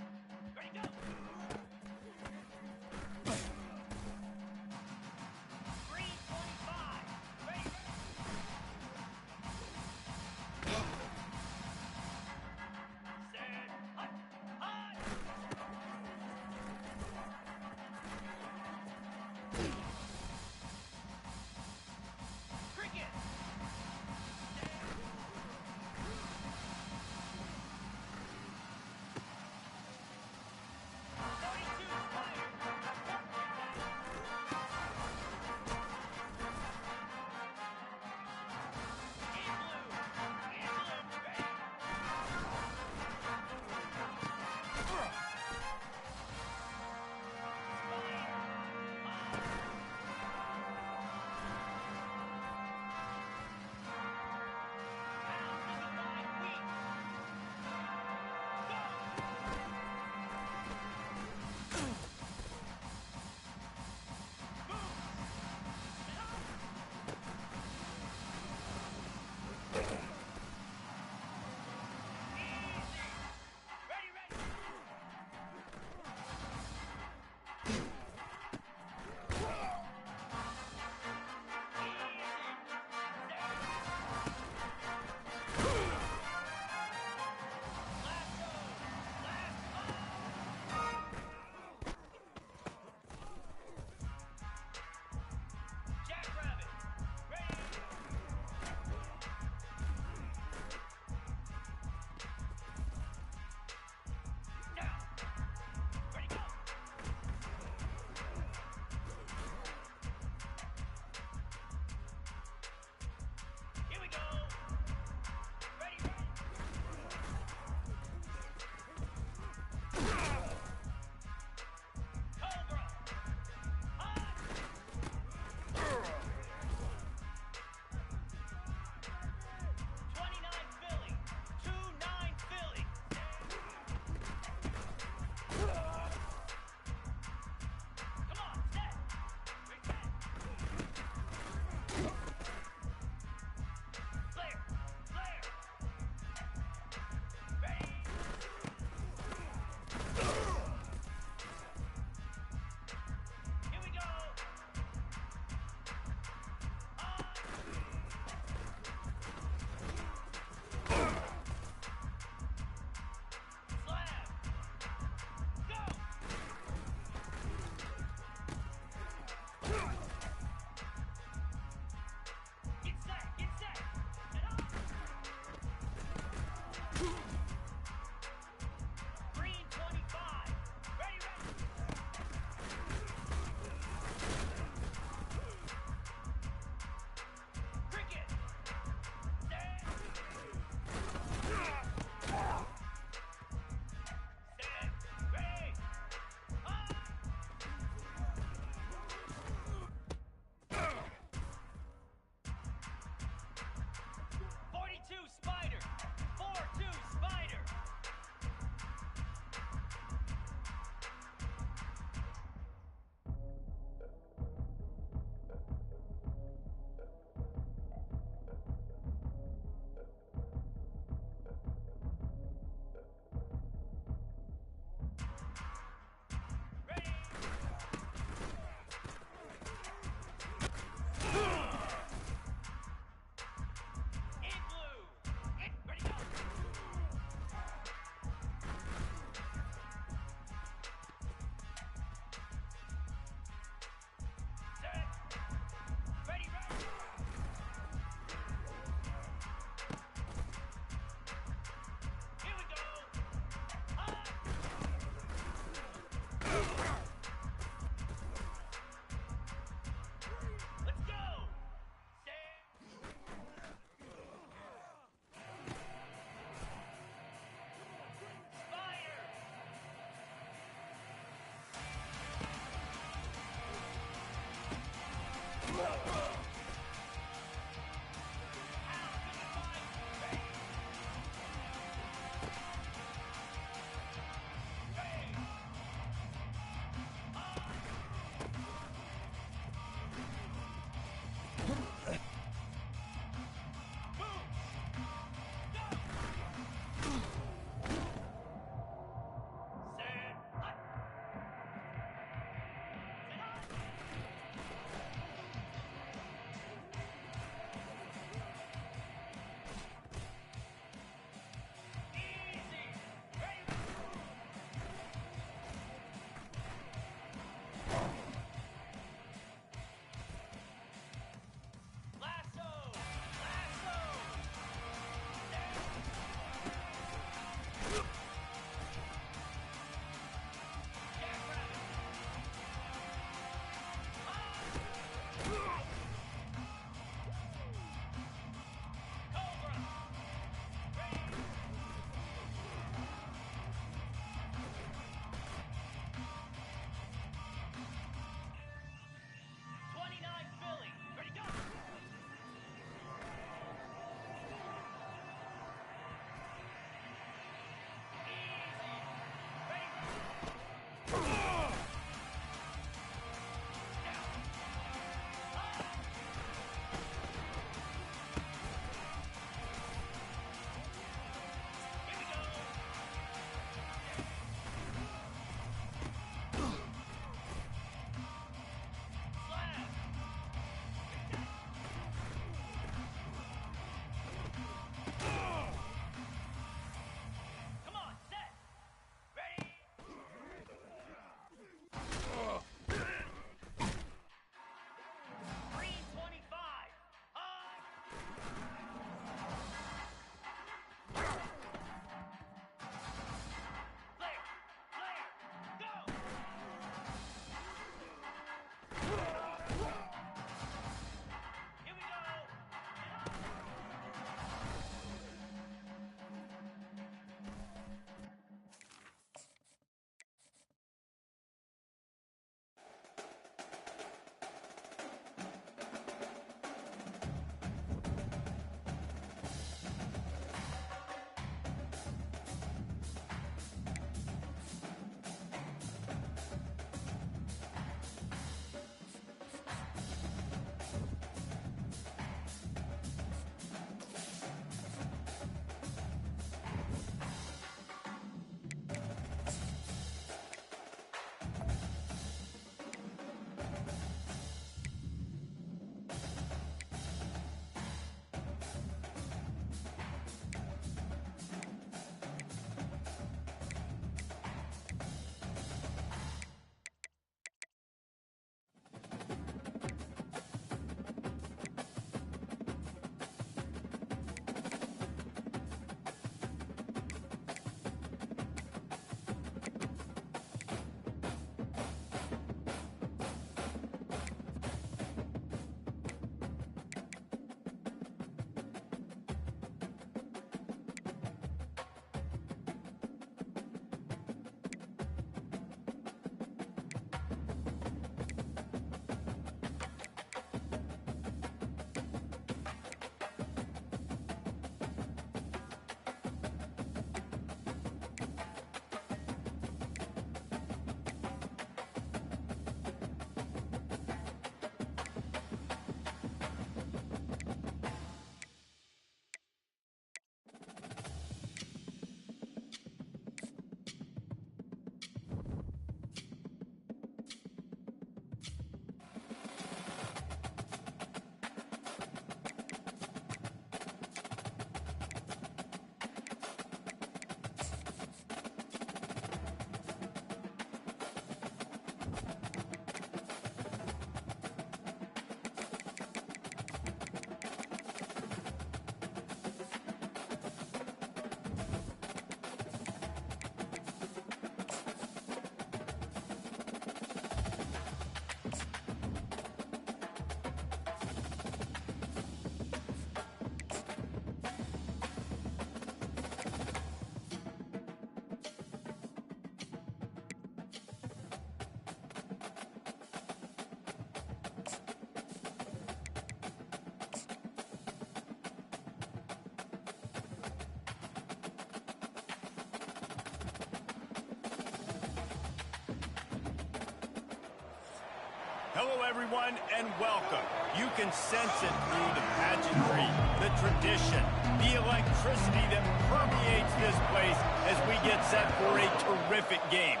Hello, everyone, and welcome. You can sense it through the pageantry, the tradition, the electricity that permeates this place as we get set for a terrific game.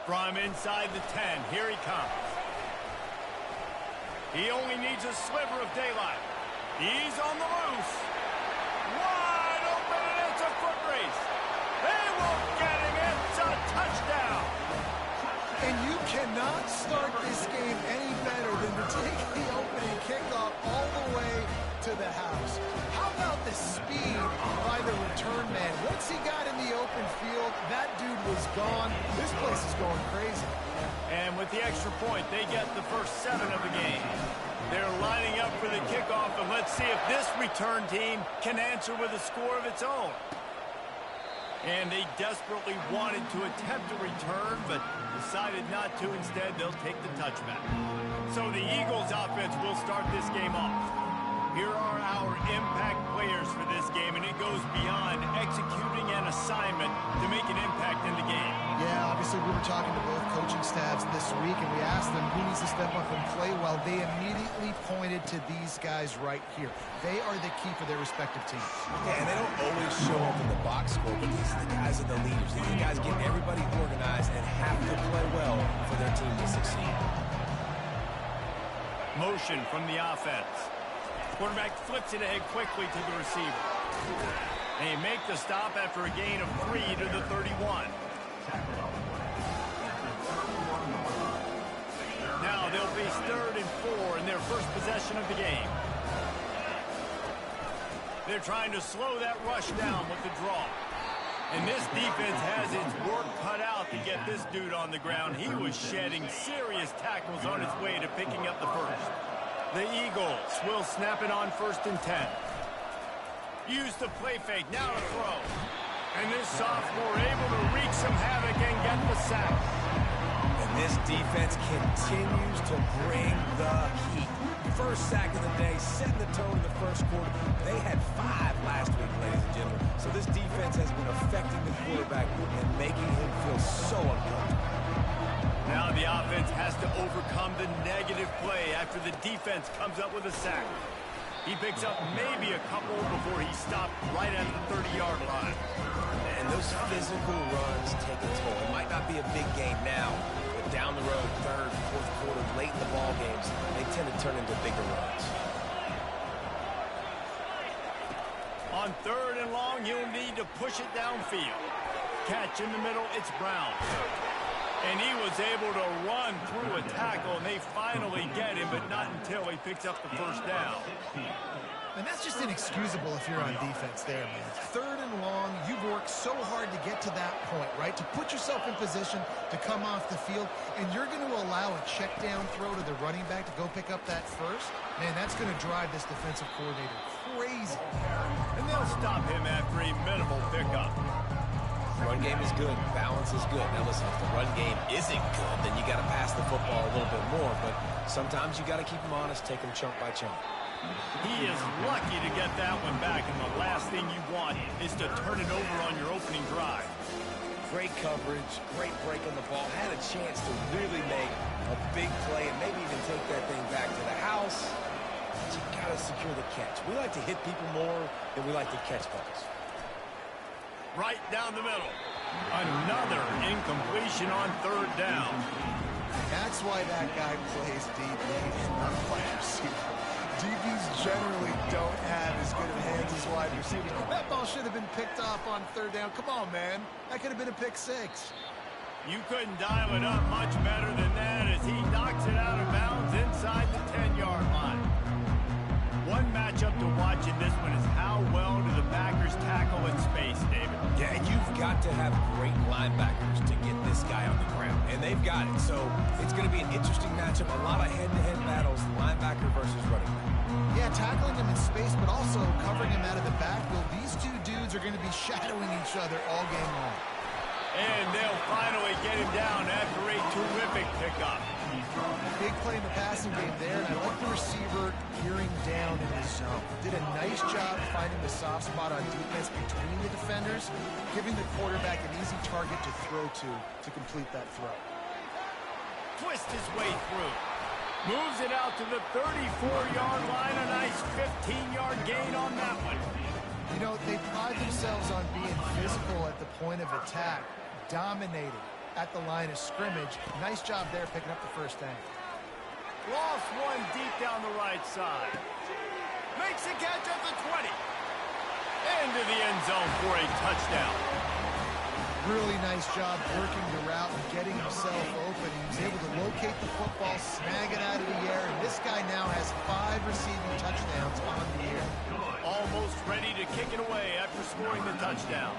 From inside the 10, here he comes. He only needs a sliver of daylight. He's on the loose. Wide open, and it's a foot race. They won't get him. It's a touchdown. And you cannot start this game any better than to take the opening kickoff all the way to the house. How about the speed by the return man? Once he got in the open field, that dude was gone. This place is going crazy. And with the extra point, they get the first 7 of the game. They're lining up for the kickoff, and let's see if this return team can answer with a score of its own. And they desperately wanted to attempt a return, but decided not to. Instead, they'll take the touchback. So the Eagles offense will start this game off. Here are our impact players for this game, and it goes beyond executing an assignment to make an impact in the game. We were talking to both coaching staffs this week, and we asked them who needs to step up and play well. They immediately pointed to these guys right here. They are the key for their respective teams. Yeah, and they don't always show up in the box score, but these are the guys that are the leaders. These are the guys getting everybody organized and have to play well for their team to succeed. Motion from the offense. Quarterback flips it ahead quickly to the receiver. They make the stop after a gain of 3 to the 31. Now they'll face 3rd and 4 in their first possession of the game. They're trying to slow that rush down with the draw. And this defense has its work cut out to get this dude on the ground. He was shedding serious tackles on his way to picking up the first. The Eagles will snap it on 1st and 10. Use the play fake, now to throw. And this sophomore able to wreak some havoc and get the sack. And this defense continues to bring the heat. First sack of the day, setting the tone in the first quarter. They had 5 last week, ladies and gentlemen. So this defense has been affecting the quarterback and making him feel so uncomfortable. Now the offense has to overcome the negative play after the defense comes up with a sack. He picks up maybe a couple before he stopped right at the 30-yard line. And those physical runs take a toll. It might not be a big game now, but down the road, 3rd, 4th quarter, late in the ball games, they tend to turn into bigger runs. On 3rd and long, he'll need to push it downfield. Catch in the middle, it's Brown. And he was able to run through a tackle, and they finally get him, but not until he picks up the first down. And that's just inexcusable if you're on defense there, man. 3rd and long, you've worked so hard to get to that point, right? To put yourself in position to come off the field, and you're going to allow a check down throw to the running back to go pick up that first? Man, that's going to drive this defensive coordinator crazy. And they'll stop him after a minimal pickup. Run game is good. Balance is good. Now listen, if the run game isn't good, then you got to pass the football a little bit more. But sometimes you got to keep them honest, take them chunk by chunk. He is lucky to get that one back, and the last thing you want is to turn it over on your opening drive. Great coverage, great break on the ball. Had a chance to really make a big play and maybe even take that thing back to the house. But you got to secure the catch. We like to hit people more than we like to catch balls. Right down the middle. Another incompletion on 3rd down. That's why that guy plays DB and not wide receiver. DBs generally don't have as good of hands as wide receiver. That ball should have been picked off on 3rd down. Come on, man. That could have been a pick 6. You couldn't dial it up much better than that as he knocks it out of bounds inside the 10-yard line. One matchup to watch in this one is how well do the backers tackle in space, David. Yeah, and you've got to have great linebackers to get this guy on the ground, and they've got it. So it's going to be an interesting matchup, a lot of head-to-head battles, linebacker versus running back. Yeah, tackling him in space, but also covering him out of the backfield. These two dudes are going to be shadowing each other all game long. And they'll finally get him down after a terrific pickup. Big play in the passing game there, and I like the receiver gearing down in the zone. Did a nice job finding the soft spot on defense between the defenders, giving the quarterback an easy target to throw to complete that throw. Twist his way through. Moves it out to the 34-yard line. A nice 15-yard gain on that one. You know, they pride themselves on being physical at the point of attack, dominating at the line of scrimmage. Nice job there picking up the first down. Lost one deep down the right side. Makes a catch at the 20. Into the end zone for a touchdown. Really nice job working the route and getting himself open. He was able to locate the football, snag it out of the air, and this guy now has 5 receiving touchdowns on the year. Almost ready to kick it away after scoring the touchdown.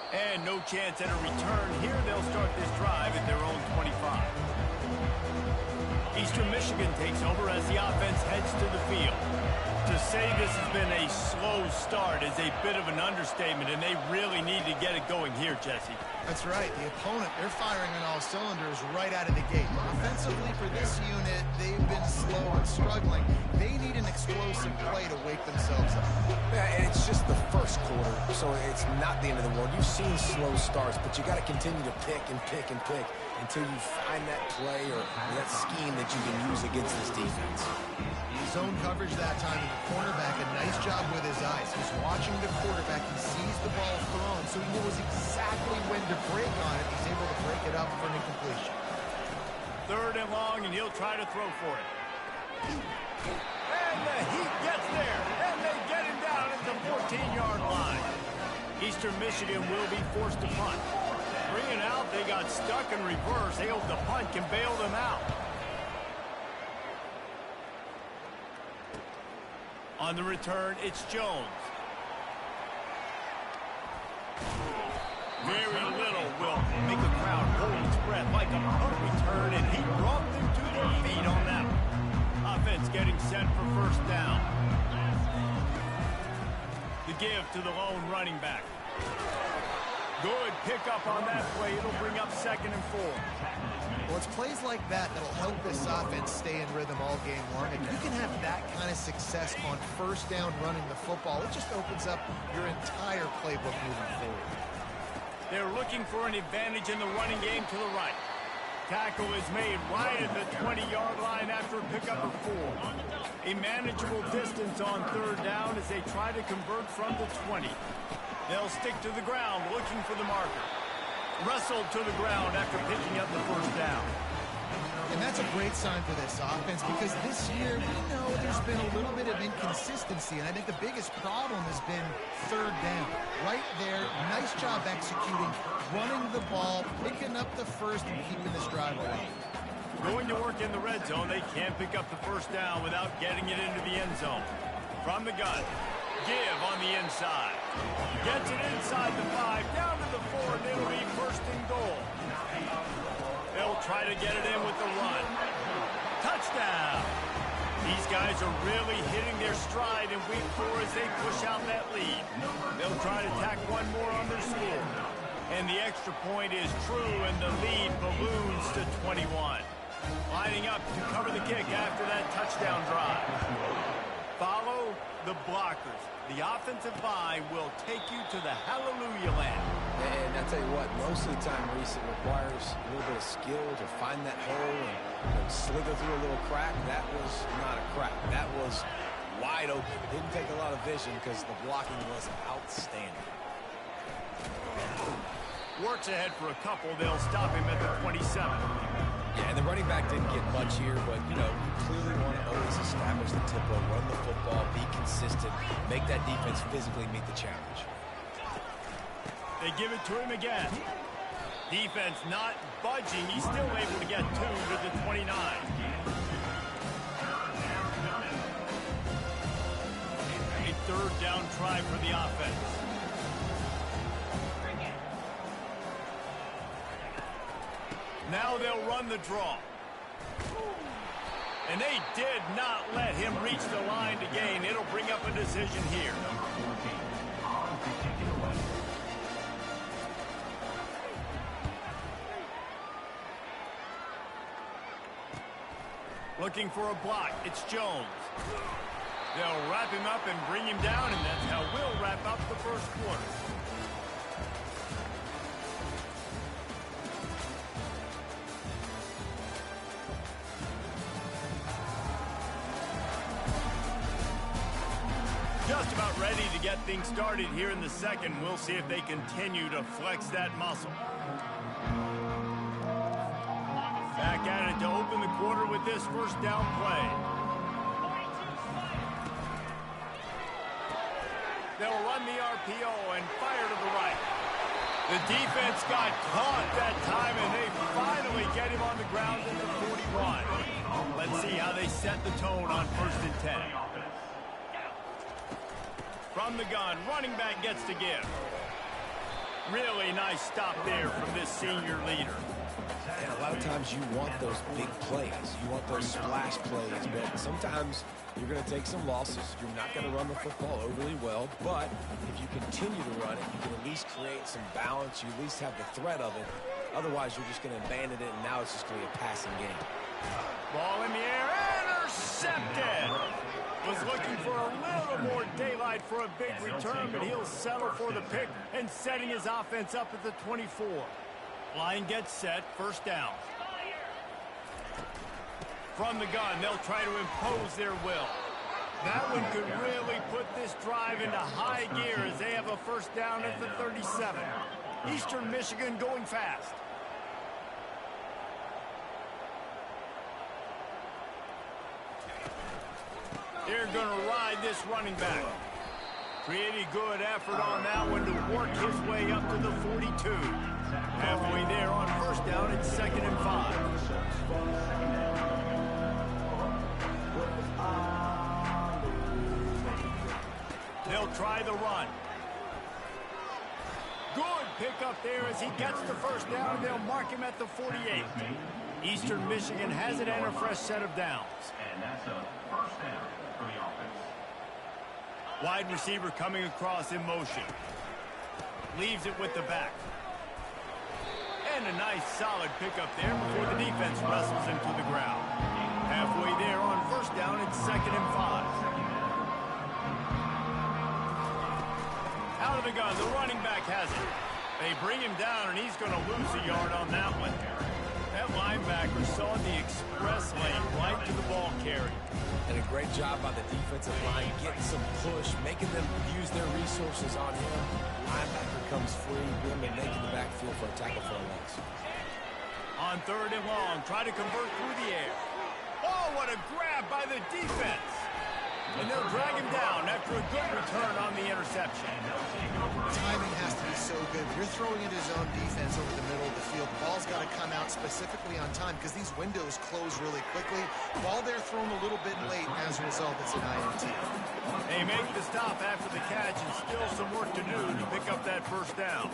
And no chance at a return here. They'll start this drive at their own 25. Eastern Michigan takes over as the offense heads to the field. To say this has been a slow start is a bit of an understatement, and they really need to get it going here, Jesse. That's right. The opponent, they're firing on all cylinders right out of the gate. Offensively for this unit, they've been slow and struggling. They need an explosive play to wake themselves up. Yeah, and it's just the first quarter, so it's not the end of the world. You've seen slow starts, but you got to continue to pick and pick and pick until you find that play or that scheme that you can use against this defense. Zone coverage that time, and the cornerback, a nice job with his eyes. He's watching the quarterback. He sees the ball thrown, so he knows exactly when to break on it. He's able to break it up for an incompletion. 3rd and long, and he'll try to throw for it. And the Heat gets there, and they get him down at the 14-yard line. Eastern Michigan will be forced to punt. Bringing out, they got stuck in reverse. They hope the punt can bail them out. On the return, it's Jones. Very little will make a crowd hold its breath like a punt return, and he brought them to their feet on that one. Offense getting set for 1st down. The give to the lone running back. Good pickup on that play. It'll bring up 2nd and 4. Well, it's plays like that that'll help this offense stay in rhythm all game long. If you can have that kind of success on 1st down running the football, it just opens up your entire playbook moving forward. They're looking for an advantage in the running game to the right. Tackle is made right at the 20-yard line after a pickup of 4. A manageable distance on 3rd down as they try to convert from the 20. They'll stick to the ground looking for the marker. Wrestled to the ground after picking up the 1st down. And that's a great sign for this offense because this year, we know there's been a little bit of inconsistency, and I think the biggest problem has been 3rd down. Right there, nice job executing, running the ball, picking up the 1st, and keeping this drive alive. Going to work in the red zone, they can't pick up the 1st down without getting it into the end zone. From the gun, give on the inside. Gets it inside the 5, down to the 4, and it'll be 1st and goal. They'll try to get it in with the run. Touchdown! These guys are really hitting their stride in week 4 as they push out that lead. They'll try to tack one more on their score. And the extra point is true, and the lead balloons to 21. Lining up to cover the kick after that touchdown drive. Follow the blockers. The offensive bye will take you to the hallelujah land. And I tell you what, most of the time, Reese, it requires a little bit of skill to find that hole and slither through a little crack. That was not a crack. That was wide open. It didn't take a lot of vision because the blocking was outstanding. Works ahead for a couple. They'll stop him at the 27. Yeah, and the running back didn't get much here, but, you know, you clearly want to always establish the tempo, run the football, be consistent, make that defense physically meet the challenge. They give it to him again. Defense not budging. He's still able to get 2 to the 29. A 3rd down try for the offense. Now they'll run the draw. And they did not let him reach the line to gain. It'll bring up a decision here. Looking for a block. It's Jones. They'll wrap him up and bring him down, and that's how we'll wrap up the 1st quarter. Just about ready to get things started here in the 2nd. We'll see if they continue to flex that muscle. Back at it to open the quarter with this 1st down play. They'll run the RPO and fire to the right. The defense got caught that time, and they finally get him on the ground at the 41. Let's see how they set the tone on 1st and 10. From the gun, running back gets to give. Really nice stop there from this senior leader. And a lot of times you want those big plays. You want those splash plays, but sometimes you're going to take some losses. You're not going to run the football overly well, but if you continue to run it, you can at least create some balance. You at least have the threat of it. Otherwise, you're just going to abandon it, and now it's just going to be a passing game. Ball in the air, intercepted! Was looking for a little more daylight for a big return, but he'll settle for the pick and setting his offense up at the 24. Line gets set, first down. From the gun, they'll try to impose their will. That one could really put this drive into high gear as they have a first down at the 37. Eastern Michigan going fast. They're going to ride this running back. Pretty good effort on that one to work his way up to the 42. Halfway there on first down, it's 2nd and 5. They'll try the run. Good pickup there as he gets the first down. They'll mark him at the 48. Eastern Michigan has it and a fresh set of downs. And that's a first down for the offense. Wide receiver coming across in motion. Leaves it with the back. And a nice solid pickup there before the defense wrestles him to the ground. Halfway there on first down, it's 2nd and 5. Out of the gun, the running back has it. They bring him down, and he's going to lose a yard on that one. That linebacker saw the express lane right to the ball carrier. And a great job by the defensive line, getting some push, making them use their resources on him. Linebacker comes free, him and making the backfield for a tackle for a loss. On 3rd and long, try to convert through the air. Oh, what a grab by the defense. And they'll drag him down after a good return on the interception. Timing has to be so good. You're throwing at his own defense over the middle of the field. The ball's got to come out specifically on time because these windows close really quickly. Ball there thrown a little bit late, and as a result, it's an INT. They make the stop after the catch and still some work to do to pick up that first down.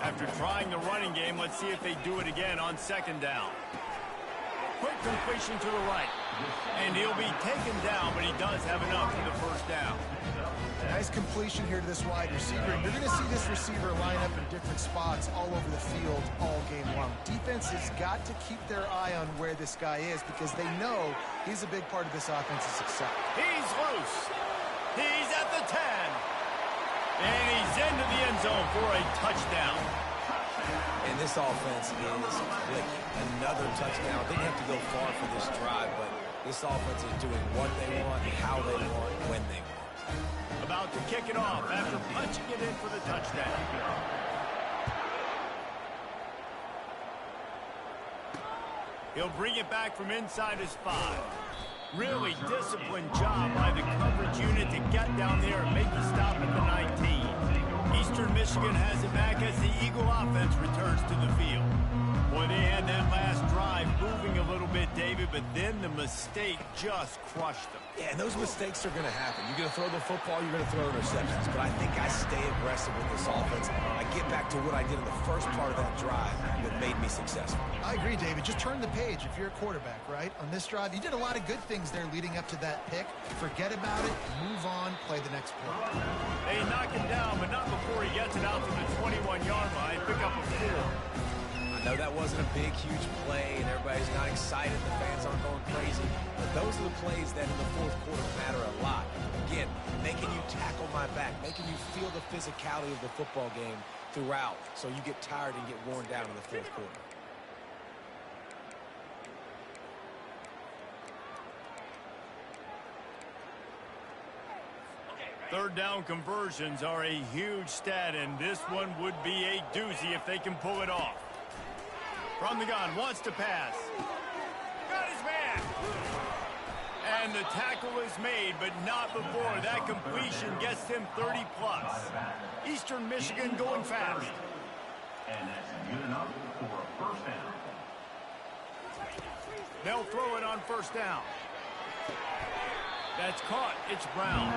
After trying the running game, let's see if they do it again on 2nd down. Quick completion to the right. And he'll be taken down, but he does have enough for the first down. Nice completion here to this wide receiver. You're going to see this receiver line up in different spots all over the field all game long. Defense has got to keep their eye on where this guy is because they know he's a big part of this offense's success. He's loose. He's at the 10. And he's into the end zone for a touchdown. And this offense is clicking. Another touchdown. They didn't have to go far for this drive, but this offense is doing what they want, how they want, when they want. About to kick it off after punching it in for the touchdown. He'll bring it back from inside his 5. Really disciplined job by the coverage unit to get down there and make the stop at the 19. Eastern Michigan has it back as the Eagle offense returns to the field. Boy, they had that last drive moving a little bit, David, but then the mistake just crushed them. Yeah, and those mistakes are going to happen. You're going to throw the football, you're going to throw interceptions. But I think I stay aggressive with this offense. I get back to what I did in the first part of that drive that made me successful. I agree, David. Just turn the page if you're a quarterback, right? On this drive, you did a lot of good things there leading up to that pick. Forget about it, move on, play the next play. They knock him down, but not before he gets it out to the 21-yard line. Pick up a 4. I know that wasn't a big, huge play, and everybody's not excited. The fans aren't going crazy. But those are the plays that in the fourth quarter matter a lot. Again, making you tackle my back, making you feel the physicality of the football game throughout so you get tired and get worn down in the fourth quarter. Third down conversions are a huge stat, and this one would be a doozy if they can pull it off. From the gun, wants to pass. Got his man. And the tackle is made, but not before that completion gets them 30-plus. Eastern Michigan going fast. And that's good enough for a first down. They'll throw it on first down. That's caught. It's Brown.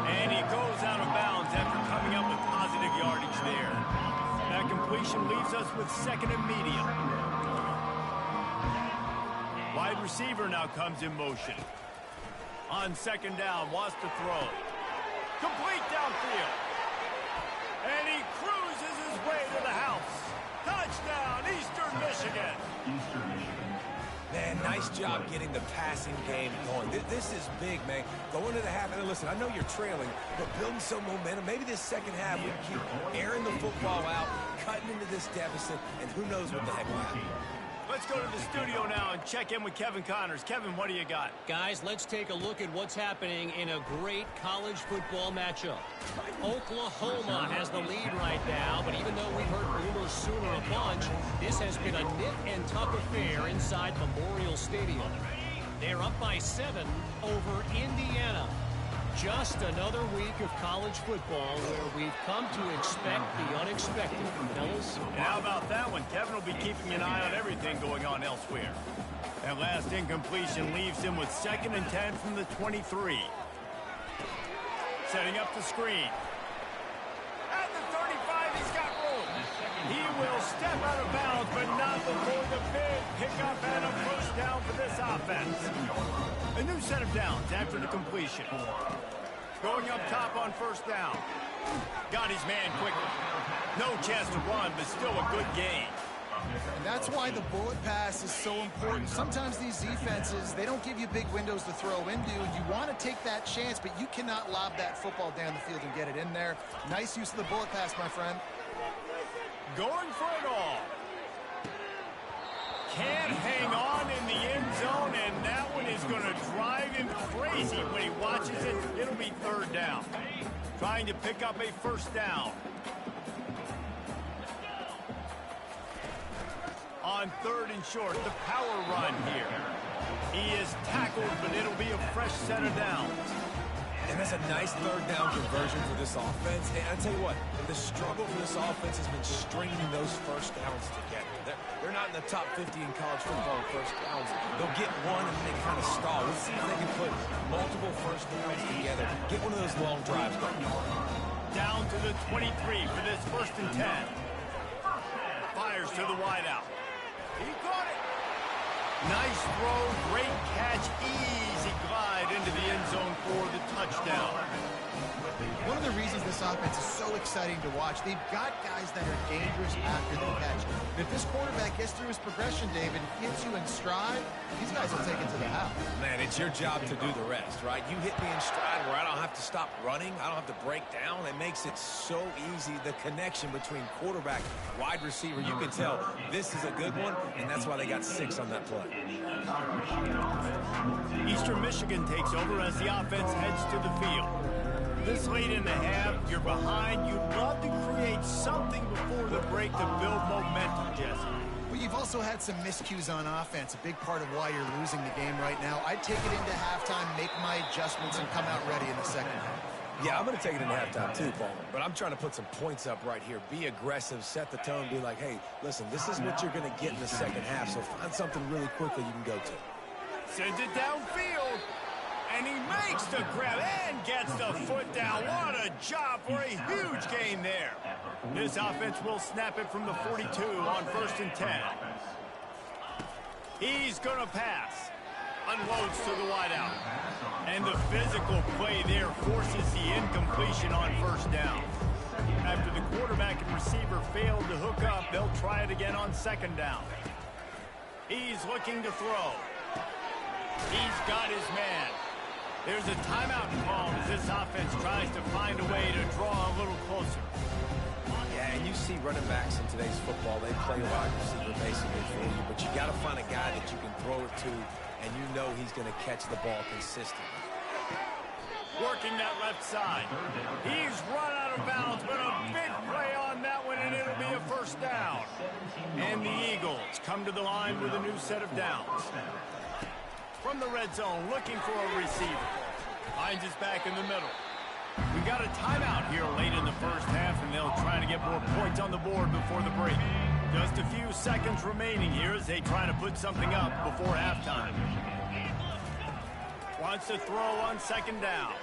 And he goes out of bounds after coming up with positive yardage there. That completion leaves us with 2nd and medium. Wide receiver now comes in motion. On 2nd down, wants to throw. Complete downfield. And he cruises his way to the house. Touchdown, Eastern Michigan. Eastern Michigan. Man, nice job getting the passing game going. This is big, man. Going to the half, and listen, I know you're trailing, but building some momentum. Maybe this second half we keep airing the football out, cutting into this deficit, and who knows what the heck will happen. Let's go to the studio now and check in with Kevin Connors. Kevin, what do you got? Guys, let's take a look at what's happening in a great college football matchup. Oklahoma has the lead right now, but even though we've heard Boomer Sooner a bunch, this has been a nip and tuck affair inside Memorial Stadium. They're up by 7 over Indiana. Just another week of college football where we've come to expect the unexpected. Fellas? And how about that one? Kevin will be keeping an eye on everything going on elsewhere. That last incompletion leaves him with 2nd and 10 from the 23. Setting up the screen. At the 35, he's got room. He will step out of bounds, but not before the big pickup and a first down for this offense. A new set of downs after the completion. Going up top on first down. Got his man quickly. No chance to run, but still a good gain. And that's why the bullet pass is so important. Sometimes these defenses, they don't give you big windows to throw into. You want to take that chance, but you cannot lob that football down the field and get it in there. Nice use of the bullet pass, my friend. Going for it all. Can't hang on in the end zone, and that one is going to drive him crazy when he watches it. It'll be 3rd down. Trying to pick up a first down. On 3rd and short, the power run here. He is tackled, but it'll be a fresh set of downs. And that's a nice 3rd down conversion for this offense. And I tell you what, the struggle for this offense has been stringing those first downs together. They're not in the top 50 in college football in first downs. They'll get one and then they kind of stall. Let's see if they can put multiple first downs together. Get one of those long drives going. Down to the 23 for this 1st and 10. Fires to the wideout. He caught it. Nice throw, great catch, easy glide into the end zone for the touchdown. One of the reasons this offense is so exciting to watch, they've got guys that are dangerous after the catch. And if this quarterback gets through his progression, David, gets you in stride, these guys will take it to the house. Man, it's your job to do the rest, right? You hit me in stride where I don't have to stop running. I don't have to break down. It makes it so easy. The connection between quarterback, wide receiver, you can tell this is a good one, and that's why they got 6 on that play. Eastern Michigan takes over as the offense heads to the field. This late in the half, you're behind. You'd love to create something before the break to build momentum, Jesse. Well, you've also had some miscues on offense, a big part of why you're losing the game right now. I'd take it into halftime, make my adjustments, and come out ready in the second half. Yeah, I'm going to take it into halftime too, Paul. But I'm trying to put some points up right here. Be aggressive, set the tone, be like, hey, listen, this is what you're going to get in the second half, so find something really quickly you can go to. Sends it downfield. And he makes the grab and gets the foot down. What a job for a huge gain there. This offense will snap it from the 42 on 1st and 10. He's going to pass. Unloads to the wideout. And the physical play there forces the incompletion on 1st down. After the quarterback and receiver failed to hook up, they'll try it again on 2nd down. He's looking to throw. He's got his man. There's a timeout call as this offense tries to find a way to draw a little closer. Yeah, and you see running backs in today's football, they play wide receiver basically for you, but you got to find a guy that you can throw it to, and you know he's going to catch the ball consistently. Working that left side. He's run out of bounds, but a big play on that one, and it'll be a first down. And the Eagles come to the line with a new set of downs. From the red zone, looking for a receiver. Finds his back in the middle. We got a timeout here late in the first half, and they'll try to get more points on the board before the break. Just a few seconds remaining here as they try to put something up before halftime. Wants to throw on 2nd down.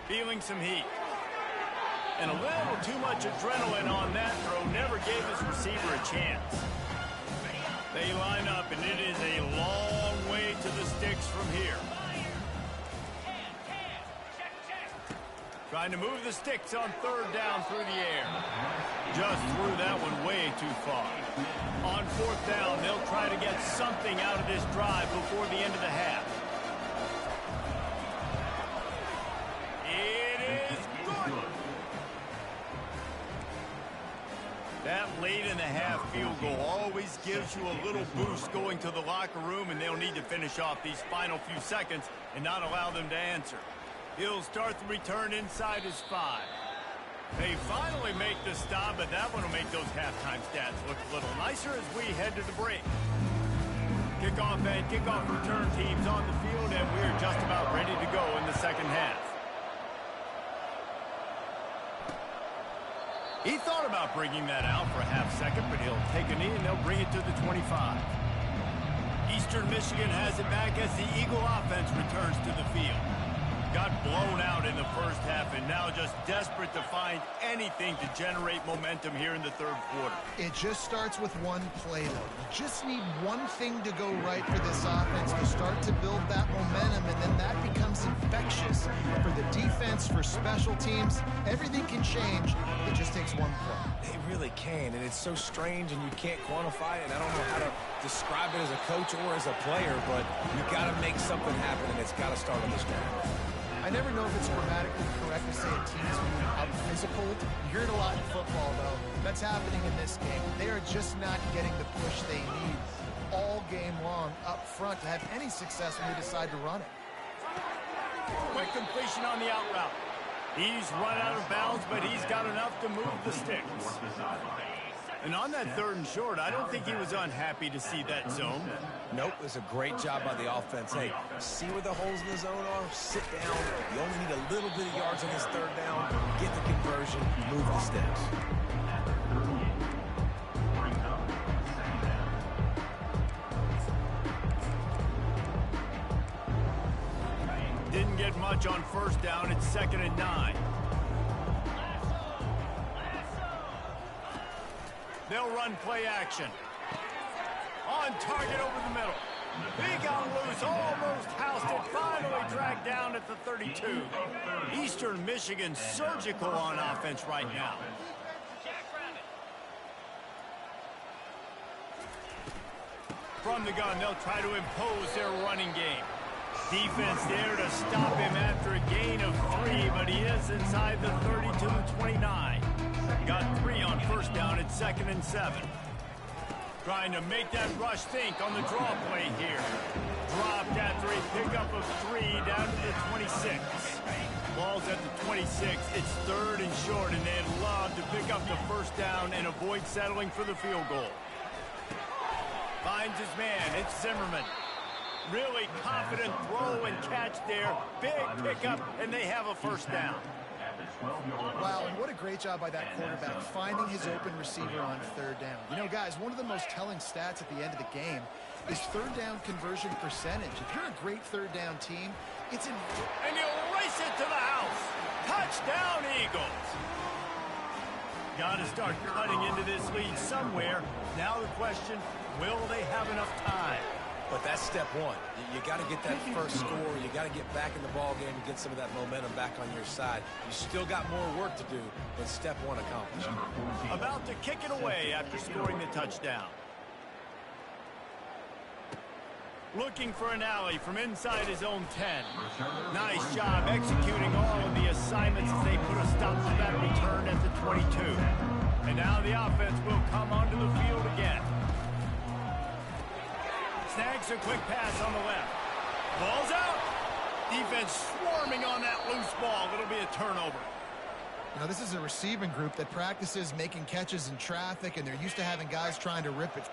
Feeling some heat. And a little too much adrenaline on that throw. Never gave his receiver a chance. They line up, and it is a long way to the sticks from here. Trying to move the sticks on third down through the air. Just threw that one way too far. On fourth down, they'll try to get something out of this drive before the end of the half. It is good. That late in the half field goal always gives you a little boost going to the locker room, and they'll need to finish off these final few seconds and not allow them to answer. He'll start the return inside his 5. They finally make the stop, but that one will make those halftime stats look a little nicer as we head to the break. Kickoff and kickoff return teams on the field, and we're just about ready to go in the second half. He thought about bringing that out for a half second, but he'll take a knee and they'll bring it to the 25. Eastern Michigan has it back as the Eagle offense returns to the field. Got blown out in the first half and now just desperate to find anything to generate momentum here in the third quarter. It just starts with one play, though. You just need one thing to go right for this offense to start to build that momentum, and then that becomes infectious for the defense, for special teams. Everything can change. It just takes one play. They really can, and it's so strange, and you can't quantify it. And I don't know how to describe it as a coach or as a player, but you got to make something happen, and it's got to start on this drive. I never know if it's grammatically correct to say a team's moving up physical. You hear it a lot in football, though. That's happening in this game. They are just not getting the push they need all game long up front to have any success when they decide to run it. Quick completion on the out route. He's run out of bounds, but he's got enough to move the sticks. And on that third and short, I don't think he was unhappy to see that zone. Nope, it was a great job by the offense. Hey, see where the holes in the zone are? Sit down. You only need a little bit of yards on this third down. Get the conversion. Move the sticks. Didn't get much on first down. It's 2nd and 9. They'll run play action. On target over the middle. He got loose, almost housed it, finally dragged down at the 32. Eastern Michigan surgical on offense right now. From the gun, they'll try to impose their running game. Defense there to stop him after a gain of 3, but he is inside the 32-29. Got 3 on first down at 2nd and 7. Trying to make that rush think on the draw play here. Dropped after a pickup of 3 down to the 26. Ball's at the 26. It's 3rd and short, and they'd love to pick up the first down and avoid settling for the field goal. Finds his man. It's Zimmerman. Really confident throw and catch there. Big pickup, and they have a first down. Wow, and what a great job by that quarterback, finding his open receiver on third down. You know, guys, one of the most telling stats at the end of the game is third down conversion percentage. If you're a great third down team, it's in... And he'll race it to the house. Touchdown, Eagles. Got to start cutting into this lead somewhere. Now the question, will they have enough time? But that's step one. You got to get that first score. You got to get back in the ball game and get some of that momentum back on your side. You still got more work to do, but step one accomplished. About to kick it away after scoring the touchdown. Looking for an alley from inside his own 10. Nice job executing all of the assignments as they put a stop to that return at the 22. And now the offense will come onto the field again. Snags a quick pass on the left. Ball's out. Defense swarming on that loose ball. It'll be a turnover. You know, this is a receiving group that practices making catches in traffic, and they're used to having guys trying to rip it.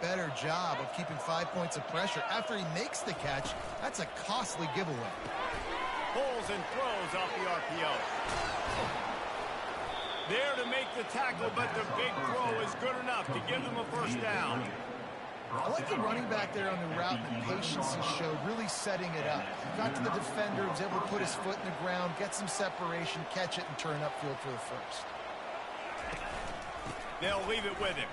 Better job of keeping 5 points of pressure. After he makes the catch, that's a costly giveaway. Pulls and throws off the RPO. There to make the tackle, but the big throw is good enough to give them a first down. I like the running back there on the route and the patience he showed, really setting it up. Got to the defender, was able to put his foot in the ground, get some separation, catch it, and turn upfield for the first. They'll leave it with him.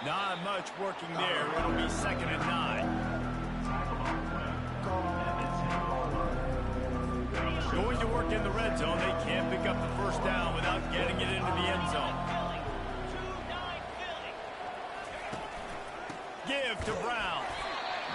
Not much working there. It'll be 2nd and 9. Going to work in the red zone. They can't pick up the first down without getting it into the end zone. Give to Brown.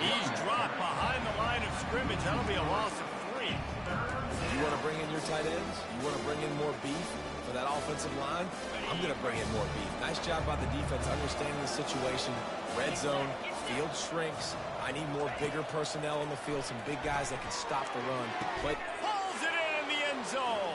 He's dropped behind the line of scrimmage. That'll be a loss of 3. You want to bring in your tight ends? You want to bring in more beef for that offensive line? I'm going to bring in more beef. Nice job by the defense understanding the situation. Red zone, field shrinks. I need more bigger personnel in the field, some big guys that can stop the run. But pulls it in the end zone.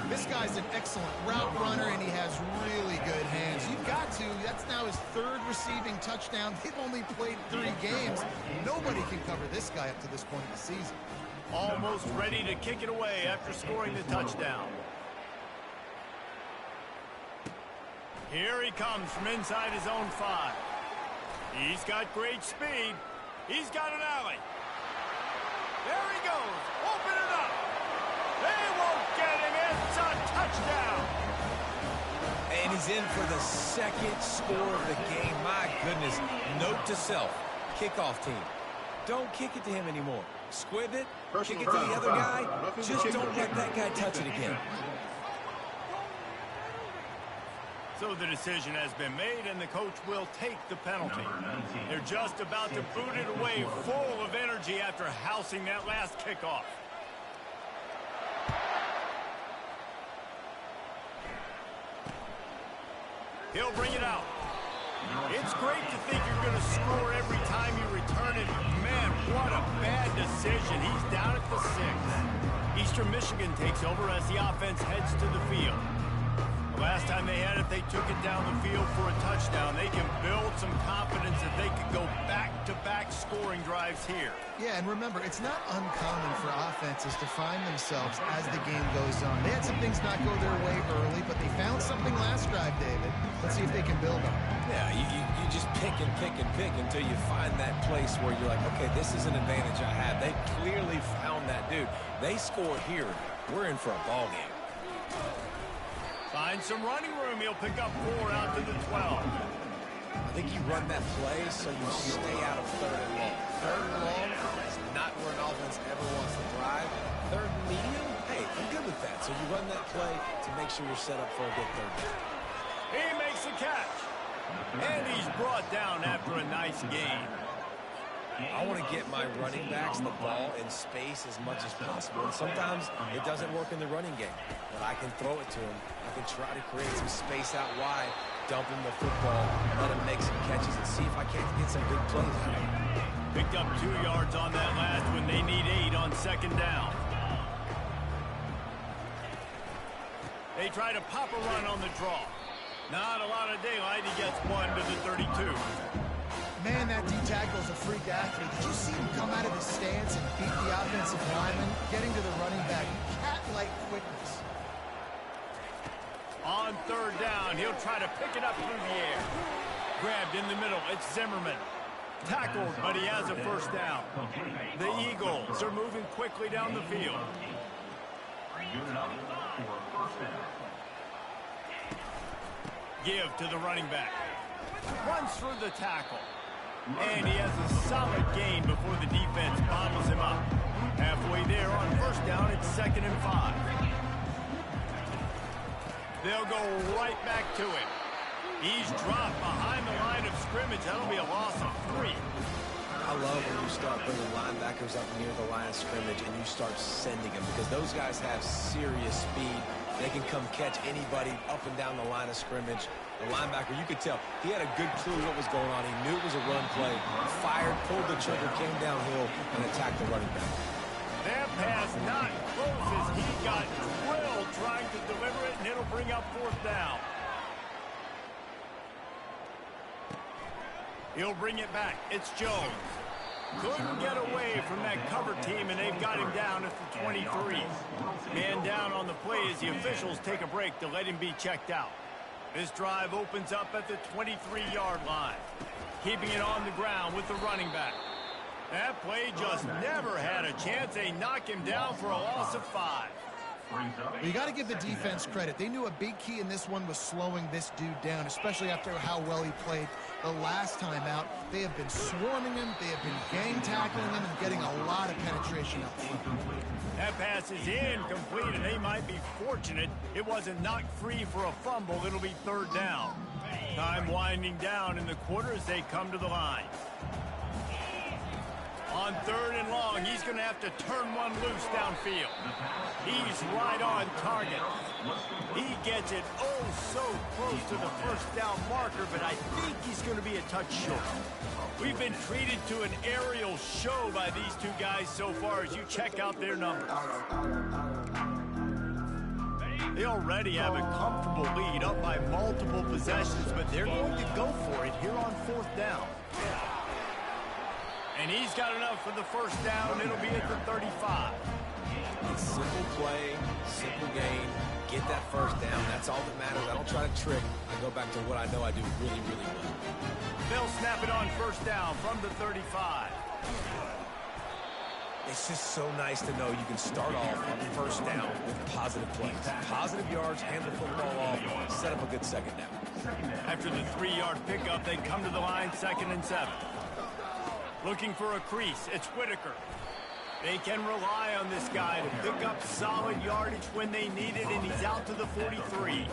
This guy's an excellent route runner, and he has really good hands. You've got to. That's now his 3rd receiving touchdown. They've only played 3 games. Nobody can cover this guy up to this point of the season. Almost ready to kick it away after scoring the touchdown. Here he comes from inside his own 5. He's got great speed. He's got an alley. There he goes. Open it up. They won't get him. It's a touchdown. And he's in for the 2nd score of the game. My goodness. Note to self. Kickoff team. Don't kick it to him anymore. Squib it. Kick it to the other guy. Just don't let that guy touch it again. So the decision has been made, and the coach will take the penalty. They're just about to boot it away, full of energy after housing that last kickoff. He'll bring it out. It's great to think you're going to score every time you return it. Man, what a bad decision. He's down at the 6. Eastern Michigan takes over as the offense heads to the field. The last time they had it, they took it down the field for a touchdown. They can build some confidence that they could go back-to-back scoring drives here. Yeah, and remember, it's not uncommon for offenses to find themselves as the game goes on. They had some things not go their way early, but they found something last drive, David. Let's see if they can build on it. Yeah, you just pick and pick and pick until you find that place where you're like, okay, this is an advantage I have. They clearly found that dude. They score here. We're in for a ball game. Find some running room. He'll pick up 4 out to the 12. I think you run that play so you stay out of 3rd and long. 3rd and long is not where an offense ever wants to thrive. 3rd and medium, hey, I'm good with that. So you run that play to make sure you're set up for a good 3rd down. He makes the catch. And he's brought down after a nice gain. I want to get my running backs the ball in space as much as possible. And sometimes it doesn't work in the running game. But I can throw it to him. I can try to create some space out wide, dump him the football, let him make some catches, and see if I can't get some big plays out of him. Picked up 2 yards on that last when they need 8 on 2nd down. They try to pop a run on the draw. Not a lot of daylight. He gets 1 to the 32. Man, that D-tackle's a freak athlete. Did you see him come out of his stance and beat the offensive lineman, getting to the running back? Cat-like quickness. On 3rd down, he'll try to pick it up through the air. Grabbed in the middle, it's Zimmerman. Tackled, but he has a first down. The Eagles are moving quickly down the field. Give to the running back. Runs through the tackle. And he has a solid gain before the defense bobbles him up. Halfway there on 1st down, it's 2nd and 5. They'll go right back to him. He's dropped behind the line of scrimmage. That'll be a loss of 3. I love when you start bringing linebackers up near the line of scrimmage and you start sending them because those guys have serious speed. They can come catch anybody up and down the line of scrimmage. The linebacker, you could tell, he had a good clue what was going on. He knew it was a run play, fired, pulled the trigger, came downhill, and attacked the running back. That pass not close as he got drilled trying to deliver it, and it'll bring up 4th down. He'll bring it back. It's Jones. Couldn't get away from that cover team, and they've got him down at the 23. Man down on the play as the officials take a break to let him be checked out. This drive opens up at the 23-yard line. Keeping it on the ground with the running back. That play just never had a chance. They knock him down for a loss of 5. You got to give the defense credit. They knew a big key in this one was slowing this dude down, especially after how well he played the last time out. They have been swarming him, they have been gang tackling him, and getting a lot of penetration up front. That pass is incomplete, and they might be fortunate it wasn't knocked free for a fumble. It'll be 3rd down. Time winding down in the quarter as they come to the line. On 3rd and long, he's going to have to turn one loose downfield. He's right on target. He gets it so close to the first down marker, but I think he's going to be a touch short. We've been treated to an aerial show by these two guys so far as you check out their numbers. They already have a comfortable lead up by multiple possessions, but they're going to go for it here on 4th down. And he's got enough for the first down. It'll be at the 35. It's simple play, simple game. Get that first down. That's all that matters. I don't try to trick. I go back to what I know I do really, really well. They'll snap it on first down from the 35. It's just so nice to know you can start off on first down with positive plays. Positive yards, hand the football off, set up a good second down. After the 3-yard pickup, they come to the line 2nd and 7. Looking for a crease, it's Whitaker. They can rely on this guy to pick up solid yardage when they need it, and he's out to the 43.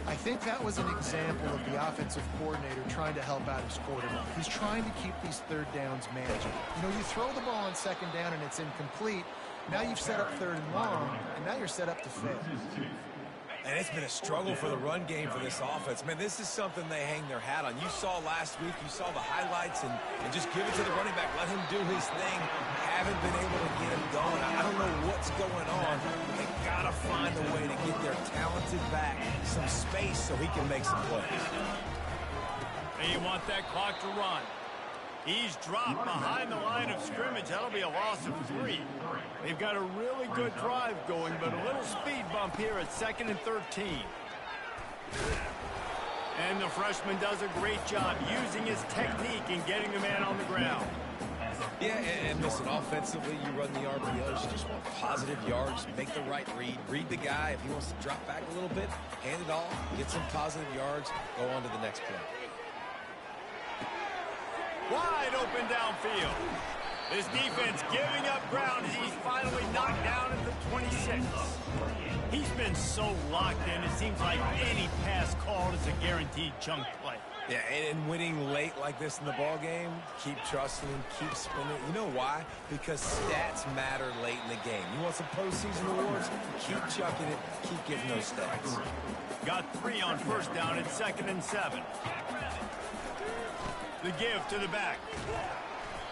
I think that was an example of the offensive coordinator trying to help out his quarterback. He's trying to keep these 3rd downs manageable. You know, you throw the ball on 2nd down and it's incomplete. Now you've set up 3rd and long, and now you're set up to fail. And it's been a struggle for the run game for this offense. Man, this is something they hang their hat on. You saw last week, you saw the highlights, and just give it to the running back. Let him do his thing. Haven't been able to get him going. I don't know what's going on. They got to find a way to get their talented back some space so he can make some plays. They want that clock to run. He's dropped behind the line of scrimmage. That'll be a loss of 3. They've got a really good drive going, but a little speed bump here at 2nd and 13. And the freshman does a great job using his technique and getting the man on the ground. Yeah, and listen, offensively, you run the RPOs. You just want positive yards, make the right read. Read the guy. If he wants to drop back a little bit, hand it off, get some positive yards, go on to the next play. Wide open downfield. This defense giving up ground as he's finally knocked down at the 26. He's been so locked in, it seems like any pass called is a guaranteed chunk play. Yeah, and winning late like this in the ball game, keep trusting him, keep spinning. You know why? Because stats matter late in the game. You want some postseason awards? Keep chucking it, keep getting those stats. Got 3 on first down at 2nd and 7. The give to the back.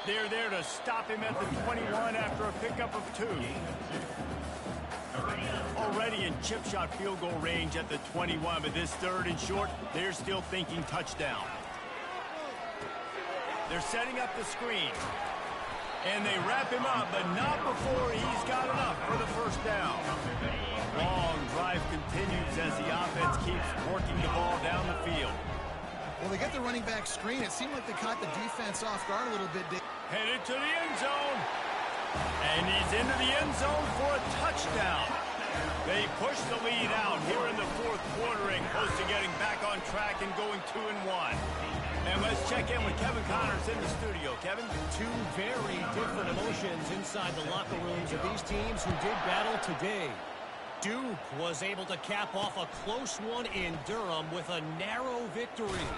They're there to stop him at the 21 after a pickup of 2. Already in chip shot field goal range at the 21, but this 3rd and short, they're still thinking touchdown. They're setting up the screen. And they wrap him up, but not before he's got enough for the first down. Long drive continues as the offense keeps working the ball down the field. Well, they get the running back screen. It seemed like they caught the defense off guard a little bit. Headed to the end zone. And he's into the end zone for a touchdown. They push the lead out here in the 4th quarter and close to getting back on track and going 2-1. And let's check in with Kevin Connors in the studio. Kevin? 2 very different emotions inside the locker rooms of these teams who did battle today. Duke was able to cap off a close one in Durham with a narrow victory.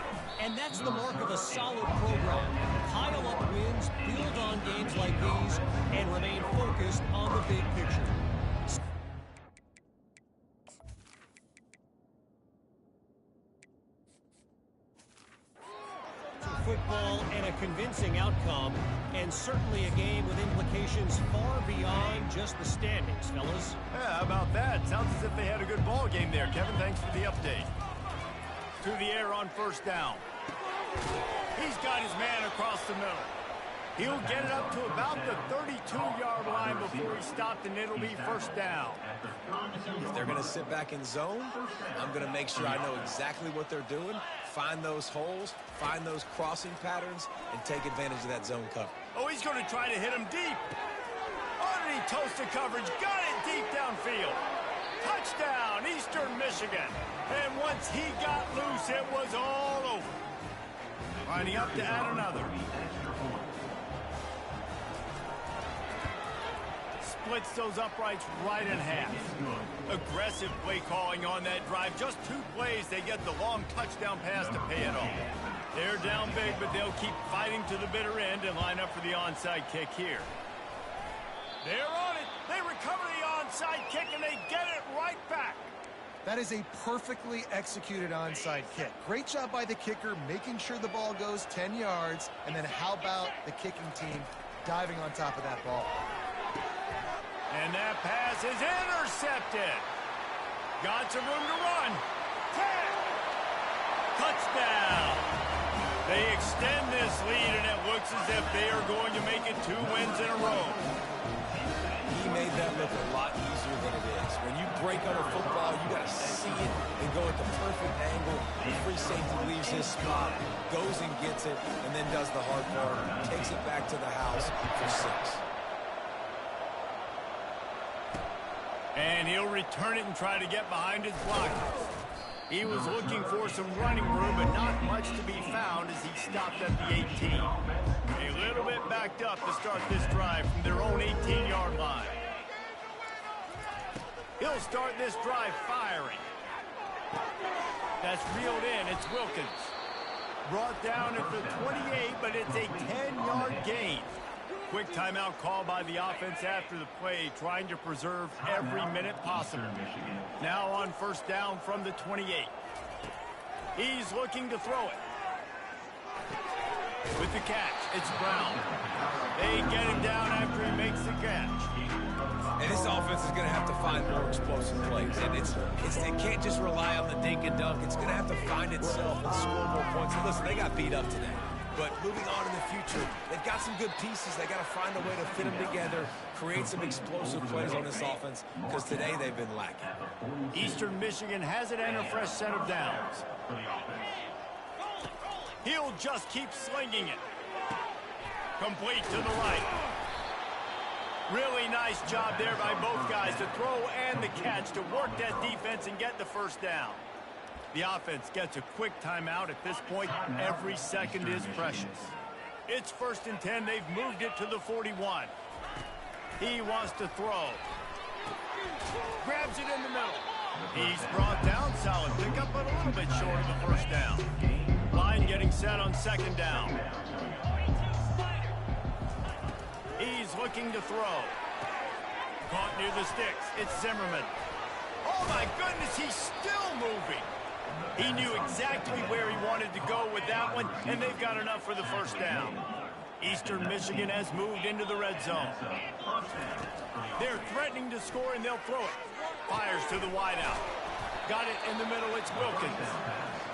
And that's the mark of a solid program. Pile up wins, build on games like these, and remain focused on the big picture. Football and a convincing outcome, and certainly a game with implications far beyond just the standings, fellas. Yeah, how about that? Sounds as if they had a good ball game there. Kevin, thanks for the update. To the air on first down. He's got his man across the middle. He'll get it up to about the 32-yard line before he stopped, and it'll be first down. If they're going to sit back in zone, I'm going to make sure I know exactly what they're doing, find those holes, find those crossing patterns, and take advantage of that zone cover. Oh, he's going to try to hit him deep. Underneath toasted coverage, got it deep downfield. Touchdown, Eastern Michigan. And once he got loose, it was all over. Lining up to add another. Splits those uprights right in half. Aggressive play calling on that drive. Just 2 plays, they get the long touchdown pass to pay it off. They're down big, but they'll keep fighting to the bitter end and line up for the onside kick here. They're on it. They recover the onside kick, and they get it right back. That is a perfectly executed onside kick. Great job by the kicker, making sure the ball goes 10 yards. And then how about the kicking team diving on top of that ball? And that pass is intercepted. Got some room to run. 10. Touchdown. They extend this lead, and it looks as if they are going to make it 2 wins in a row. He made that look a lot easier than it is. When you break on a football, you got to see it and go at the perfect angle. The free safety leaves his spot, goes and gets it, and then does the hard part, takes it back to the house for 6. And he'll return it and try to get behind his blockers. He was looking for some running room, but not much to be found as he stopped at the 18. A little bit backed up to start this drive from their own 18-yard line. He'll start this drive firing. That's reeled in. It's Wilkins. Brought down at the 28, but it's a 10-yard gain. Quick timeout call by the offense after the play, trying to preserve every minute possible. Now on first down from the 28. He's looking to throw it. With the catch, it's Brown. They get him down after he makes the catch. And this offense is going to have to find more explosive plays. And it can't just rely on the dink and dunk. It's going to have to find itself and score more points. And listen, they got beat up today. But moving on in the future, they've got some good pieces. They got to find a way to fit them together, create some explosive plays on this offense, because today they've been lacking. Eastern Michigan has it and a fresh set of downs. He'll just keep slinging it. Complete to the right. Really nice job there by both guys to throw and the catch to work that defense and get the first down. The offense gets a quick timeout. At this point, every second is precious. It's 1st and 10. They've moved it to the 41. He wants to throw. Grabs it in the middle. He's brought down. Solid pickup, but a little bit short of the first down. Line getting set on 2nd down. He's looking to throw. Caught near the sticks. It's Zimmerman. Oh, my goodness, he's still moving. He knew exactly where he wanted to go with that one, and they've got enough for the first down. Eastern Michigan has moved into the red zone. They're threatening to score, and they'll throw it. Fires to the wideout. Got it in the middle. It's Wilkins.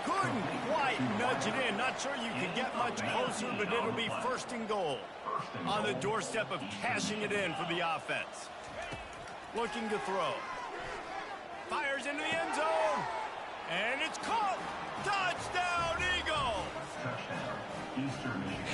Couldn't quite nudge it in. Not sure you can get much closer, but it'll be 1st and goal. On the doorstep of cashing it in for the offense. Looking to throw. Fires into the end zone. And it's caught. Touchdown, Eagles.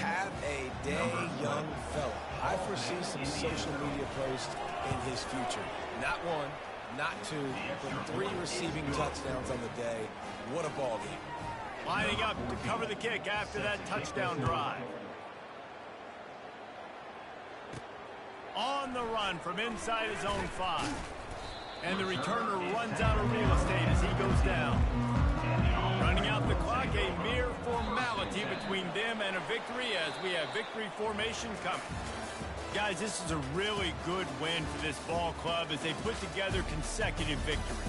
Have a day, young fella. I foresee some social media posts in his future. Not 1, not 2, but 3 receiving touchdowns on the day. What a ball game. Lining up to cover the kick after that touchdown drive. On the run from inside his own 5. And the returner runs out of real estate as he goes down. Running out the clock, a mere formality between them and a victory as we have victory formation coming. Guys, this is a really good win for this ball club as they put together consecutive victories.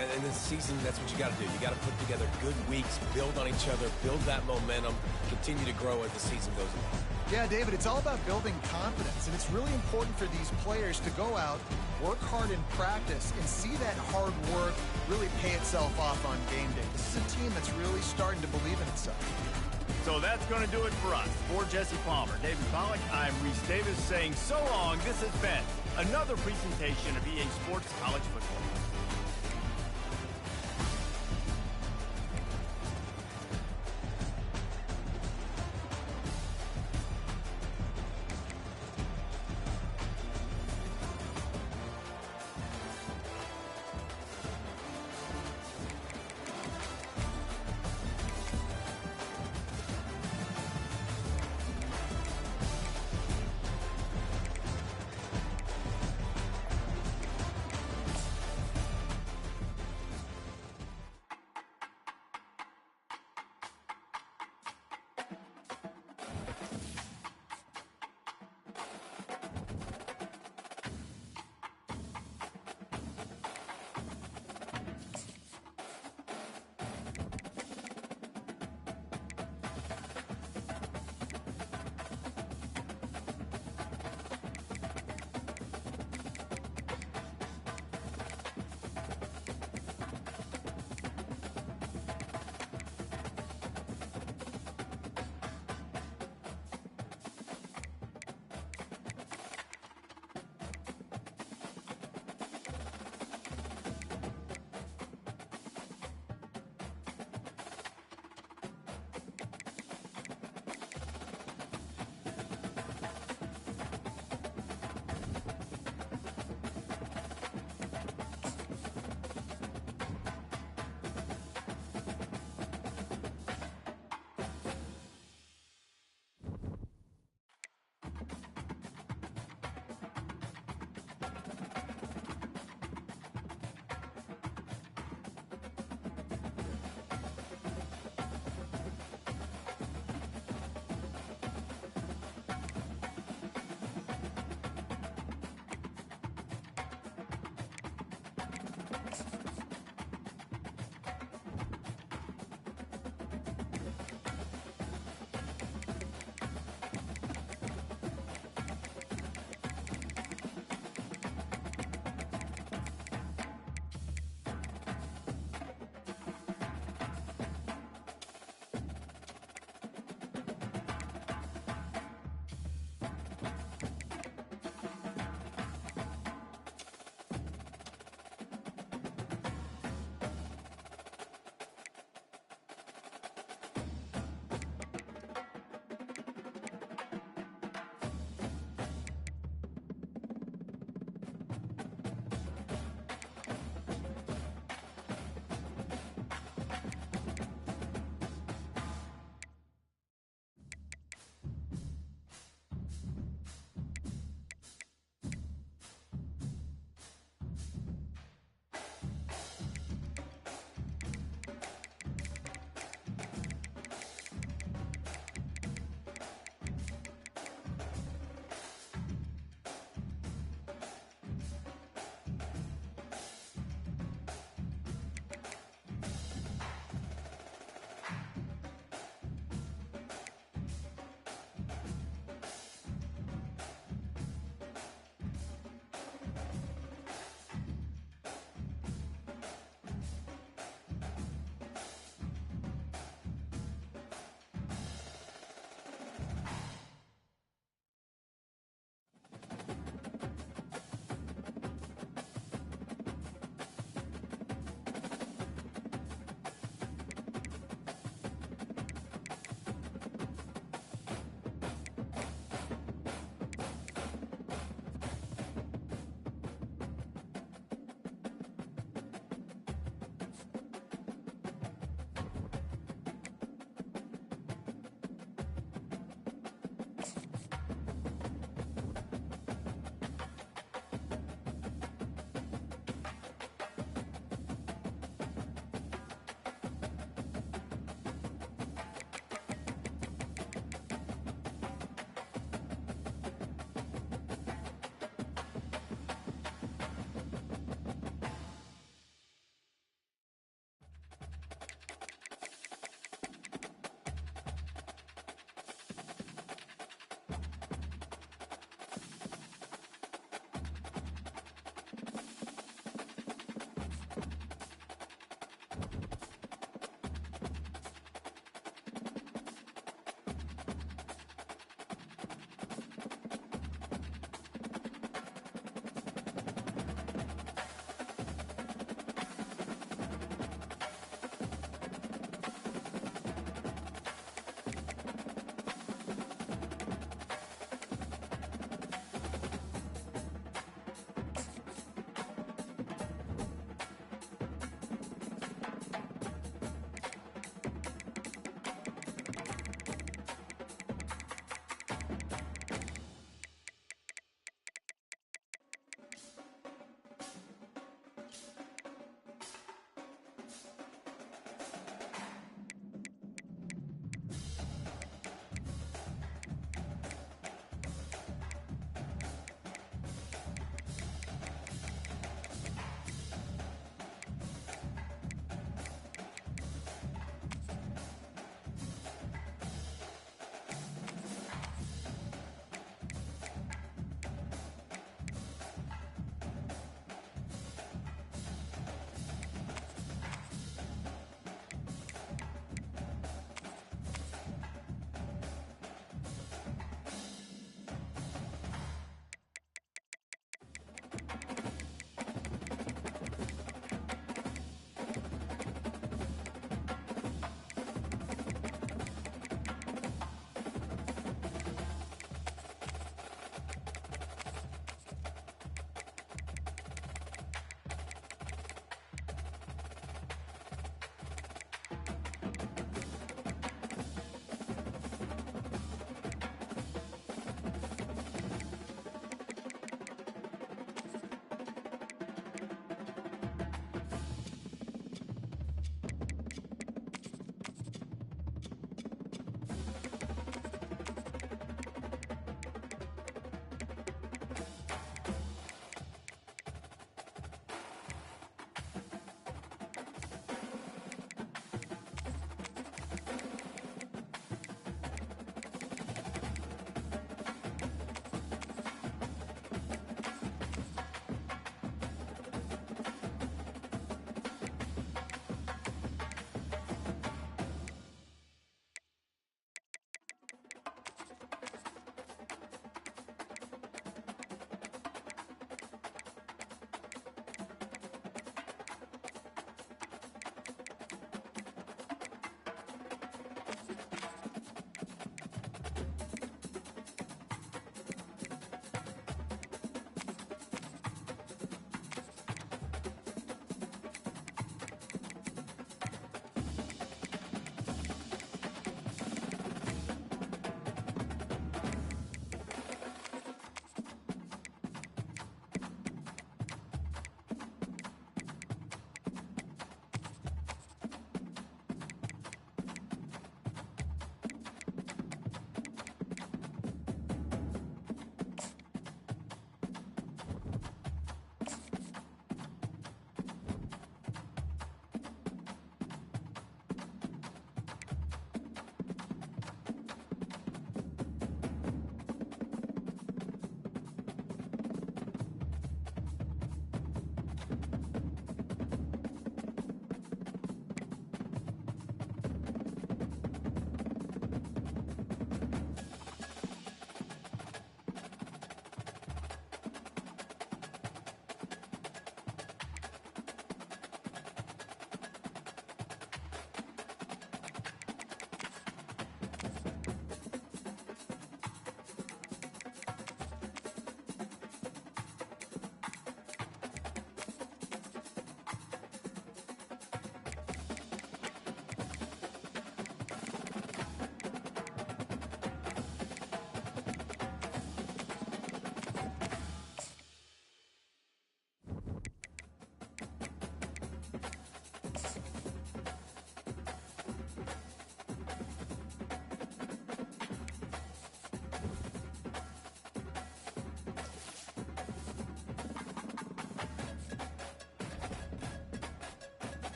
And in this season, that's what you got to do. You got to put together good weeks, build on each other, build that momentum, continue to grow as the season goes along. Yeah, David, it's all about building confidence, and it's really important for these players to go out, work hard in practice, and see that hard work really pay itself off on game day. This is a team that's really starting to believe in itself. So that's going to do it for us. For Jesse Palmer, David Pollack, I'm Reese Davis saying so long. This has been another presentation of EA Sports College Football.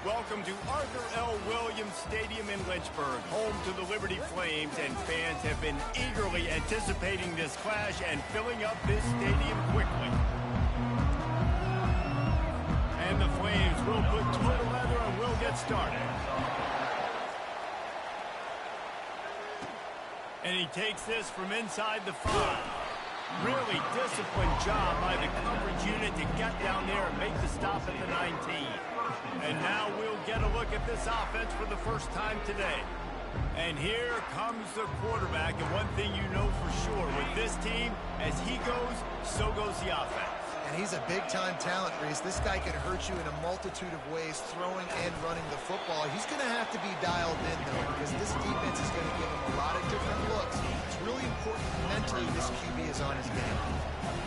Welcome to Arthur L. Williams Stadium in Lynchburg, home to the Liberty Flames, and fans have been eagerly anticipating this clash and filling up this stadium quickly. And the Flames will put toe to leather and will get started. And he takes this from inside the 5. Really disciplined job by the coverage unit to get down there and make the stop at the 19. And now we'll get a look at this offense for the first time today. And here comes the quarterback. And one thing you know for sure with this team, as he goes, so goes the offense. And he's a big-time talent, Reese. This guy can hurt you in a multitude of ways, throwing and running the football. He's going to have to be dialed in, though, because this defense is going to give him a lot of different looks. It's really important mentally this QB is on his game.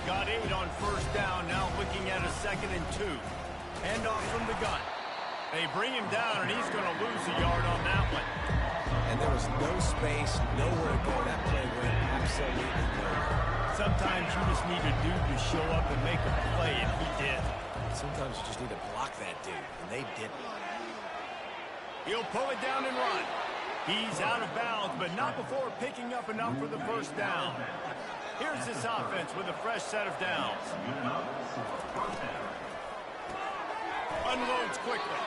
Got 8 on first down, now looking at a 2nd and 2. Hand off from the gun. They bring him down, and he's going to lose a yard on that one. And there was no space, nowhere to go. That play went absolutely nowhere. Sometimes you just need a dude to show up and make a play, and he did. Sometimes you just need to block that dude, and they didn't. He'll pull it down and run. He's out of bounds, but not before picking up enough for the first down. Here's this offense with a fresh set of downs. Unloads quickly.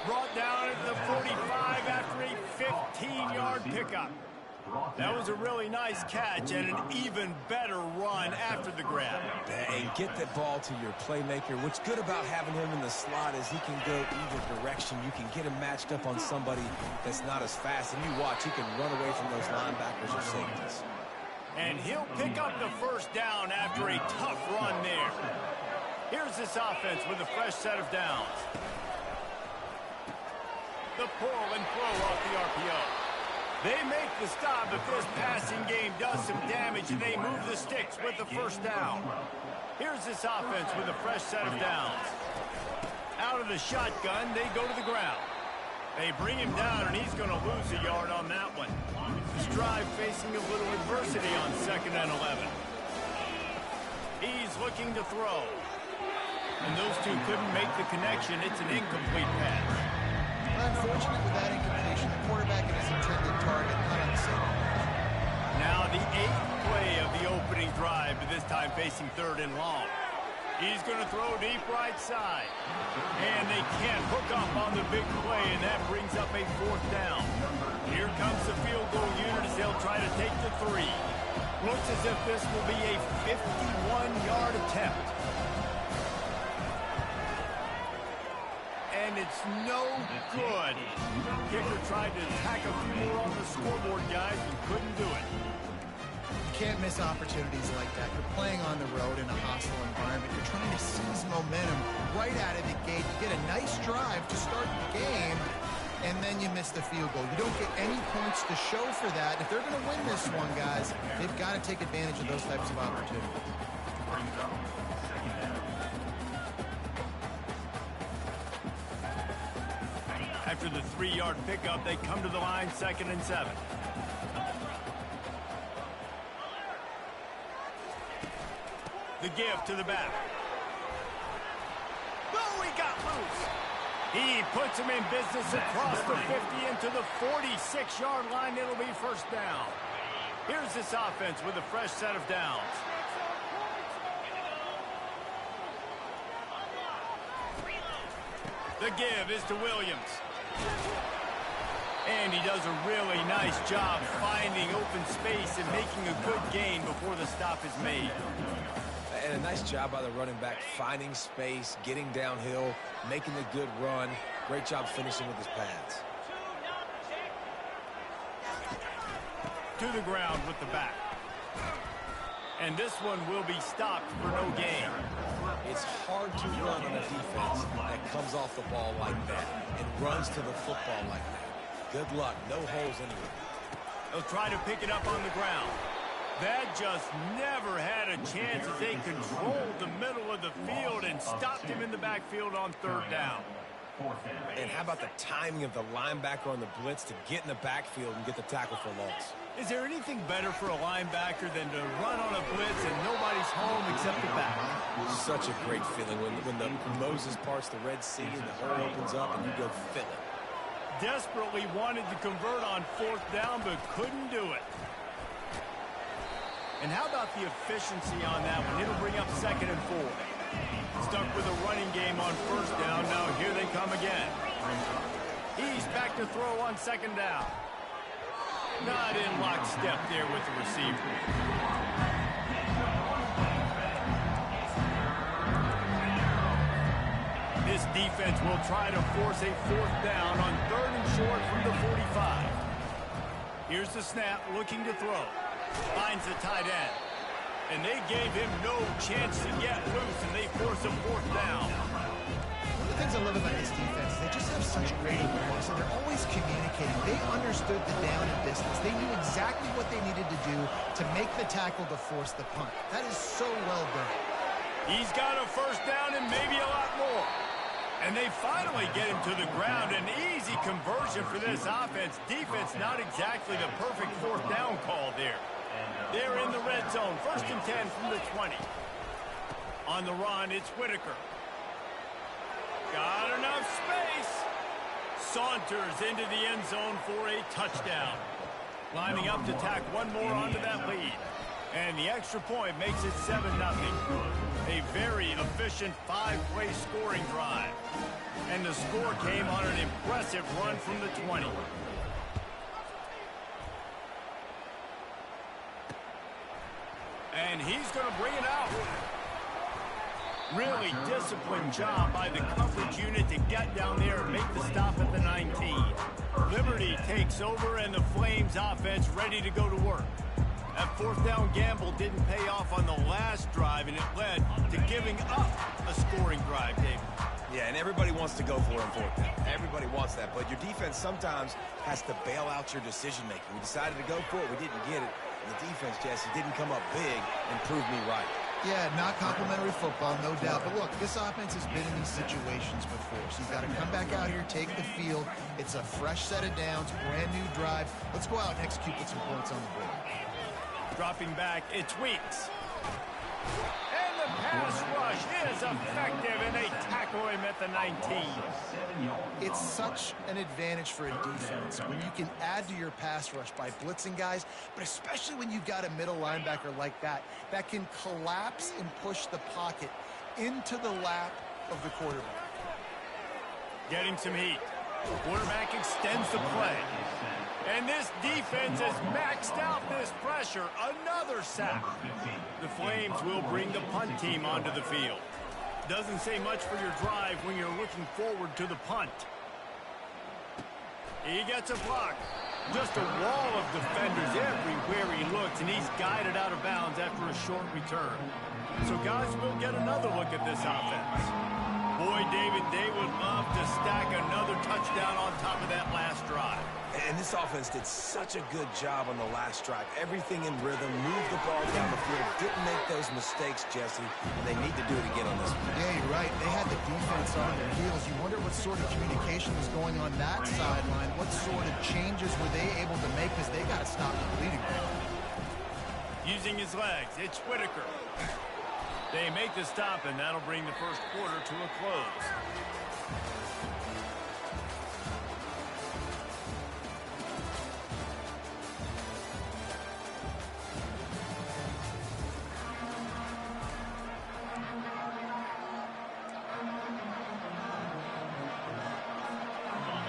Brought down at the 45 after a 15-yard pickup. That was a really nice catch and an even better run after the grab. And get that ball to your playmaker. What's good about having him in the slot is he can go either direction. You can get him matched up on somebody that's not as fast. And you watch, he can run away from those linebackers or safeties. And he'll pick up the first down after a tough run there. Here's this offense with a fresh set of downs. The pull and throw off the RPO. They make the stop, but this passing game does some damage, and they move the sticks with the first down. Here's this offense with a fresh set of downs. Out of the shotgun, they go to the ground. They bring him down, and he's going to lose a yard on that one. This drive facing a little adversity on 2nd and 11. He's looking to throw. And those two couldn't make the connection. It's an incomplete pass. Unfortunate with that incompletion, the quarterback and his intended target not on the same. Now the 8th play of the opening drive, but this time facing 3rd and long. He's going to throw deep right side. And they can't hook up on the big play, and that brings up a 4th down. Here comes the field goal unit as they'll try to take the 3. Looks as if this will be a 51-yard attempt. And it's no good. Kicker tried to attack a few more on the scoreboard, guys, and couldn't do it. You can't miss opportunities like that. You're playing on the road in a hostile environment. You're trying to seize momentum right out of the gate. You get a nice drive to start the game, and then you miss the field goal. You don't get any points to show for that. If they're going to win this one, guys, they've got to take advantage of those types of opportunities. After the 3-yard pickup, they come to the line, 2nd and 7. The give to the back. Oh, he got loose. He puts him in business across the 50 into the 46-yard line. It'll be first down. Here's this offense with a fresh set of downs. The give is to Williams. And he does a really nice job finding open space and making a good gain before the stop is made. And a nice job by the running back, finding space, getting downhill, making a good run. Great job finishing with his pads. To the ground with the back. And this one will be stopped for no gain. It's hard to run on a defense that comes off the ball like that and runs to the football like that. Good luck. No holes anywhere. They'll try to pick it up on the ground. That just never had a chance as they controlled the middle of the field and stopped him in the backfield on 3rd down. Fourth down. And how about the timing of the linebacker on the blitz to get in the backfield and get the tackle for loss? Is there anything better for a linebacker than to run on a blitz and nobody's home except the back? Such a great feeling when the Moses parts the Red Sea and the hole opens up and you go fill it. Desperately wanted to convert on fourth down, but couldn't do it. And how about the efficiency on that one? It'll bring up 2nd and 4. Stuck with a running game on first down. Now here they come again. He's back to throw on 2nd down. Not in lockstep there with the receiver. This defense will try to force a fourth down on 3rd and short from the 45. Here's the snap, looking to throw. Finds the tight end. And they gave him no chance to get loose, and they force a fourth down. One of the things I love about this defense is they just have such great awareness, and they're always communicating. They understood the down and distance. They knew exactly what they needed to do to make the tackle to force the punt. That is so well done. He's got a first down and maybe a lot more. And they finally get him to the ground. An easy conversion for this offense. Defense not exactly the perfect fourth down call there. They're in the red zone. 1st and 10 from the 20. On the run, it's Whitaker. Got enough space. Saunters into the end zone for a touchdown. Lining up to tack one more onto that lead. And the extra point makes it 7-0. A very efficient 5-play scoring drive. And the score came on an impressive run from the 20. And he's going to bring it out. Really disciplined job by the coverage unit to get down there and make the stop at the 19. Liberty takes over and the Flames offense ready to go to work. That fourth down gamble didn't pay off on the last drive, and it led to giving up a scoring drive, David. Yeah, and everybody wants to go for it on fourth down. Everybody wants that, but your defense sometimes has to bail out your decision-making. We decided to go for it. We didn't get it. And the defense, Jesse, didn't come up big and prove me right. Yeah, not complimentary football, no doubt. But look, this offense has been in these situations before. So you've got to come back out here, take the field. It's a fresh set of downs, brand new drive. Let's go out and execute with some points on the board. Dropping back, it's Weeks. And the pass rush is effective, and they tackle him at the 19. It's such an advantage for a defense when you can add to your pass rush by blitzing guys, but especially when you've got a middle linebacker like that can collapse and push the pocket into the lap of the quarterback. Getting some heat. Quarterback extends the play. And this defense has maxed out this pressure. Another sack. The Flames will bring the punt team onto the field. Doesn't say much for your drive when you're looking forward to the punt. He gets a block. Just a wall of defenders everywhere he looks, and he's guided out of bounds after a short return. So, guys, we'll get another look at this offense. Boy, David, they would love to stack another touchdown on top of that last drive. And this offense did such a good job on the last drive. Everything in rhythm, moved the ball down the field, didn't make those mistakes, Jesse, and they need to do it again on this one. Yeah, you're right. They had the defense on their heels. You wonder what sort of communication was going on that sideline. What sort of changes were they able to make, because they got to stop the bleeding. Using his legs, it's Whitaker. They make the stop, and that'll bring the first quarter to a close.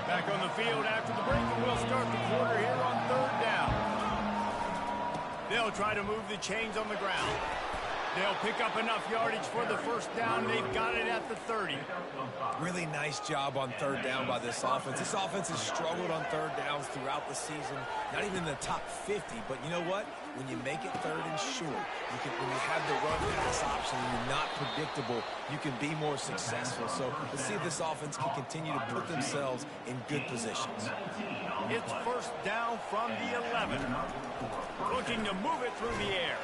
Back on the field after the break, and we'll start the quarter here on 3rd down. They'll try to move the chains on the ground. They'll pick up enough yardage for the first down. They've got it at the 30. Really nice job on 3rd down by this offense. This offense has struggled on 3rd downs throughout the season. Not even in the top 50, but you know what? When you make it 3rd and short, when you have the run-pass option and you're not predictable, you can be more successful. So let's see if this offense can continue to put themselves in good positions. It's first down from the 11. Looking to move it through the air.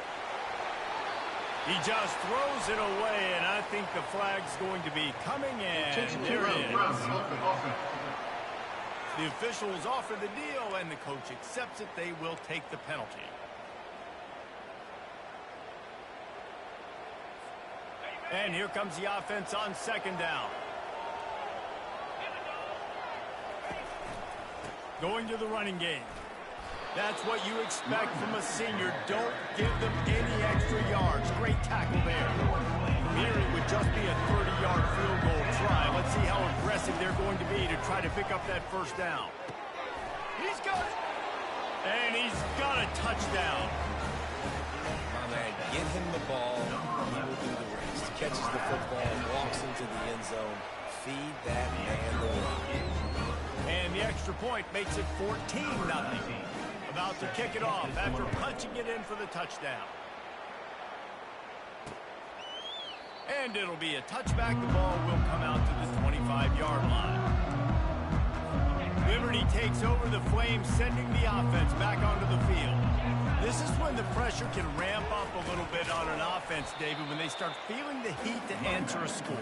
He just throws it away, and I think the flag's going to be coming in. There it is. The officials offer the deal, and the coach accepts it. They will take the penalty. And here comes the offense on second down. Going to the running game. That's what you expect from a senior. Don't give them any extra yards. Great tackle there. From here, it would just be a 30-yard field goal try. Let's see how aggressive they're going to be to try to pick up that first down. He's got it. And he's got a touchdown. My man, get him the ball. He will do the rest. Catches the football, walks into the end zone. Feed that man the rock. And the extra point makes it 14-0. About to kick it off after punching it in for the touchdown. And it'll be a touchback. The ball will come out to the 25-yard line. Liberty takes over the Flames, sending the offense back onto the field. This is when the pressure can ramp up a little bit on an offense, David, when they start feeling the heat to answer a score.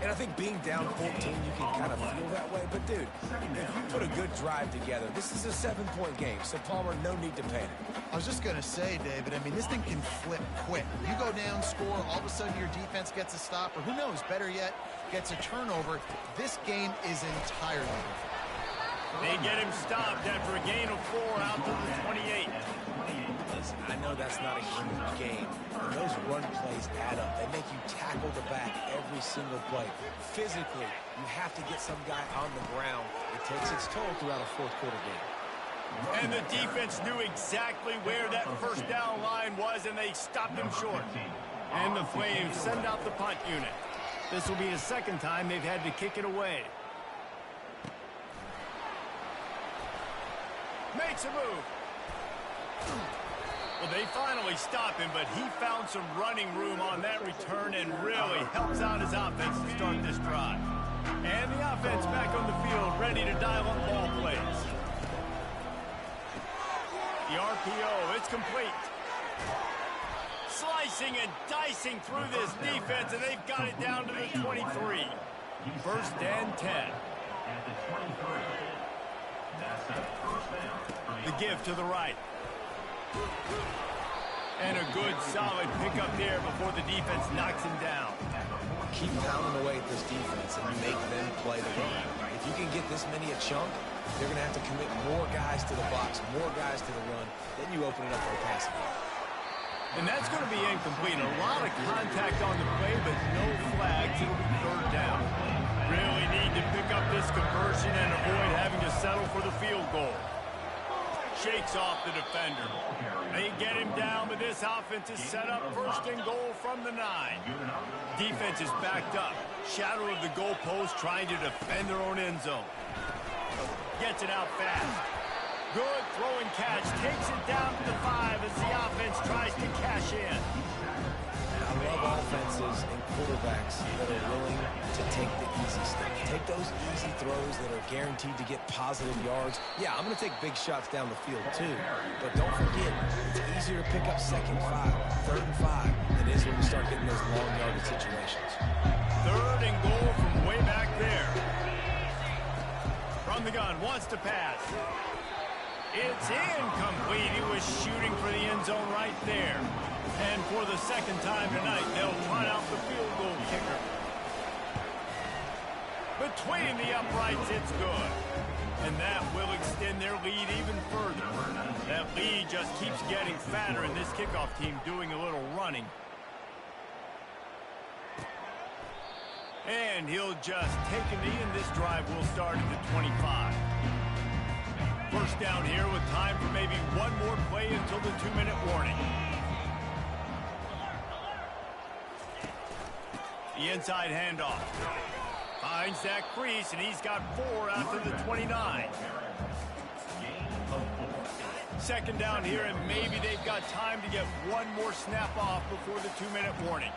And I think being down 14, you can kind of feel that way. But, dude, if you put a good drive together, this is a 7-point game. So, Palmer, no need to panic. I was just going to say, David, I mean, this thing can flip quick. You go down, score, all of a sudden your defense gets a stop, or who knows, better yet, gets a turnover. This game is entirely different. They get him stopped after a gain of 4 out to the 28. Listen, I know that's not a huge game, but those run plays add up. They make you tackle the back every single play. Physically, you have to get some guy on the ground. It takes its toll throughout a fourth-quarter game. And the defense knew exactly where that first down line was, and they stopped him short. And the Flames send out the punt unit. This will be the second time they've had to kick it away. Makes a move. Well, they finally stop him, but he found some running room on that return and really helps out his offense to start this drive. And the offense back on the field, ready to dial up ball plays. The RPO, it's complete. Slicing and dicing through this defense, and they've got it down to the 23. First and 10. The give to the right. And a good, solid pickup there before the defense knocks him down. Keep pounding away at this defense and make them play the run. If you can get this many a chunk, they're going to have to commit more guys to the box, more guys to the run. Then you open it up for the passing game. And that's going to be incomplete. A lot of contact on the play, but no flags. It'll be third down. Really need to pick up this conversion and avoid having to settle for the field goal. Shakes off the defender. They get him down, but this offense is set up first and goal from the 9. Defense is backed up. Shadow of the goalpost trying to defend their own end zone. Gets it out fast. Good throw and catch. Takes it down to the 5 as the offense tries to cash in. I love offenses and quarterbacks that are willing to take the easy stuff. Take those easy throws that are guaranteed to get positive yards. Yeah, I'm going to take big shots down the field too. But don't forget, it's easier to pick up second 5, third and 5 than it is when you start getting those long yardage situations. Third and goal from way back there. From the gun, wants to pass. It's incomplete. He was shooting for the end zone right there. And for the second time tonight, they'll try out the field goal kicker. Between the uprights, it's good. And that will extend their lead even further. That lead just keeps getting fatter, and this kickoff team doing a little running. And he'll just take a knee, and this drive will start at the 25. First down here with time for maybe one more play until the 2-minute warning. The inside handoff. Finds that crease, and he's got 4 out to the 29. Second down here, and maybe they've got time to get one more snap off before the 2-minute warning.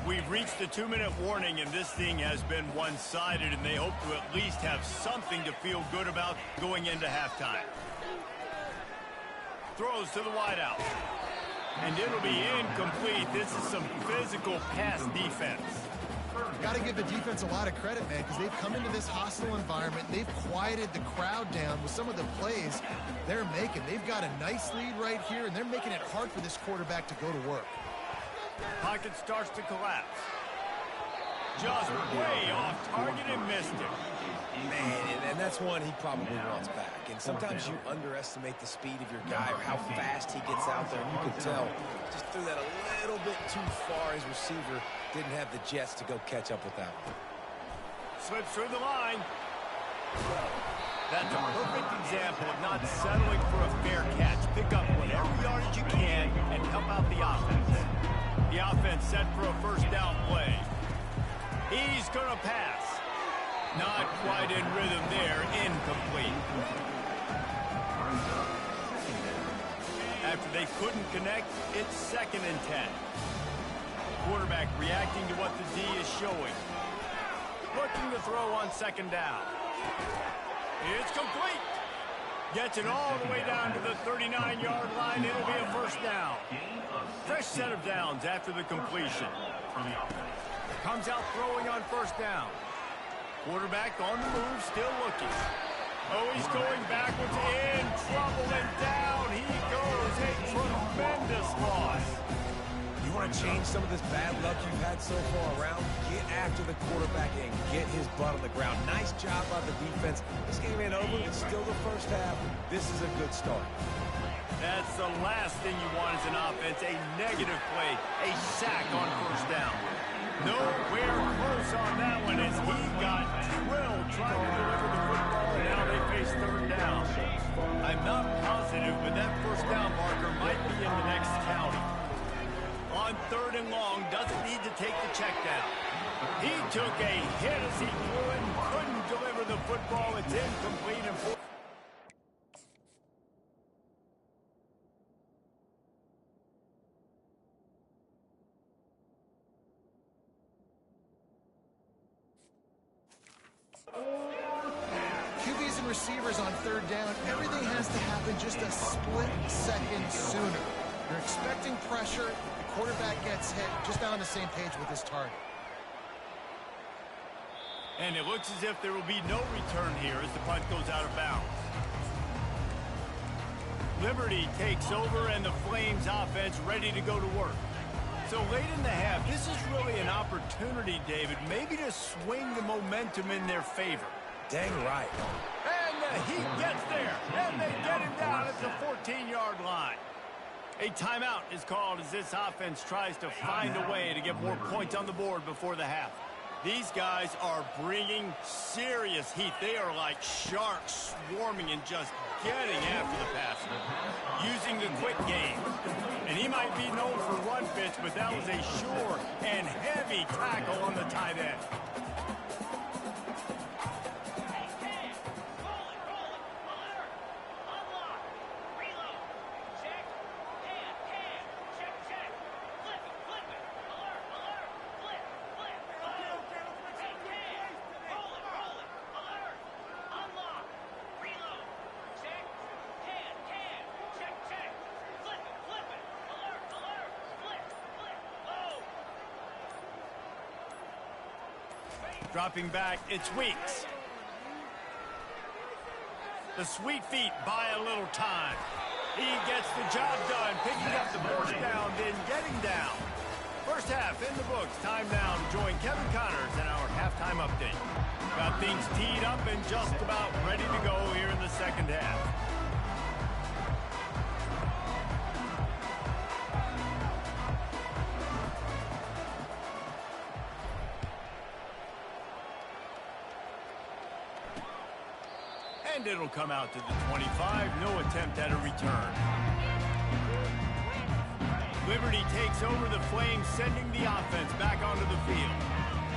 We've reached the 2-minute warning, and this thing has been one-sided, and they hope to at least have something to feel good about going into halftime. Throws to the wideout. And it'll be incomplete. This is some physical pass defense. Got to give the defense a lot of credit, man, because they've come into this hostile environment. They've quieted the crowd down with some of the plays they're making. They've got a nice lead right here, and they're making it hard for this quarterback to go to work. Pocket starts to collapse. Just way off target and missed it. Man, and that's one he probably wants back. And sometimes you underestimate the speed of your guy or how fast he gets out there. And you can tell just threw that a little bit too far. His receiver didn't have the jets to go catch up with that one. Slips through the line. That's a perfect example of not settling for a fair catch. Pick up whatever yardage you can and help out the offense. The offense set for a first down play. He's going to pass. Not quite in rhythm there. Incomplete. After they couldn't connect, it's 2nd and 10. Quarterback reacting to what the D is showing. Looking to throw on 2nd down. It's complete. Gets it all the way down to the 39-yard line. It'll be a first down. Fresh set of downs after the completion. Comes out throwing on first down. Quarterback on the move, still looking. Oh, he's going backwards, in trouble, and down he goes. A tremendous loss. You want to change some of this bad luck you've had so far around? Get after the quarterback and get his butt on the ground. Nice job by the defense. This game ain't over. It's still the first half. This is a good start. That's the last thing you want as an offense, a negative play, a sack on first down. Nowhere close on that one as he got drilled trying to deliver the football, and now they face 3rd down. I'm not positive, but that first down marker might be in the next county. On 3rd and long, doesn't need to take the check down. He took a hit as he threw it and couldn't deliver the football. It's incomplete and QBs and receivers on 3rd down, everything has to happen just a split second sooner. You're expecting pressure, the quarterback gets hit, just not on the same page with his target. And it looks as if there will be no return here as the punt goes out of bounds. Liberty takes over and the Flames offense ready to go to work. So late in the half, this is really an opportunity, David, maybe to swing the momentum in their favor. Dang right. And he gets there, and they get him down at the 14-yard line. A timeout is called as this offense tries to find a way to get more points on the board before the half. These guys are bringing serious heat. They are like sharks swarming and just getting after the passer, using the quick game. And he might be known for one pitch, but that was a sure and heavy tackle on the tight end. Dropping back, it's Weeks. The sweet feet buy a little time. He gets the job done, picking up the first down, then getting down. First half in the books. Time now to join Kevin Connors in our halftime update. Got things teed up and just about ready to go here in the second half. And it'll come out to the 25. No attempt at a return. Liberty takes over the Flames, sending the offense back onto the field.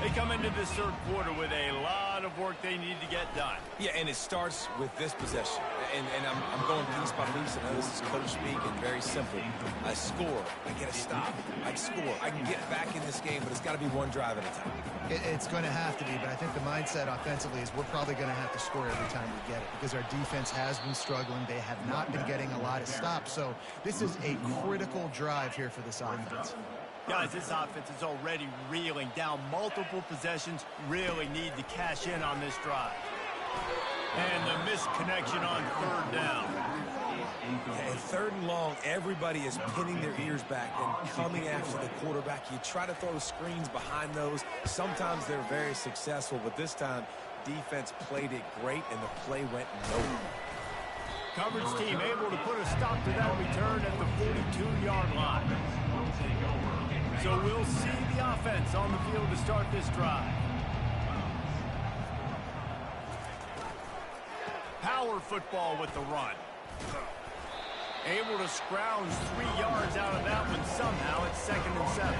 They come into this third quarter with a lot lot of work they need to get done. Yeah, and it starts with this possession. And I'm going piece by piece. I know this is coach speak and very simple. I score. I get a stop. I score. I can get back in this game, but it's got to be one drive at a time. It's going to have to be, but I think the mindset offensively is we're probably going to have to score every time we get it because our defense has been struggling. They have not been getting a lot of stops. So this is a critical drive here for this offense. Guys, this offense is already reeling down multiple possessions. Really need to cash in on this drive. And the missed connection on third down. And third and long, everybody is pinning their ears back and coming after the quarterback. You try to throw screens behind those. Sometimes they're very successful, but this time, defense played it great, and the play went nowhere. Coverage team able to put a stop to that return at the 42-yard line. So we'll see the offense on the field to start this drive. Power football with the run. Able to scrounge 3 yards out of that one somehow. It's 2nd and 7.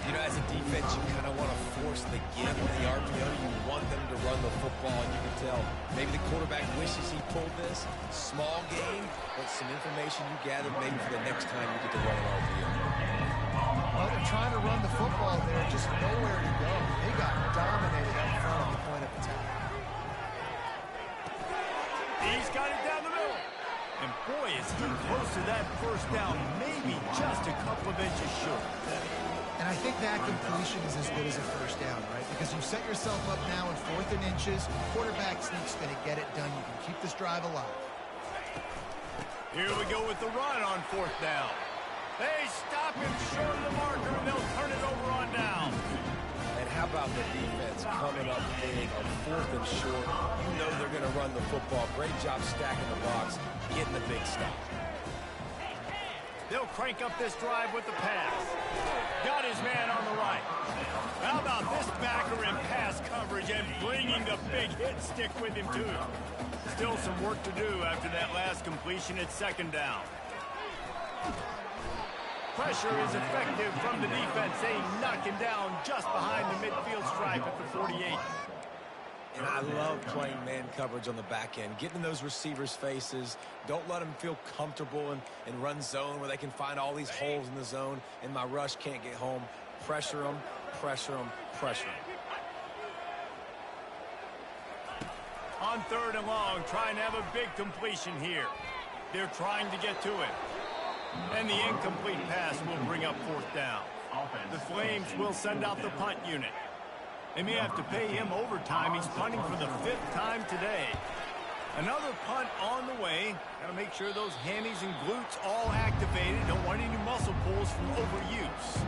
You know, as a defense, you kind of want to force the give with the RPO. You want them to run the football, and you can tell maybe the quarterback wishes he pulled this. Small game, but some information you gathered maybe for the next time you get to run an RPO. Well, they're trying to run the football there, just nowhere to go. They got dominated up front on the point of attack. He's got it down the middle. And boy, is he close to that first down, maybe just a couple of inches short. And I think that completion is as good as a first down, right? Because you set yourself up now in 4th and inches. Quarterback sneak's going to get it done. You can keep this drive alive. Here we go with the run on 4th down. They stop him short of the marker, and they'll turn it over on down. And how about the defense coming up big on 4th and short? You know they're going to run the football. Great job stacking the box, getting the big stop. They'll crank up this drive with the pass. Got his man on the right. How about this backer in pass coverage and bringing the big hit stick with him, too. Still some work to do after that last completion at 2nd down. Pressure is effective from the defense. They knock him down just behind the midfield stripe at the 48. And I love playing man coverage on the back end, getting in those receivers' faces. Don't let them feel comfortable and run zone where they can find all these holes in the zone and my rush can't get home. Pressure them, pressure them, pressure them. On 3rd and long, trying to have a big completion here. They're trying to get to it. And the incomplete pass will bring up 4th down. The Flames will send out the punt unit. They may have to pay him overtime. He's punting for the 5th time today. Another punt on the way. Got to make sure those hammies and glutes all activated. Don't want any muscle pulls from overuse.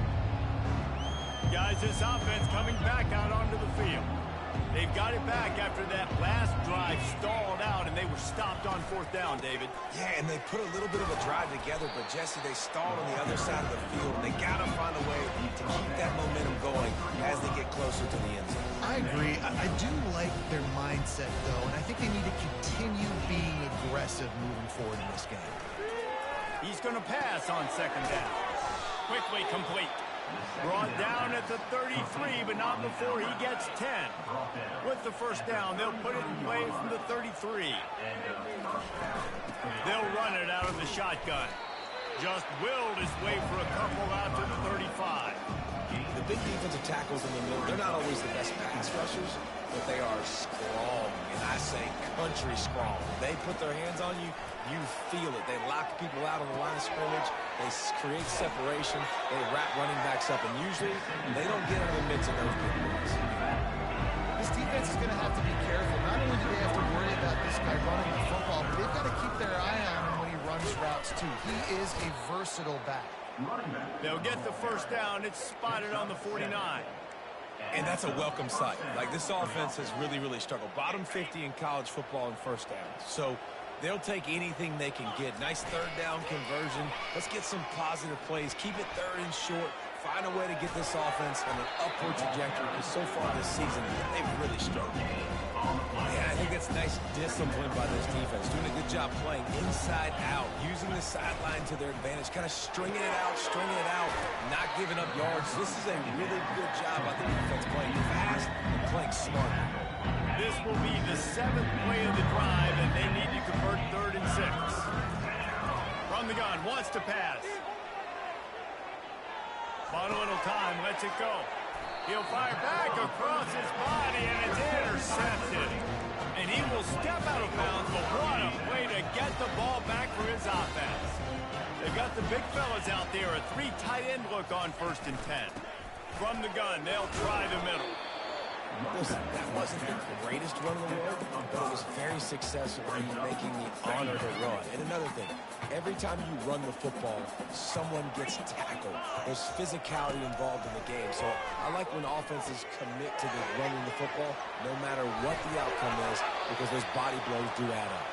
Guys, this offense coming back out onto the field. They've got it back after that last drive stalled out, and they were stopped on 4th down, David. Yeah, and they put a little bit of a drive together, but, Jesse, they stalled on the other side of the field, and they got to find a way to keep that momentum going as they get closer to the end zone. I agree. I do like their mindset, though, and I think they need to continue being aggressive moving forward in this game. He's going to pass on 2nd down. Quickly complete. Brought down at the 33, but not before he gets 10. With the first down, they'll put it in play from the 33. They'll run it out of the shotgun. Just willed his way for a couple out to the 35. The big defensive tackles in the middle, they're not always the best pass rushers, but they are strong, and I say country strong. They put their hands on you, you feel it. They lock people out on the line of scrimmage. They create separation. They wrap running backs up, and usually they don't get in the midst of those big boys. This defense is going to have to be careful. Not only do they have to worry about this guy running the football, but they've got to keep their eye on him when he runs routes, too. He is a versatile back. They'll get the first down. It's spotted on the 49. And that's a welcome sight. Like, this offense has really, really struggled. Bottom 50 in college football in first downs. So they'll take anything they can get. Nice 3rd down conversion. Let's get some positive plays. Keep it 3rd and short. Find a way to get this offense on an upward trajectory, because so far this season, they've really struggled. Yeah, I think that's nice discipline by this defense. Doing a good job playing inside out, using the sideline to their advantage, kind of stringing it out, not giving up yards. This is a really good job by the defense, playing fast and playing smart. This will be the 7th play of the drive, and they need to convert 3rd and 6. From the gun, wants to pass. Bought a little time, lets it go. He'll fire back across his body, and it's intercepted. And he will step out of bounds, but what a way to get the ball back for his offense. They've got the big fellas out there, a 3 tight end look on 1st and 10. From the gun, they'll try the middle. Listen, that wasn't the greatest run in the world, but it was very successful in making the honor the run. And another thing, every time you run the football, someone gets tackled. There's physicality involved in the game. So I like when offenses commit to the running the football, no matter what the outcome is, because those body blows do add up.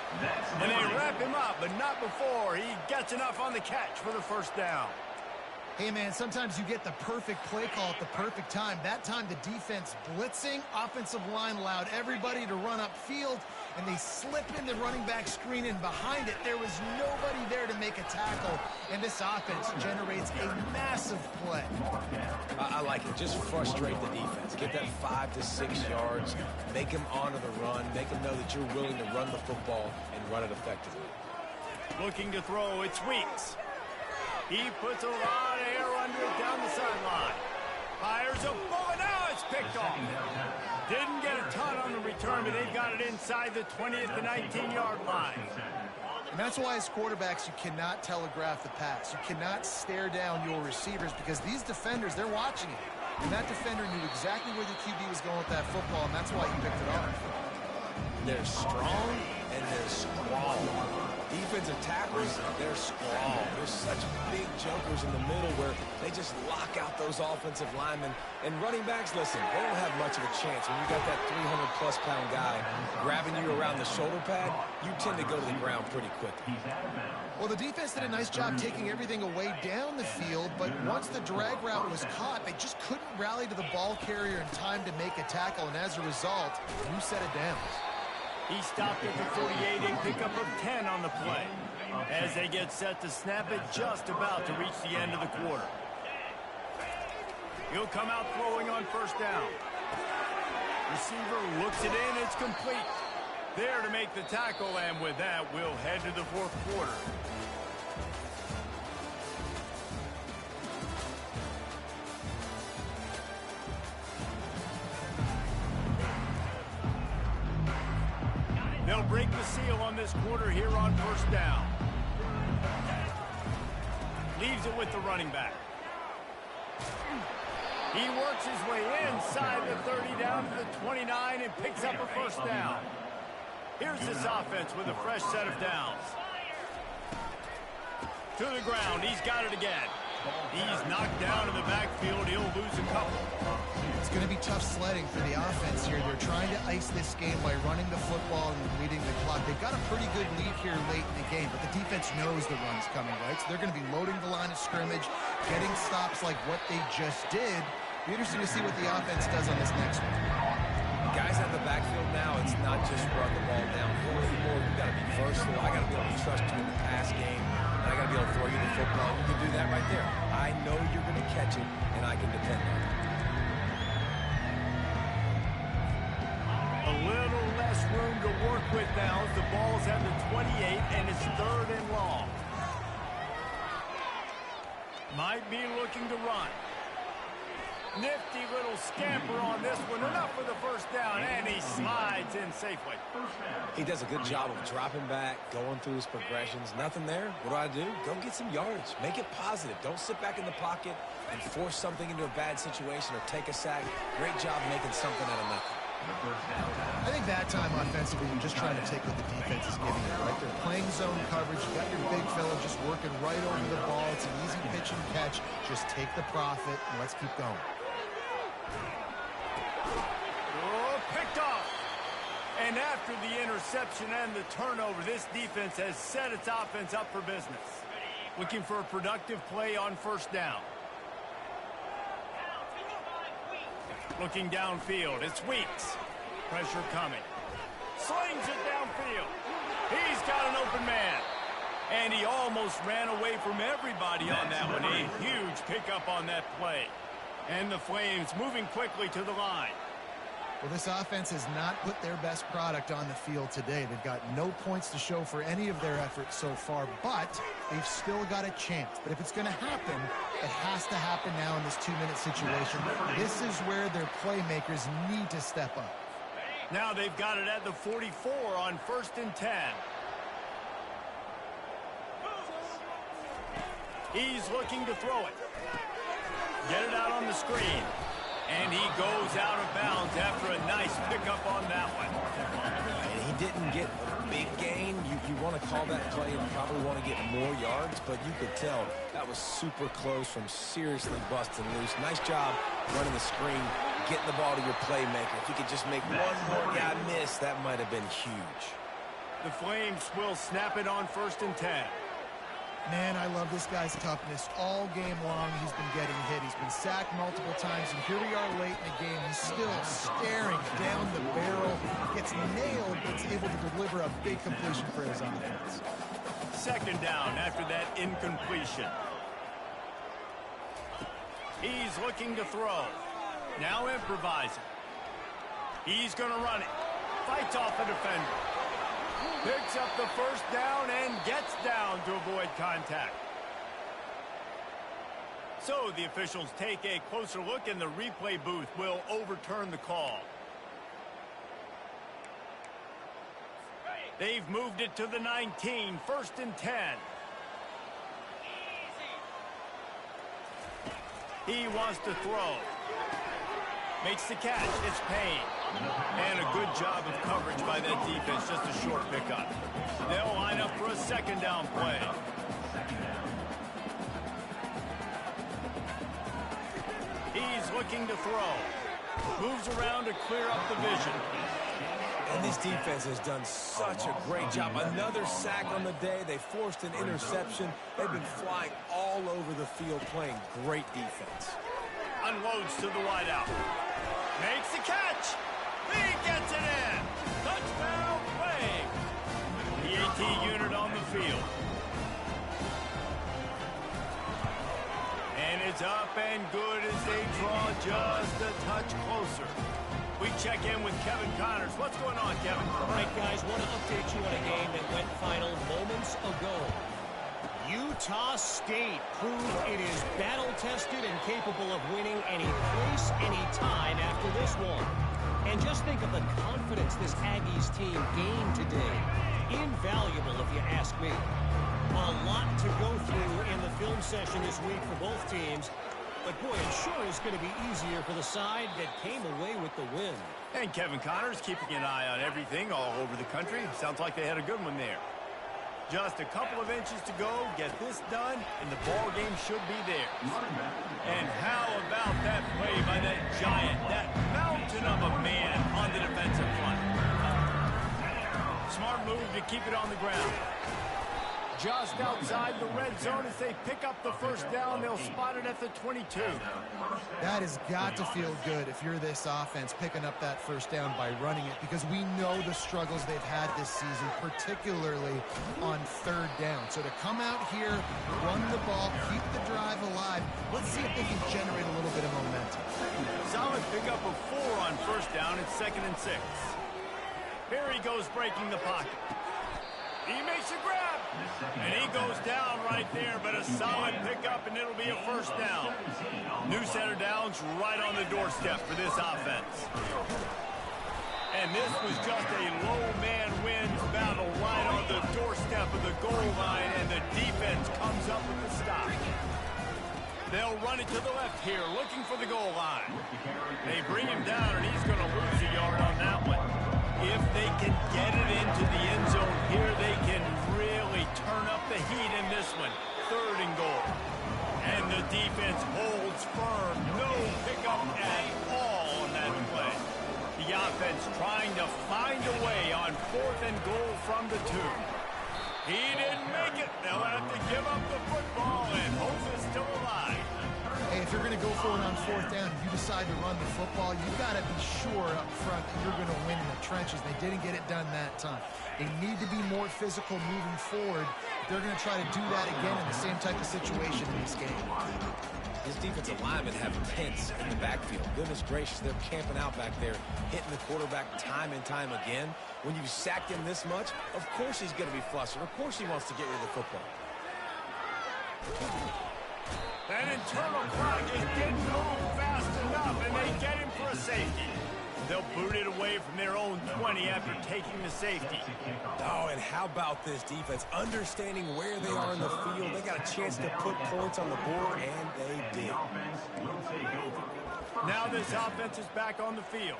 And they wrap him up, but not before he gets enough on the catch for the 1st down. Hey, man, sometimes you get the perfect play call at the perfect time. That time, the defense blitzing, offensive line allowed everybody to run upfield, and they slip into running back screen, and behind it, there was nobody there to make a tackle, and this offense generates a massive play. I like it. Just frustrate the defense. Get that 5 to 6 yards. Make them honor the run. Make them know that you're willing to run the football and run it effectively. Looking to throw, it's Weeks. He puts a lot of air under it down the sideline. Fires a bullet. Now it's picked off. Didn't get a ton on the return, but they've got it inside the 20 at the 19-yard line. And that's why as quarterbacks, you cannot telegraph the pass. You cannot stare down your receivers because these defenders, they're watching it. And that defender knew exactly where the QB was going with that football, and that's why he picked it off. They're strong and they're strong. Defensive tackles, they're strong. There's such big jokers in the middle where they just lock out those offensive linemen. And running backs, listen, they don't have much of a chance. When you got that 300-plus pound guy grabbing you around the shoulder pad, you tend to go to the ground pretty quickly. Well, the defense did a nice job taking everything away down the field, but once the drag route was caught, they just couldn't rally to the ball carrier in time to make a tackle, and as a result, you set it down. He stopped at the 48 and pickup of 10 on the play. As they get set to snap it, just about to reach the end of the quarter. He'll come out throwing on 1st down. Receiver looks it in, it's complete. There to make the tackle, and with that, we'll head to the 4th quarter. They'll break the seal on this quarter here on 1st down. Leaves it with the running back. He works his way inside the 30 down to the 29 and picks up a 1st down. Here's this offense with a fresh set of downs. To the ground, he's got it again. He's knocked down in the backfield. He'll lose a couple. It's going to be tough sledding for the offense here. They're trying to ice this game by running the football and leading the clock. They've got a pretty good lead here late in the game, but the defense knows the run's coming, right? So they're going to be loading the line of scrimmage, getting stops like what they just did. Be interesting to see what the offense does on this next one. Guys out of the backfield now, it's not just run the ball downhill anymore. You've got to be versatile. I got to be able to trust you in the pass game. And I got to be able to throw you the football. You can do that right there. I know you're going to catch it, and I can depend on it. A little less room to work with now as the ball's at the 28 and it's 3rd and long. Might be looking to run. Nifty little scamper on this one. Enough for the 1st down, and he slides in safely. He does a good job of dropping back, going through his progressions. Nothing there. What do? Go get some yardage. Make it positive. Don't sit back in the pocket and force something into a bad situation or take a sack. Great job making something out of nothing. I think that time offensively, you're just trying to take what the defense is giving you, right? They're playing zone coverage. You got your big fella just working right over the ball. It's an easy pitch and catch. Just take the profit, and let's keep going. Oh, picked off. And after the interception and the turnover, this defense has set its offense up for business. Looking for a productive play on 1st down. Looking downfield, it's Weeks. Pressure coming. Slings it downfield. He's got an open man. And he almost ran away from everybody on that one. A huge pickup on that play. And the Flames moving quickly to the line. Well, this offense has not put their best product on the field today. They've got no points to show for any of their efforts so far, but they've still got a chance. But if it's going to happen, it has to happen now in this 2-minute situation. This is where their playmakers need to step up. Now they've got it at the 44 on 1st and 10. He's looking to throw it. Get it out on the screen. And he goes out of bounds after a nice pickup on that one. And he didn't get a big gain. You want to call that play and probably want to get more yards, but you could tell that was super close from seriously busting loose. Nice job running the screen, getting the ball to your playmaker. If he could just make one more guy miss, that might have been huge. The Flames will snap it on 1st and 10. Man, I love this guy's toughness. All game long, he's been getting hit. He's been sacked multiple times, and here we are late in the game. He's still staring down the barrel. Gets nailed, but is able to deliver a big completion for his offense. 2nd down after that incompletion. He's looking to throw. Now improvising. He's going to run it. Fights off the defender. Picks up the 1st down and gets down to avoid contact. So the officials take a closer look, and the replay booth will overturn the call. They've moved it to the 19, 1st and 10. He wants to throw. Makes the catch. It's Payne. And a good job of coverage by that defense. Just a short pickup. They'll line up for a 2nd down play. He's looking to throw. Moves around to clear up the vision. And this defense has done such a great job. Another sack on the day. They forced an interception. They've been flying all over the field playing great defense. Unloads to the wideout. Makes the catch. He gets it in. Touchdown play. The AT unit on the field. And it's up and good as they draw just a touch closer. We check in with Kevin Connors. What's going on, Kevin? All right, guys, want to update you on a game that went final moments ago. Utah State proved it is battle-tested and capable of winning any place, any time after this one. And just think of the confidence this Aggies team gained today. Invaluable, if you ask me. A lot to go through in the film session this week for both teams. But, boy, it sure is going to be easier for the side that came away with the win. And Kevin Connors keeping an eye on everything all over the country. Sounds like they had a good one there. Just a couple of inches to go, get this done, and the ball game should be there. And how about that play by that giant, that mountain of a man on the defensive front? Smart move to keep it on the ground. Just outside the red zone as they pick up the 1st down. They'll spot it at the 22. That has got to feel good if you're this offense picking up that 1st down by running it, because we know the struggles they've had this season, particularly on 3rd down. So to come out here, run the ball, keep the drive alive, let's see if they can generate a little bit of momentum. Solid pickup of 4 on 1st down. It's 2nd and 6. Here he goes breaking the pocket. He makes a grab, and he goes down right there, but a solid pickup, and it'll be a 1st down. New set of downs right on the doorstep for this offense. And this was just a low-man wins battle right on the doorstep of the goal line, and the defense comes up with the stop. They'll run it to the left here, looking for the goal line. They bring him down, and he's going to lose a yard on that one. If they can get it into the end zone here, they can really turn up the heat in this one. 3rd and goal. And the defense holds firm. No pickup at all on that play. The offense trying to find a way on 4th and goal from the 2. He didn't make it. They'll have to give up the football, and hope is still alive. Hey, if you're going to go for it on 4th down, if you decide to run the football, you got to be sure up front that you're going to win in the trenches. They didn't get it done that time. They need to be more physical moving forward. They're going to try to do that again in the same type of situation in this game. His defensive linemen have tents in the backfield. Goodness gracious, they're camping out back there, hitting the quarterback time and time again. When you've sacked him this much, of course he's going to be flustered. Of course he wants to get rid of the football. That internal clock just didn't move fast enough, and they get him for a safety. They'll boot it away from their own 20 after taking the safety. Oh, and how about this defense? Understanding where they are in the field. They got a chance to put points on the board, and they did. Now this offense is back on the field.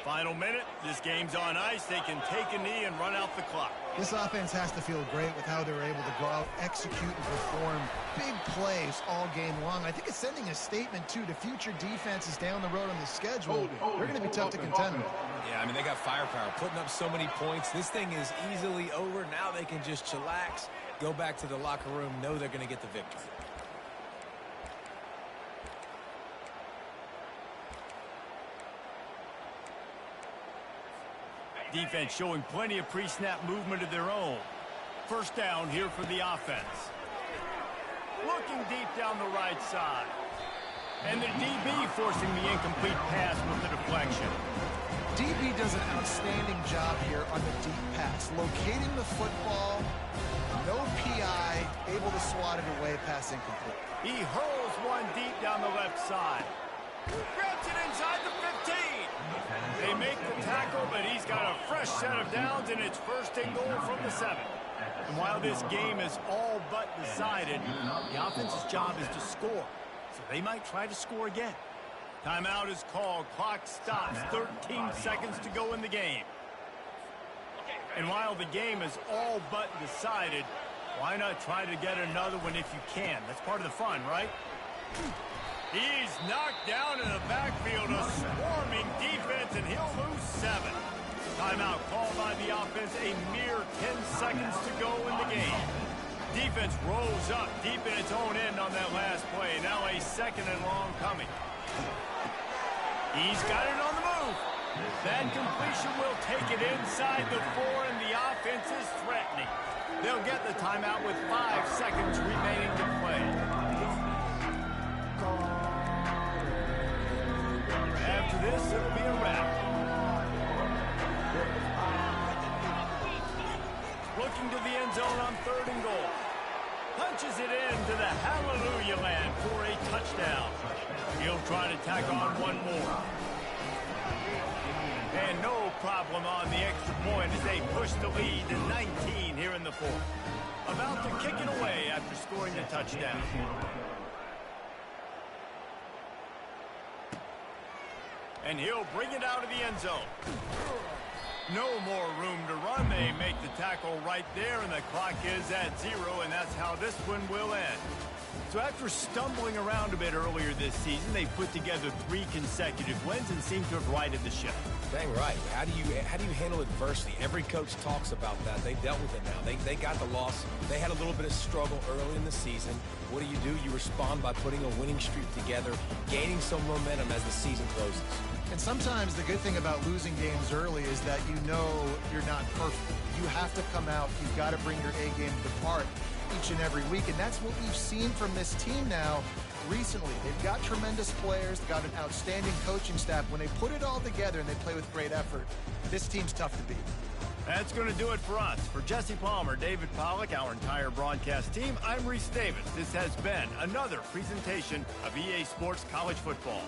Final minute, this game's on ice. They can take a knee and run out the clock. This offense has to feel great with how they're able to go out, execute, and perform big plays all game long. I think it's sending a statement, too, to future defenses down the road on the schedule. They're going to be tough to contend with. Yeah, I mean, they got firepower, putting up so many points. This thing is easily over. Now they can just chillax, go back to the locker room, know they're going to get the victory. Defense showing plenty of pre-snap movement of their own. First down here for the offense. Looking deep down the right side. And the DB forcing the incomplete pass with the deflection. DB does an outstanding job here on the deep pass. Locating the football, no PI, able to swat it away, pass incomplete. He hurls one deep down the left side. Grabs it inside the 15. They make the tackle, but he's got a fresh set of downs, and it's first and goal from the 7. And while this game is all but decided, the offense's job is to score. So they might try to score again. Timeout is called. Clock stops. 13 seconds to go in the game. And while the game is all but decided, why not try to get another one if you can? That's part of the fun, right? He's knocked down in the backfield, a swarming defense, and he'll lose 7. Timeout called by the offense, a mere 10 seconds to go in the game. Defense rolls up deep in its own end on that last play. Now a second and long coming. He's got it on the move. That completion will take it inside the 4, and the offense is threatening. They'll get the timeout with 5 seconds remaining to play. After this, it'll be a wrap. Looking to the end zone on 3rd and goal. Punches it into the hallelujah land for a touchdown. He'll try to tack on one more. And no problem on the extra point as they push the lead to 19 here in the 4th. About to kick it away after scoring the touchdown. And he'll bring it out of the end zone. No more room to run. They make the tackle right there, and the clock is at 0, and that's how this one will end. So after stumbling around a bit earlier this season, they put together 3 consecutive wins and seem to have righted the ship. Dang right. How do you handle adversity? Every coach talks about that. They dealt with it now. They got the loss. They had a little bit of struggle early in the season. What do? You respond by putting a winning streak together, gaining some momentum as the season closes. And sometimes the good thing about losing games early is that you know you're not perfect. You have to come out. You've got to bring your A game to the park each and every week. And that's what we've seen from this team now recently. They've got tremendous players. They've got an outstanding coaching staff. When they put it all together and they play with great effort, this team's tough to beat. That's going to do it for us. For Jesse Palmer, David Pollack, our entire broadcast team, I'm Reese Davis. This has been another presentation of EA Sports College Football.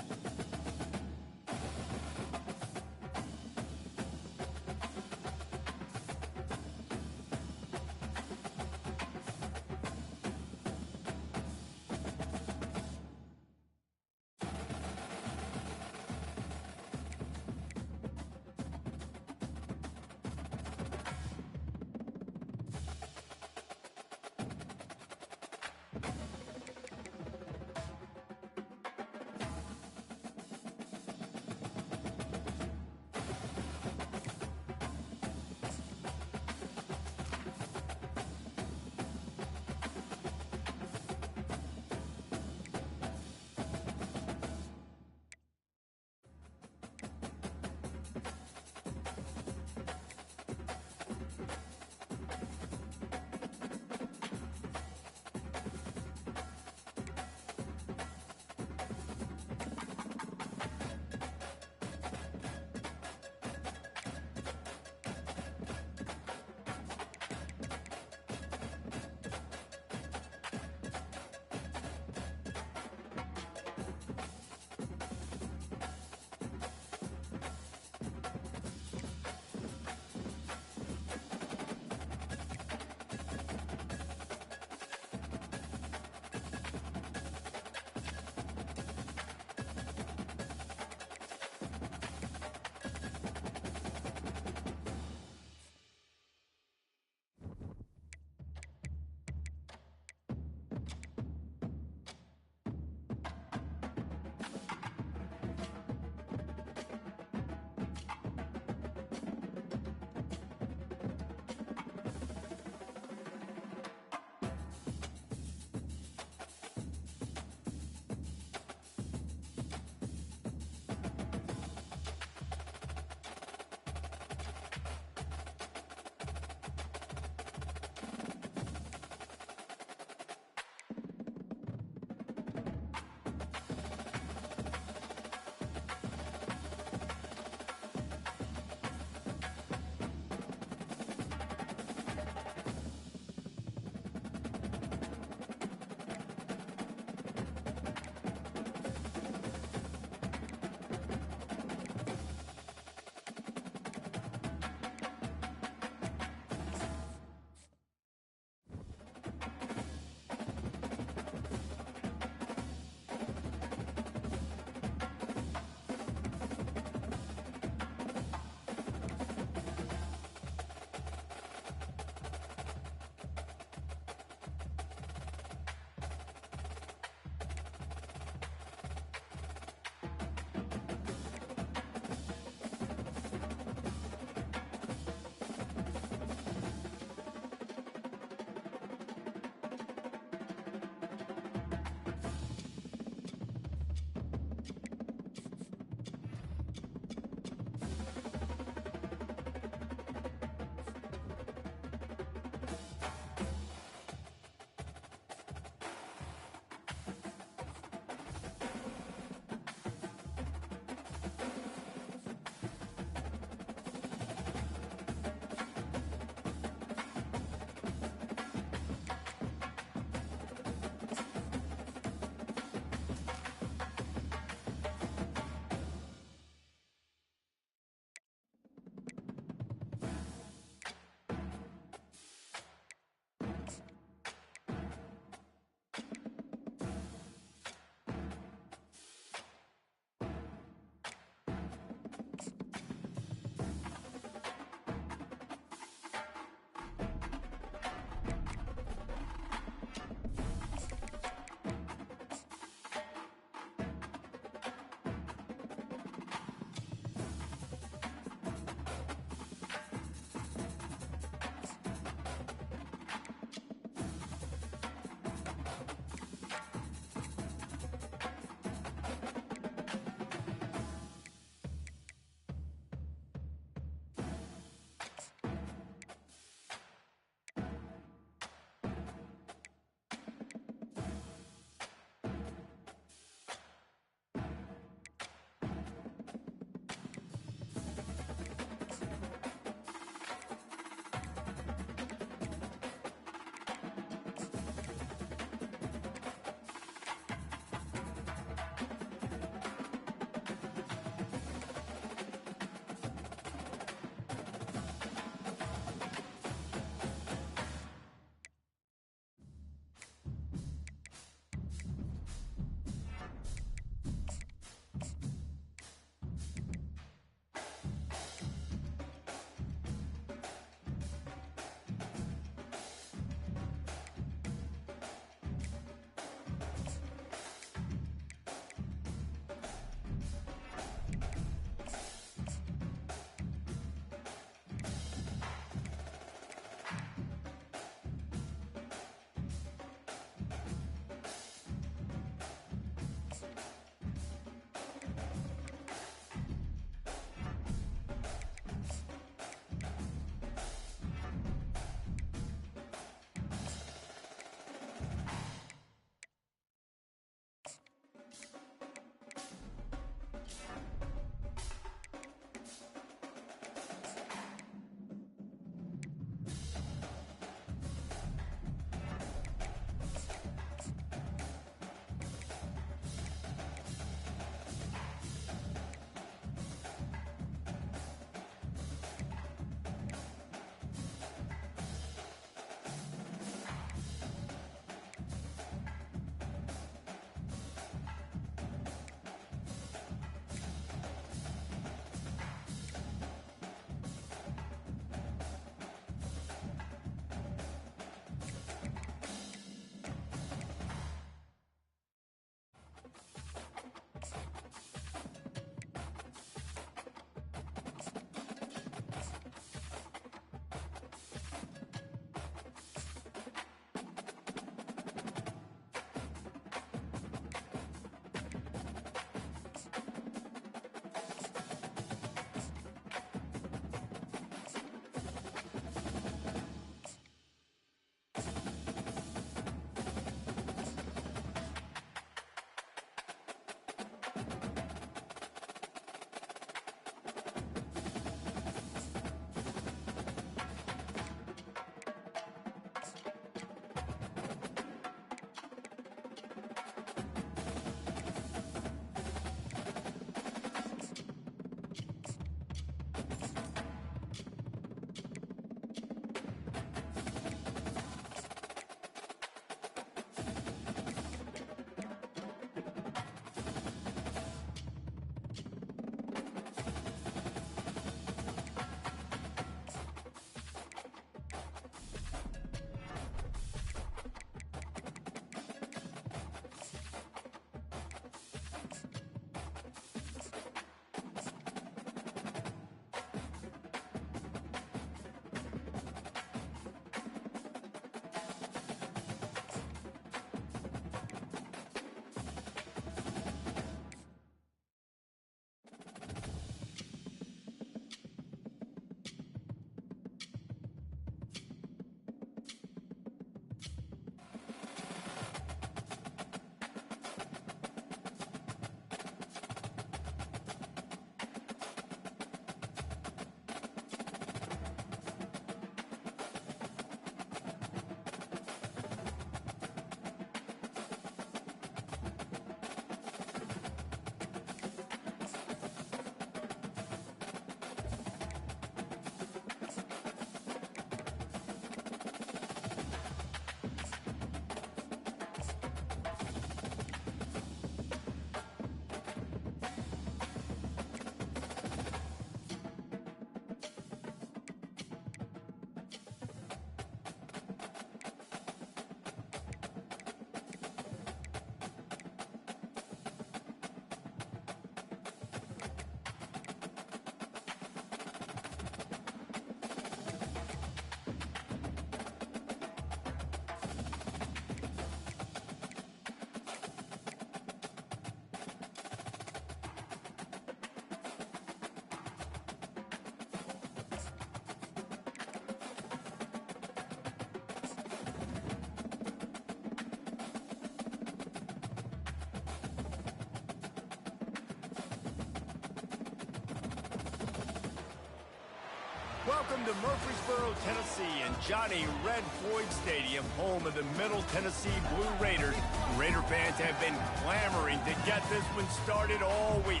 Welcome to Murfreesboro, Tennessee, and Johnny Red Floyd Stadium, home of the Middle Tennessee Blue Raiders. Raider fans have been clamoring to get this one started all week.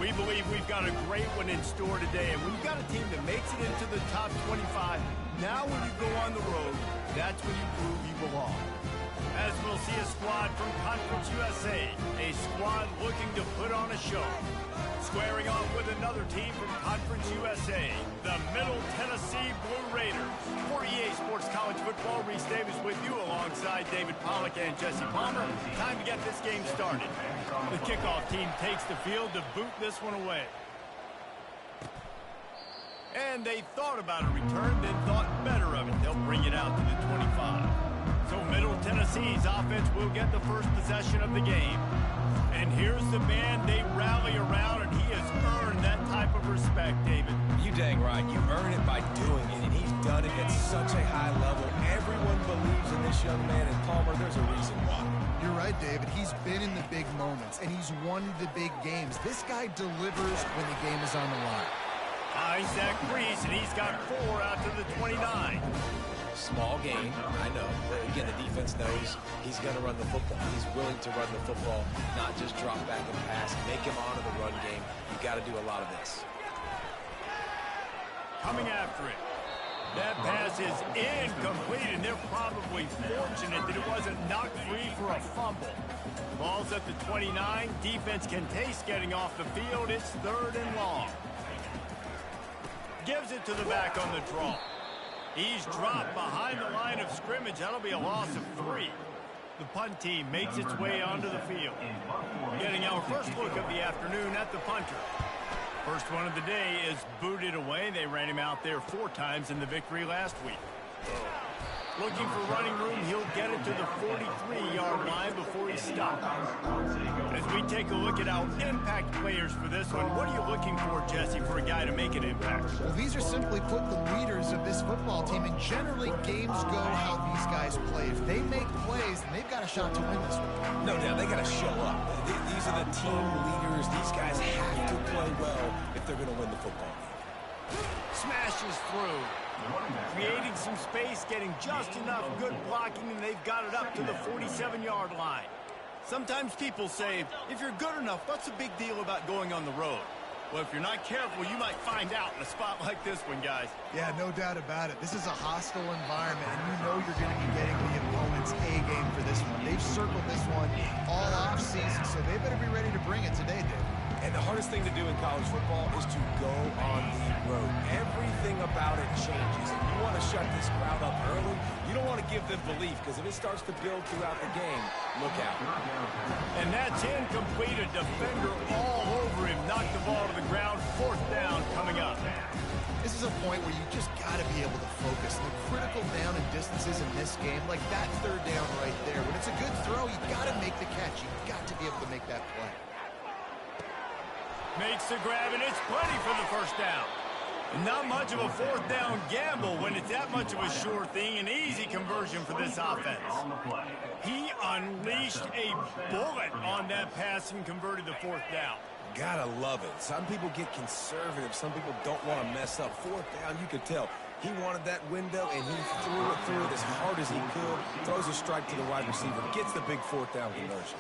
We believe we've got a great one in store today, and we've got a team that makes it into the top 25. Now when you go on the road, that's when you prove you belong. As we'll see a squad from Conference USA, a squad looking to put on a show. Squaring off with another team from Conference USA, the Middle Tennessee Blue Raiders. For EA Sports College Football, Reese Davis with you alongside David Pollack and Jesse Palmer. Time to get this game started. The kickoff team takes the field to boot this one away. And they thought about a return, then thought better of it. They'll bring it out to the 25. So Middle Tennessee's offense will get the first possession of the game. And here's the man they rally around, and he has earned that type of respect, David. You dang right. You earn it by doing it, and he's done it at such a high level. Everyone believes in this young man, and Palmer, there's a reason why. You're right, David. He's been in the big moments, and he's won the big games. This guy delivers when the game is on the line. Finds that crease, and he's got 4 out to the 29. Small gain, I know. But again, the defense knows he's going to run the football. He's willing to run the football, not just drop back and pass. Make him honor the run game. You got to do a lot of this. Coming after it. That pass is incomplete, and they're probably fortunate that it wasn't knocked free for a fumble. Ball's at the 29. Defense can taste getting off the field. It's 3rd and long. Gives it to the back on the draw. He's dropped behind the line of scrimmage. That'll be a loss of 3. The punt team makes its way onto the field. Getting our first look of the afternoon at the punter. First one of the day is booted away. They ran him out there 4 times in the victory last week. Looking for running room, he'll get it to the 43-yard line before he's stopped. As we take a look at our impact players for this one, what are you looking for, Jesse, for a guy to make an impact? Well, these are simply put the leaders of this football team, and generally games go how these guys play. If they make plays, then they've got a shot to win this one. No doubt, they got to show up. These are the team leaders. These guys have to play well if they're going to win the football game. Smashes through. Creating some space, getting just enough good blocking, and they've got it up to the 47-yard line. Sometimes people say, if you're good enough, what's the big deal about going on the road? Well, if you're not careful, you might find out in a spot like this one, guys. Yeah, no doubt about it. This is a hostile environment, and you know you're going to be getting the opponent's A game for this one. They've circled this one all off season, so they better be ready to bring it today, Dave. And the hardest thing to do in college football is to go on the road. Everything about it changes. If you want to shut this crowd up early, you don't want to give them belief, because if it starts to build throughout the game, look out. And that's incomplete. A defender all over him. Knocked the ball to the ground. 4th down coming up. This is a point where you just got to be able to focus. The critical down and distances in this game, like that 3rd down right there. When it's a good throw, you got to make the catch. You got to be able to make that play. Makes the grab, and it's plenty for the 1st down. Not much of a 4th down gamble when it's that much of a sure thing. An easy conversion for this offense. He unleashed a bullet on that pass and converted the 4th down. Gotta love it. Some people get conservative. Some people don't want to mess up. 4th down, you could tell. He wanted that window, and he threw it through it as hard as he could. Throws a strike to the wide receiver. Gets the big 4th down conversion.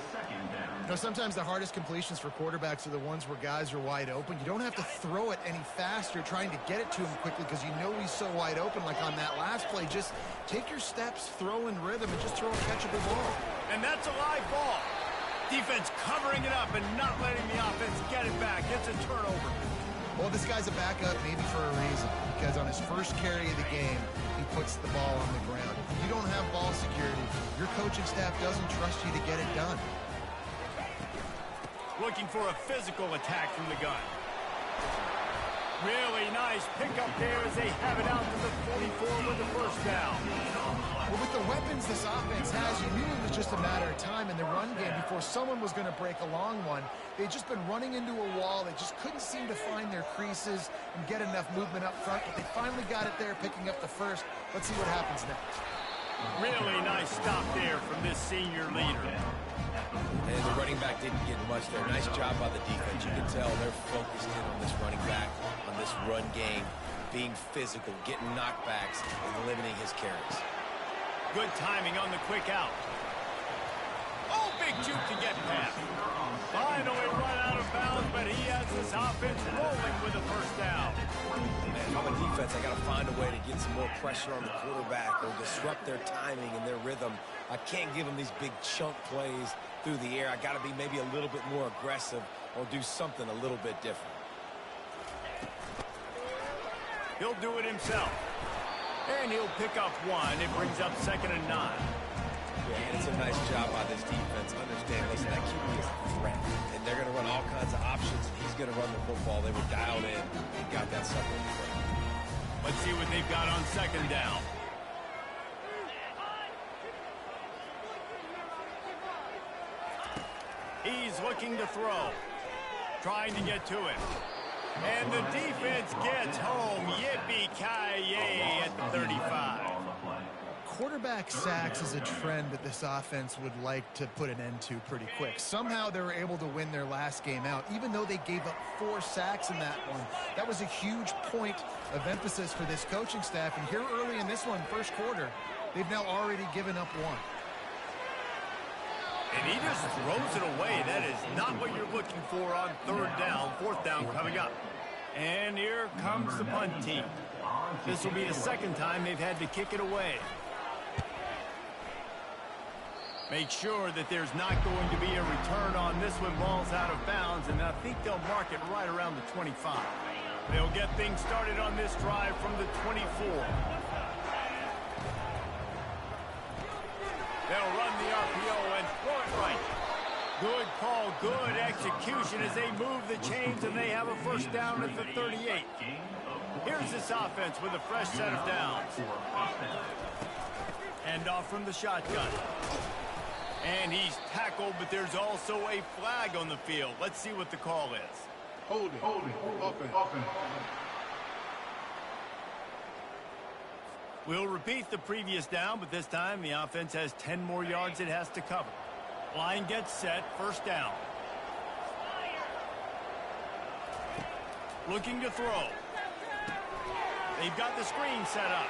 You know, sometimes the hardest completions for quarterbacks are the ones where guys are wide open. You don't have to throw it any faster trying to get it to him quickly because you know he's so wide open. Like on that last play, just take your steps, throw in rhythm, and just throw a catchable ball. And that's a live ball. Defense covering it up and not letting the offense get it back. It's a turnover. Well, this guy's a backup maybe for a reason, because on his first carry of the game, he puts the ball on the ground. If you don't have ball security, your coaching staff doesn't trust you to get it done. Looking for a physical attack from the gun. Really nice pickup there as they have it out to the 44 with the 1st down. Well, with the weapons this offense has, you knew it was just a matter of time in the run game before someone was going to break a long one. They'd just been running into a wall. They just couldn't seem to find their creases and get enough movement up front, but they finally got it there, picking up the 1st. Let's see what happens next. Really nice stop there from this senior leader. And the running back didn't get much there. Nice job by the defense. You can tell they're focused in on this running back, on this run game. being physical, getting knockbacks, and limiting his carries. Good timing on the quick out. Oh, big juke to get past. Finally run out of bounds, but he has this offense rolling with a first down. Man, if I'm a defense, I got to find a way to get some more pressure on the quarterback or disrupt their timing and their rhythm. I can't give them these big chunk plays through the air. I got to be maybe a little bit more aggressive or do something a little bit different. He'll do it himself. And he'll pick up one. It brings up 2nd and 9. Yeah, and it's a nice job by this defense. Understand, listen, that QB is a threat. And they're going to run all kinds of options, and he's going to run the football. They were dialed in and got that second threat. Let's see what they've got on 2nd down. He's looking to throw. Trying to get to it. And the defense gets home. Yippee-ki-yay at the 35. Quarterback sacks is a trend that this offense would like to put an end to pretty quick. Somehow they were able to win their last game out, even though they gave up 4 sacks in that one. That was a huge point of emphasis for this coaching staff. And here early in this one, first quarter, they've now already given up 1. And he just throws it away. That is not what you're looking for on 3rd down. 4th down coming up. And here comes the punt team. This will be the 2nd time they've had to kick it away. Make sure that there's not going to be a return on this when ball's out of bounds, and I think they'll mark it right around the 25. They'll get things started on this drive from the 24. They'll run the RPO and throw it right. Good call, good execution as they move the chains, and they have a first down at the 38. Here's this offense with a fresh set of downs. Hand off from the shotgun. And he's tackled, but there's also a flag on the field. Let's see what the call is. Hold it, offense. We'll repeat the previous down, but this time the offense has 10 more yards it has to cover. Line gets set, first down. Looking to throw. They've got the screen set up.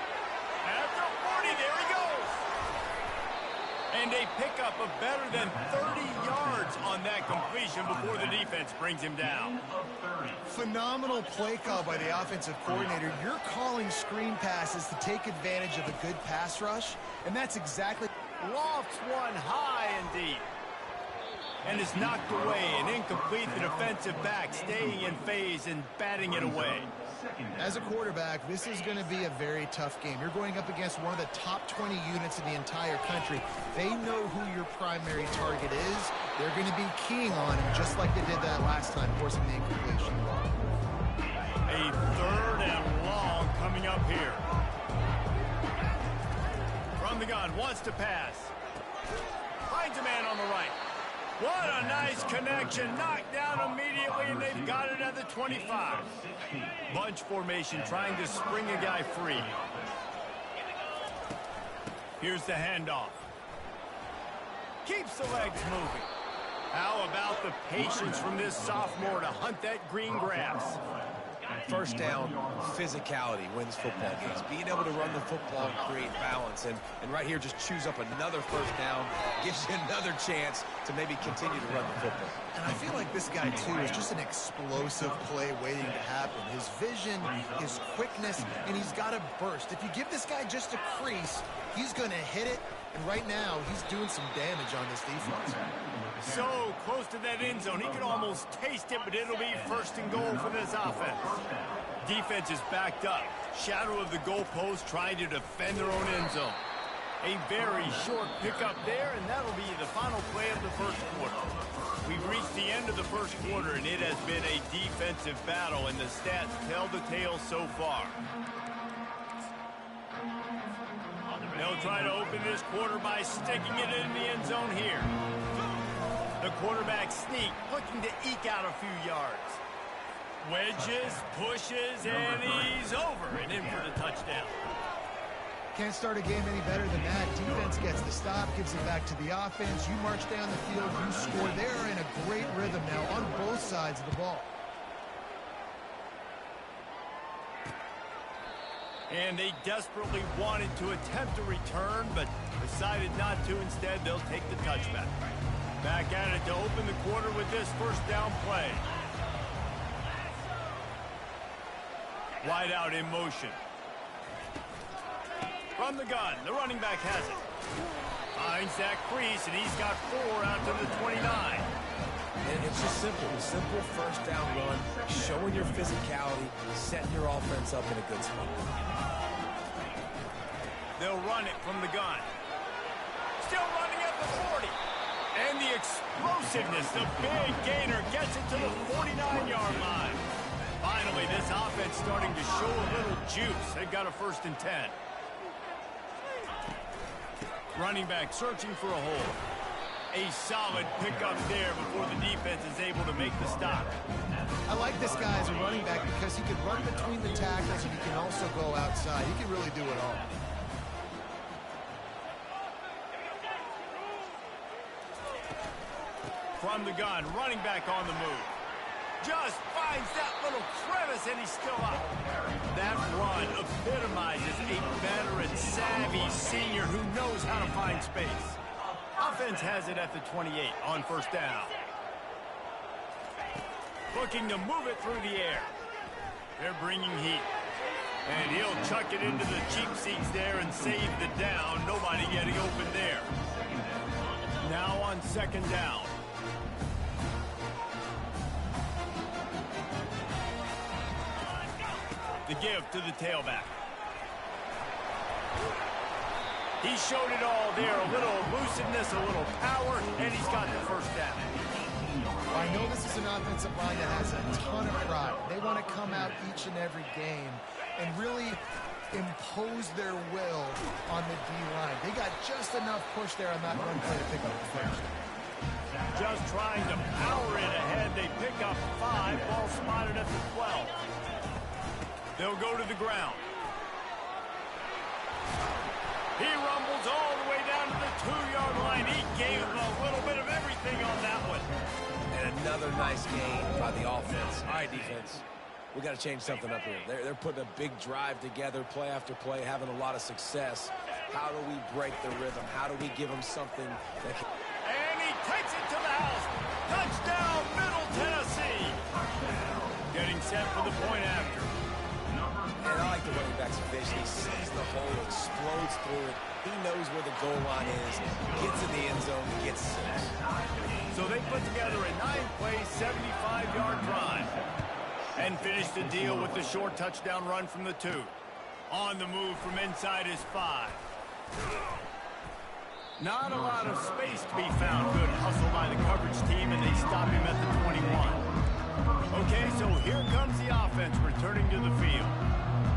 At the 40, there he goes. And a pickup of better than 30 yards on that completion before the defense brings him down. Phenomenal play call by the offensive coordinator. You're calling screen passes to take advantage of a good pass rush, and that's exactly... Lofts one high and deep. And is knocked away and incomplete. The defensive back staying in phase and batting it away. As a quarterback, this is going to be a very tough game. You're going up against one of the top 20 units in the entire country. They know who your primary target is. They're going to be keying on him just like they did that last time, forcing the incompletion. A 3rd and long coming up here. From the gun, wants to pass. Finds a man on the right. What a nice connection. Knocked down immediately, and they've got it at the 25. Bunch formation trying to spring a guy free. Here's the handoff. Keeps the legs moving. How about the patience from this sophomore to hunt that green grass? First down, physicality wins football games. Being able to run the football and create balance. And right here, just choose up another first down. Gives you another chance to maybe continue to run the football. And I feel like this guy, too, is just an explosive play waiting to happen. His vision, his quickness, and he's got a burst. If you give this guy just a crease, he's going to hit it. And right now, he's doing some damage on this defense. So close to that end zone. He can almost taste it, but it'll be 1st and goal for this offense. Defense is backed up. Shadow of the goalpost trying to defend their own end zone. A very short pickup there, and that'll be the final play of the first quarter. We've reached the end of the first quarter, and it has been a defensive battle, and the stats tell the tale so far. They'll try to open this quarter by sticking it in the end zone here. The quarterback sneak, looking to eke out a few yards. Wedges, pushes, and he's over and in for the touchdown. Can't start a game any better than that. Defense gets the stop, gives it back to the offense. You march down the field, you score. They're in a great rhythm now on both sides of the ball. And they desperately wanted to attempt a return, but decided not to. Instead, they'll take the touchback. Back at it to open the quarter with this first down play. Wide out in motion. From the gun, the running back has it. Finds that crease, and he's got 4 out to the 29. And it's just simple. A simple first down run, showing your physicality, setting your offense up in a good spot. They'll run it from the gun. Still running at the 40. And the explosiveness, the big gainer, gets it to the 49-yard line. Finally, this offense starting to show a little juice. They've got a 1st and 10. Running back searching for a hole. A solid pickup there before the defense is able to make the stop. I like this guy as a running back because he can run between the tackles and he can also go outside. He can really do it all. From the gun, running back on the move. Just finds that little crevice, and he's still up. That run epitomizes a veteran, savvy senior who knows how to find space. Offense has it at the 28 on 1st down. Looking to move it through the air. They're bringing heat. And he'll chuck it into the cheap seats there and save the down. Nobody getting open there. Now on 2nd down. The give to the tailback. He showed it all there. A little elusiveness, a little power, and he's got the 1st down. I know this is an offensive line that has a ton of pride. They want to come out each and every game and really impose their will on the D-line. They got just enough push there on that run play to pick up the 1st. Just trying to power it ahead. They pick up 5. Ball spotted at the 12. They'll go to the ground. He rumbles all the way down to the 2-yard line. He gave him a little bit of everything on that one. And another nice game by the offense. All right, defense. We got to change something up here. They're putting a big drive together, play after play, having a lot of success. How do we break the rhythm? How do we give them something that can... And he takes it to the house. Touchdown, Middle Tennessee. Getting set for the point after. And I like the running back's vision. He sees the hole, explodes through it. He knows where the goal line is, gets in the end zone, gets 6. So they put together a 9-play, 75-yard drive and finish the deal with the short touchdown run from the 2. On the move from inside his 5. Not a lot of space to be found. Good hustle by the coverage team, and they stop him at the 21. Okay, so here comes the offense returning to the field.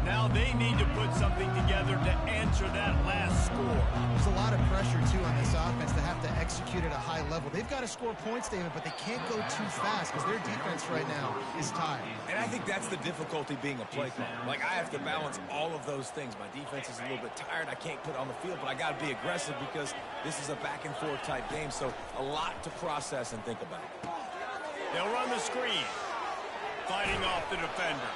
Now they need to put something together to answer that last score. There's a lot of pressure, too, on this offense to have to execute at a high level. They've got to score points, David, but they can't go too fast because their defense right now is tired. And I think that's the difficulty being a play caller. Like, I have to balance all of those things. My defense is a little bit tired. I can't put it on the field, but I got to be aggressive because this is a back-and-forth type game, so a lot to process and think about. They'll run the screen. Fighting off the defender.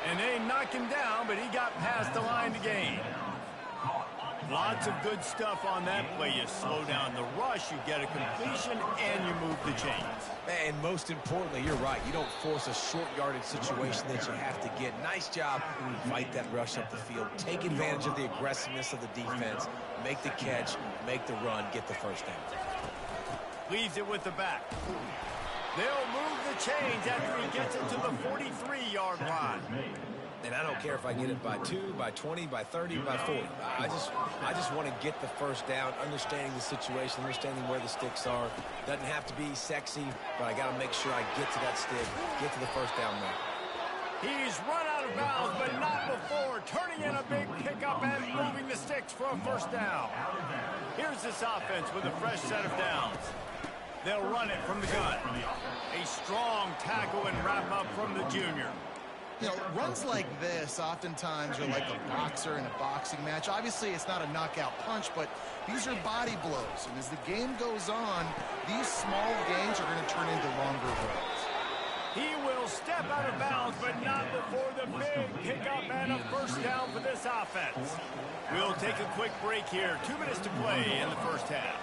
And they knock him down, but he got past the line to gain. Lots of good stuff on that play. You slow down the rush, you get a completion, and you move the chains. And most importantly, you're right. You don't force a short yardage situation that you have to get. Nice job. Fight that rush up the field. Take advantage of the aggressiveness of the defense. Make the catch, make the run, get the 1st down. Leaves it with the back. They'll move the chains after he gets it to the 43-yard line. And I don't care if I get it by 2, by 20, by 30, by 40. I just want to get the 1st down, understanding the situation, understanding where the sticks are. Doesn't have to be sexy, but I got to make sure I get to that stick, get to the 1st down mark. He's run out of bounds, but not before. Turning in a big pickup and moving the sticks for a 1st down. Here's this offense with a fresh set of downs. They'll run it from the gun. A strong tackle and wrap up from the junior. You know, runs like this oftentimes are like a boxer in a boxing match. Obviously, it's not a knockout punch, but these are body blows. And as the game goes on, these small gains are going to turn into longer runs. He will step out of bounds, but not before the big pickup and a first down for this offense. We'll take a quick break here. 2 minutes to play in the first half.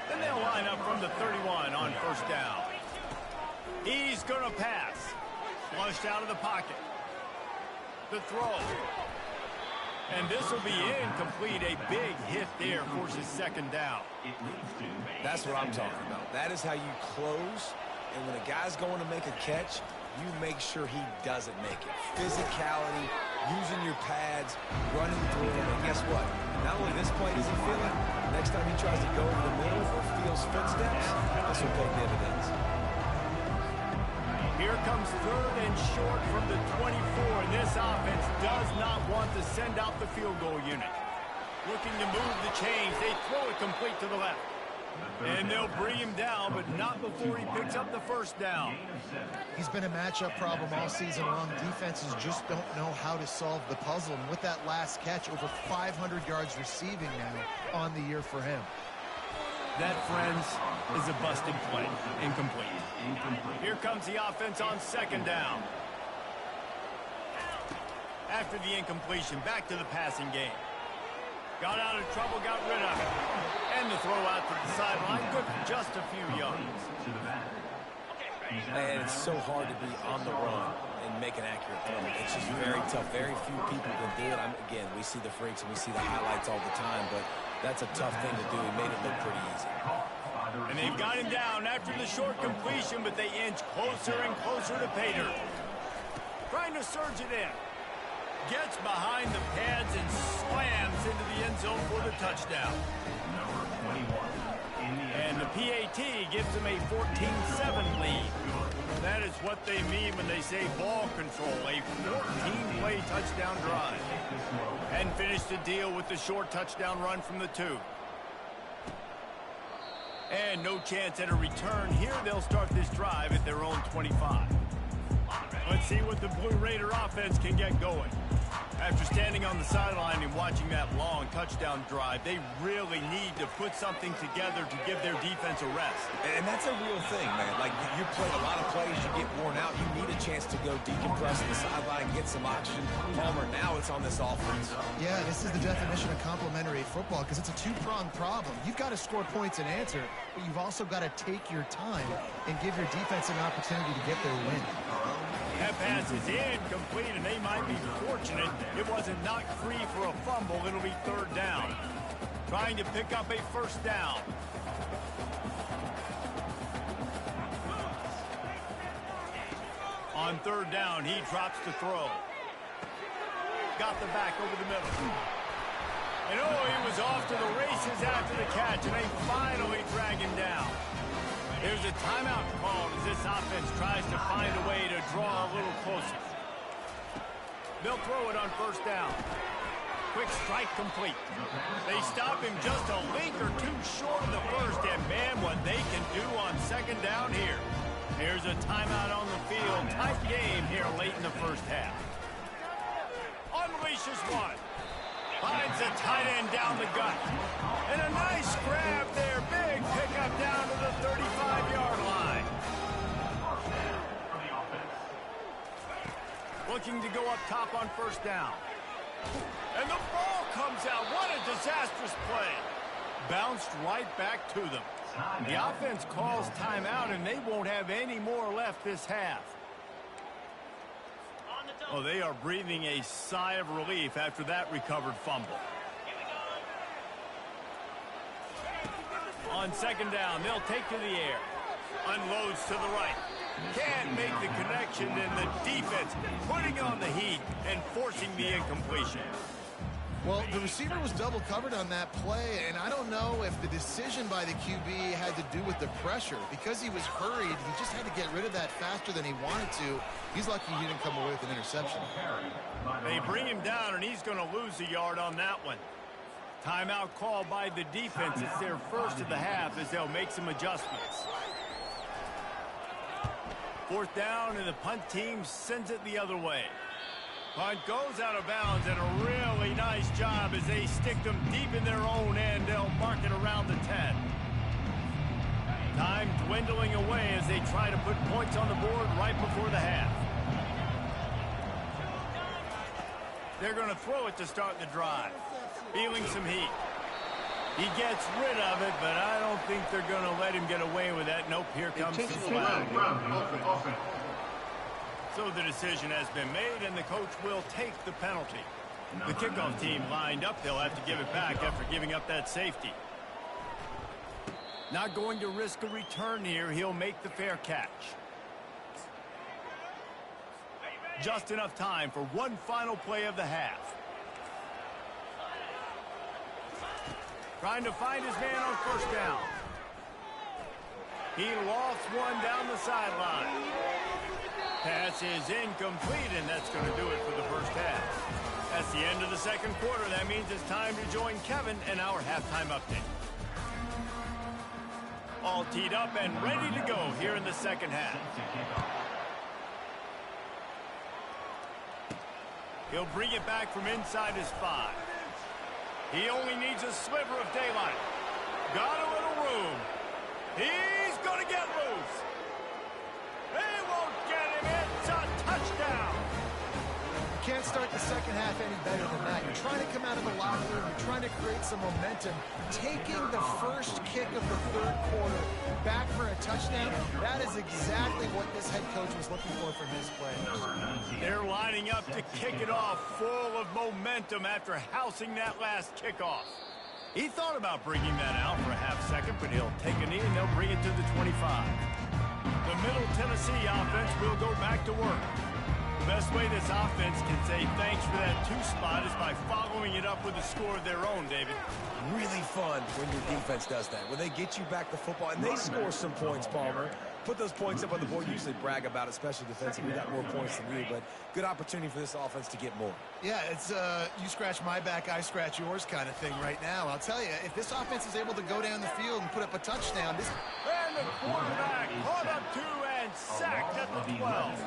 Then they'll line up from the 31 on first down. He's going to pass. Flushed out of the pocket. The throw. And this will be incomplete. A big hit there forces second down. That's what I'm talking about. That is how you close. And when a guy's going to make a catch, you make sure he doesn't make it. Physicality, using your pads, running through him. And guess what? Not only this play does he feel it, next time he tries to go over the middle or feels footsteps, this will pay dividends. Here comes third and short from the 24, and this offense does not want to send out the field goal unit. Looking to move the chains. They throw it complete to the left. And they'll bring him down, but not before he picks up the first down. He's been a matchup problem all season long. Defenses just don't know how to solve the puzzle. And with that last catch, over 500 yards receiving now on the year for him. That, friends, is a busted play. Incomplete. Here comes the offense on second down. After the incompletion, back to the passing game. Got out of trouble, got rid of it. And the throw out to the sideline, good for just a few yards. And it's so hard to be on the run and make an accurate throw. It's just very tough. Very few people can do it. Again, we see the freaks and we see the highlights all the time, but that's a tough thing to do. He made it look pretty easy. And they've got him down after the short completion, but they inch closer and closer to pay dirt. Trying to surge it in. Gets behind the pads and slams into the end zone for the touchdown. And the PAT gives them a 14-7 lead. That is what they mean when they say ball control, a 14-play touchdown drive. And finish the deal with the short touchdown run from the 2. And no chance at a return. Here they'll start this drive at their own 25. Let's see what the Blue Raider offense can get going. After standing on the sideline and watching that long touchdown drive, they really need to put something together to give their defense a rest. And that's a real thing, man. Like, you play a lot of plays, you get worn out, you need a chance to go decompress on the sideline, get some oxygen. Palmer, now it's on this offense. Yeah, this is the definition of complementary football because it's a two-pronged problem. You've got to score points and answer, but you've also got to take your time and give your defense an opportunity to get their win. That pass is incomplete, and they might be fortunate it wasn't knocked free for a fumble. It'll be third down. Trying to pick up a first down. On third down, he drops the throw. Got the back over the middle. And he was off to the races after the catch, and they finally drag him down. There's a timeout called as this offense tries to find a way to draw a little closer. They'll throw it on first down. Quick strike complete. They stop him just a link or two short of the first, and man, what they can do on second down here. Here's a timeout on the field. Tight game here late in the first half. Unleashes one. Finds the tight end down the gut. And a nice grab there. Big pickup down to the 35-yard line. Looking to go up top on first down. And the ball comes out. What a disastrous play. Bounced right back to them. The offense calls timeout, and they won't have any more left this half. Oh, they are breathing a sigh of relief after that recovered fumble. On second down, they'll take to the air. Unloads to the right. Can't make the connection, and the defense putting on the heat and forcing the incompletion. Well, the receiver was double covered on that play, and I don't know if the decision by the QB had to do with the pressure. Because he was hurried, he just had to get rid of that faster than he wanted to. He's lucky he didn't come away with an interception. They bring him down, and he's going to lose a yard on that one. Timeout called by the defense. It's their first of the half as they'll make some adjustments. Fourth down, and the punt team sends it the other way. Punt goes out of bounds, and a really nice job as they stick them deep in their own end. They'll mark it around the 10. Time dwindling away as they try to put points on the board right before the half. They're going to throw it to start the drive. Feeling some heat. He gets rid of it, but I don't think they're going to let him get away with that. Nope, here comes the flag. So the decision has been made, and the coach will take the penalty. The kickoff team lined up. They'll have to give it back after giving up that safety. Not going to risk a return here. He'll make the fair catch. Just enough time for one final play of the half. Trying to find his man on first down. He lost one down the sideline. Pass is incomplete, and that's going to do it for the first half. That's the end of the second quarter. That means it's time to join Kevin and our halftime update. All teed up and ready to go here in the second half. He'll bring it back from inside his 5. He only needs a sliver of daylight. Got a little room. He's going to get loose. They won't get him. It's a touchdown. You can't start the second half any better than that. You're trying to come out of the locker room. You're trying to create some momentum. Taking the first kick of the third quarter back for a touchdown, that is exactly what this head coach was looking for from his players. They're lining up to kick it off full of momentum after housing that last kickoff. He thought about bringing that out for a half second, but he'll take a knee and they'll bring it to the 25. The Middle Tennessee offense will go back to work. The best way this offense can say thanks for that 2 spot is by following it up with a score of their own, David. Really fun when your defense does that, when they get you back the football, and they score some points, Palmer. Put those points up on the board. Usually brag about it, especially defensively. We got more points than you, but good opportunity for this offense to get more. Yeah, it's you scratch my back, I scratch yours kind of thing right now. I'll tell you, if this offense is able to go down the field and put up a touchdown, this... And the quarterback caught up 2 and sacked at the 12.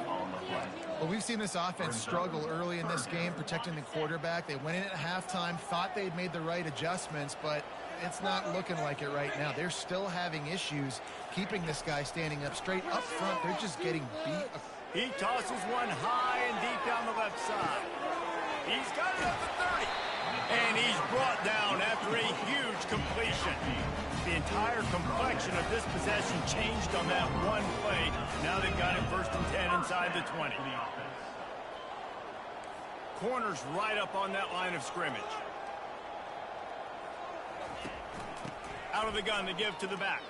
Well, we've seen this offense struggle early in this game protecting the quarterback. They went in at halftime, thought they'd made the right adjustments, but it's not looking like it right now. They're still having issues keeping this guy standing up straight up front. They're just getting beat. He tosses one high and deep down the left side. He's got it up at 30. And he's brought down after a huge completion. The entire complexion of this possession changed on that one play. Now they've got it 1st and 10 inside the 20. Corners right up on that line of scrimmage. Out of the gun to give to the back.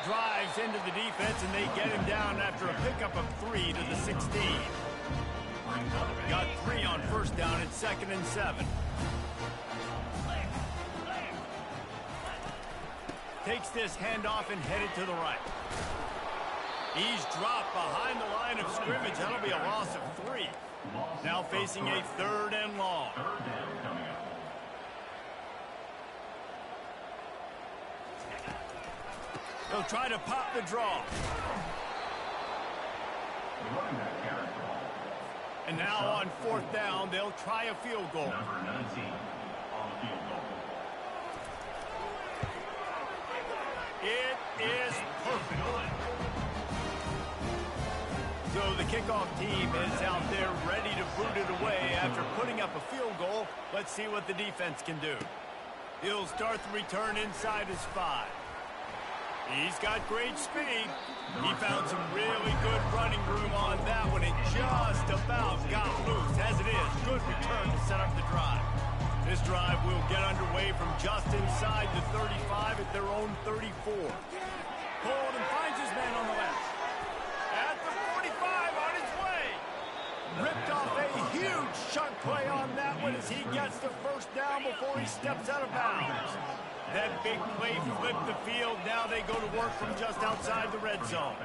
Drives into the defense, and they get him down after a pickup of 3 to the 16. Got 3 on first down at 2nd and 7. Takes this handoff and headed to the right. He's dropped behind the line of scrimmage. That'll be a loss of 3. Now facing a 3rd and long. They'll try to pop the draw. And now on 4th down, they'll try a field goal. Number 19 on the field goal. It is perfect. So the kickoff team is out there ready to boot it away after putting up a field goal. Let's see what the defense can do. He'll start the return inside his 5. He's got great speed. He found some really good running room on that one. It just about got loose. As it is, good return to set up the drive. This drive will get underway from just inside the 35 at their own 34. Hold and finds his man on the left. At the 45 on his way. Ripped off a huge chunk play on that one as he gets the first down before he steps out of bounds. That big play flipped the field. Now they go to work from just outside the red zone.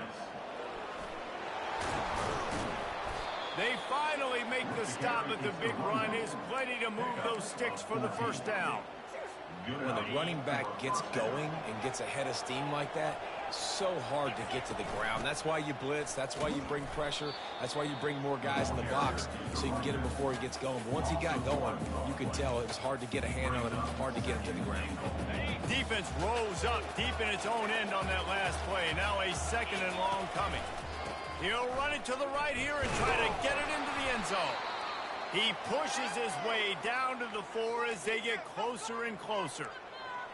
They finally make the stop at the big run. Is plenty to move those sticks for the first down. When the running back gets going and gets a head of steam like that, so hard to get to the ground. That's why you blitz. That's why you bring pressure. That's why you bring more guys in the box so you can get him before he gets going. But once he got going, you could tell it was hard to get a hand on him, hard to get him to the ground. Defense rose up deep in its own end on that last play. Now a 2nd and long coming. He'll run it to the right here and try to get it into the end zone. He pushes his way down to the 4 as they get closer and closer.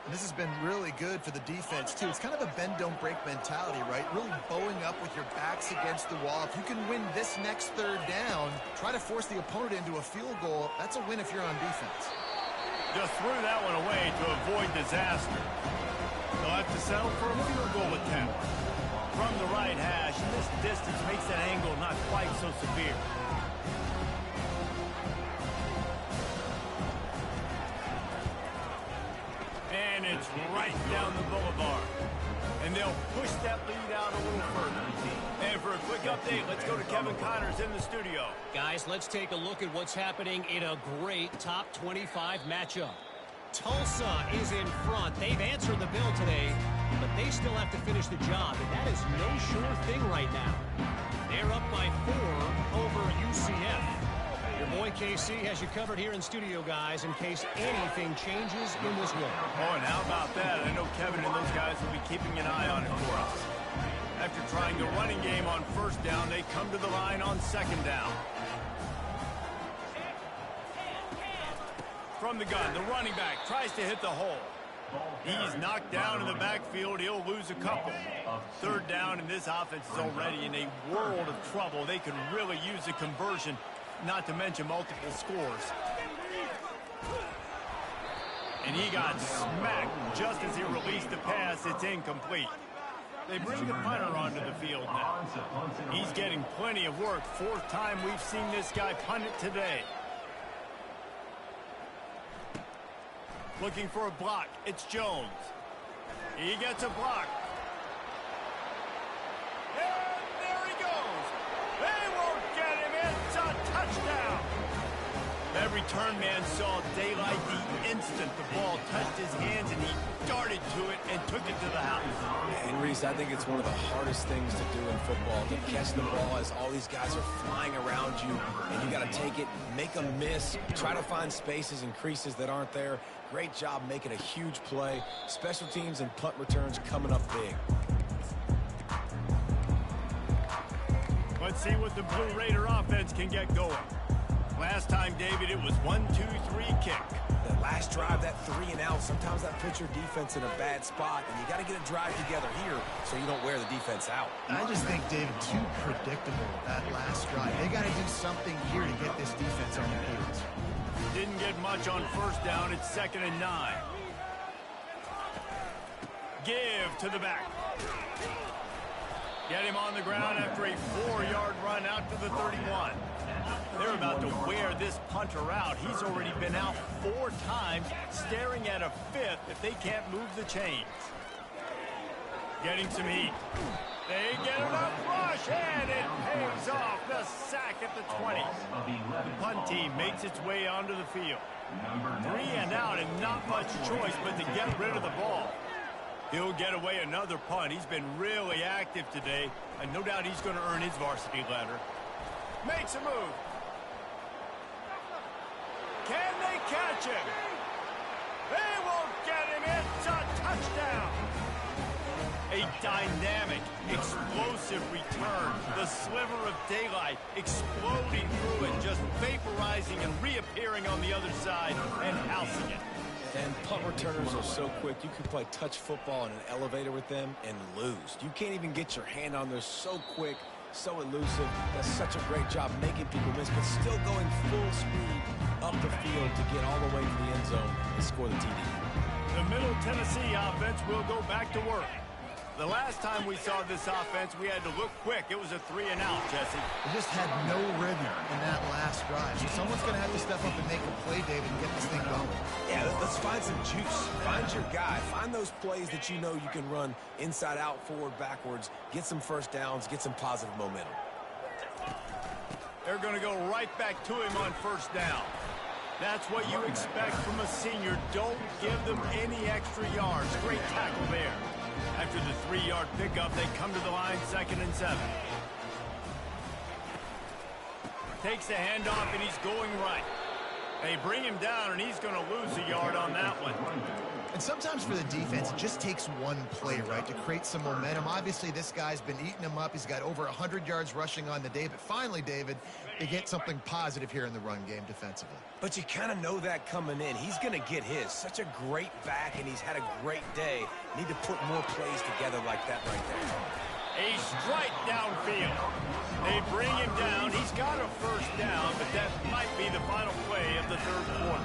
And this has been really good for the defense, too. It's kind of a bend-don't-break mentality, right? Really bowing up with your backs against the wall. If you can win this next third down, try to force the opponent into a field goal. That's a win if you're on defense. Just threw that one away to avoid disaster. They'll have to settle for a field goal attempt. From the right hash, this distance makes that angle not quite so severe. And it's right down the boulevard. And they'll push that lead out a little further. And for a quick update, let's go to Kevin Connors in the studio. Guys, let's take a look at what's happening in a great top 25 matchup. Tulsa is in front. They've answered the bell today, but they still have to finish the job, and that is no sure thing right now. They're up by 4 over UCF. Your boy KC has you covered here in studio, guys, in case anything changes in this one. Oh, and how about that? I know Kevin and those guys will be keeping an eye on it for us. After trying the running game on first down, they come to the line on second down. From the gun, the running back tries to hit the hole. He's knocked down in the backfield. He'll lose a couple. Third down, and this offense is already in a world of trouble. They could really use a conversion, not to mention multiple scores. And he got smacked just as he released the pass. It's incomplete. They bring the punter onto the field now. He's getting plenty of work. 4th time we've seen this guy punt it today. Looking for a block. It's Jones. He gets a block. And there he goes. They won't get him. It's a touchdown. Every turn man saw daylight the instant the ball touched his hands, and he darted to it and took it to the house. And Reese, I think it's one of the hardest things to do in football, to catch the ball as all these guys are flying around you, and you got to take it, make them miss, try to find spaces and creases that aren't there. Great job making a huge play. Special teams and punt returns coming up big. Let's see what the Blue Raider offense can get going. Last time, David, it was 1-2-3 kick. That last drive, that 3 and out, sometimes that puts your defense in a bad spot, and you got to get a drive together here so you don't wear the defense out. I just think, David, too predictable, that last drive. They got to do something here to get this defense on their heels. Didn't get much on first down. It's 2nd and 9. Give to the back. Get him on the ground after a 4-yard run out to the 31. They're about to wear this punter out. He's already been out 4 times, staring at a 5th if they can't move the chains. Getting some heat. They get enough rush, and it pays off. The sack at the 20. The punt team makes its way onto the field. 3 and out, and not much choice but to get rid of the ball. He'll get away another punt. He's been really active today, and no doubt he's going to earn his varsity letter. Makes a move. Can they catch him? They won't get him. It's a touchdown. A dynamic, explosive return. The sliver of daylight exploding through it, just vaporizing and reappearing on the other side and housing it. And punt returners are so quick. You can play touch football in an elevator with them and lose. You can't even get your hand on there. So quick, so elusive. Does such a great job making people miss, but still going full speed up the field to get all the way to the end zone and score the TD. The Middle Tennessee offense will go back to work. The last time we saw this offense, we had to look quick. It was a 3 and out, Jesse. They just had no rhythm in that last drive. So someone's going to have to step up and make a play, David, and get this thing going. Yeah, let's find some juice. Find your guy. Find those plays that you know you can run inside out, forward, backwards. Get some first downs. Get some positive momentum. They're going to go right back to him on first down. That's what you expect from a senior. Don't give them any extra yards. Great tackle there. After the 3-yard pickup, they come to the line, 2nd and 7. Takes the handoff, and he's going right. They bring him down, and he's going to lose a yard on that one. And sometimes for the defense, it just takes one play, right, to create some momentum. Obviously, this guy's been eating them up. He's got over 100 yards rushing on the day. But finally, David, they get something positive here in the run game defensively. But you kind of know that coming in. He's going to get his. Such a great back, and he's had a great day. Need to put more plays together like that right there. A strike downfield. They bring him down. He's got a first down, but that might be the final play of the third quarter.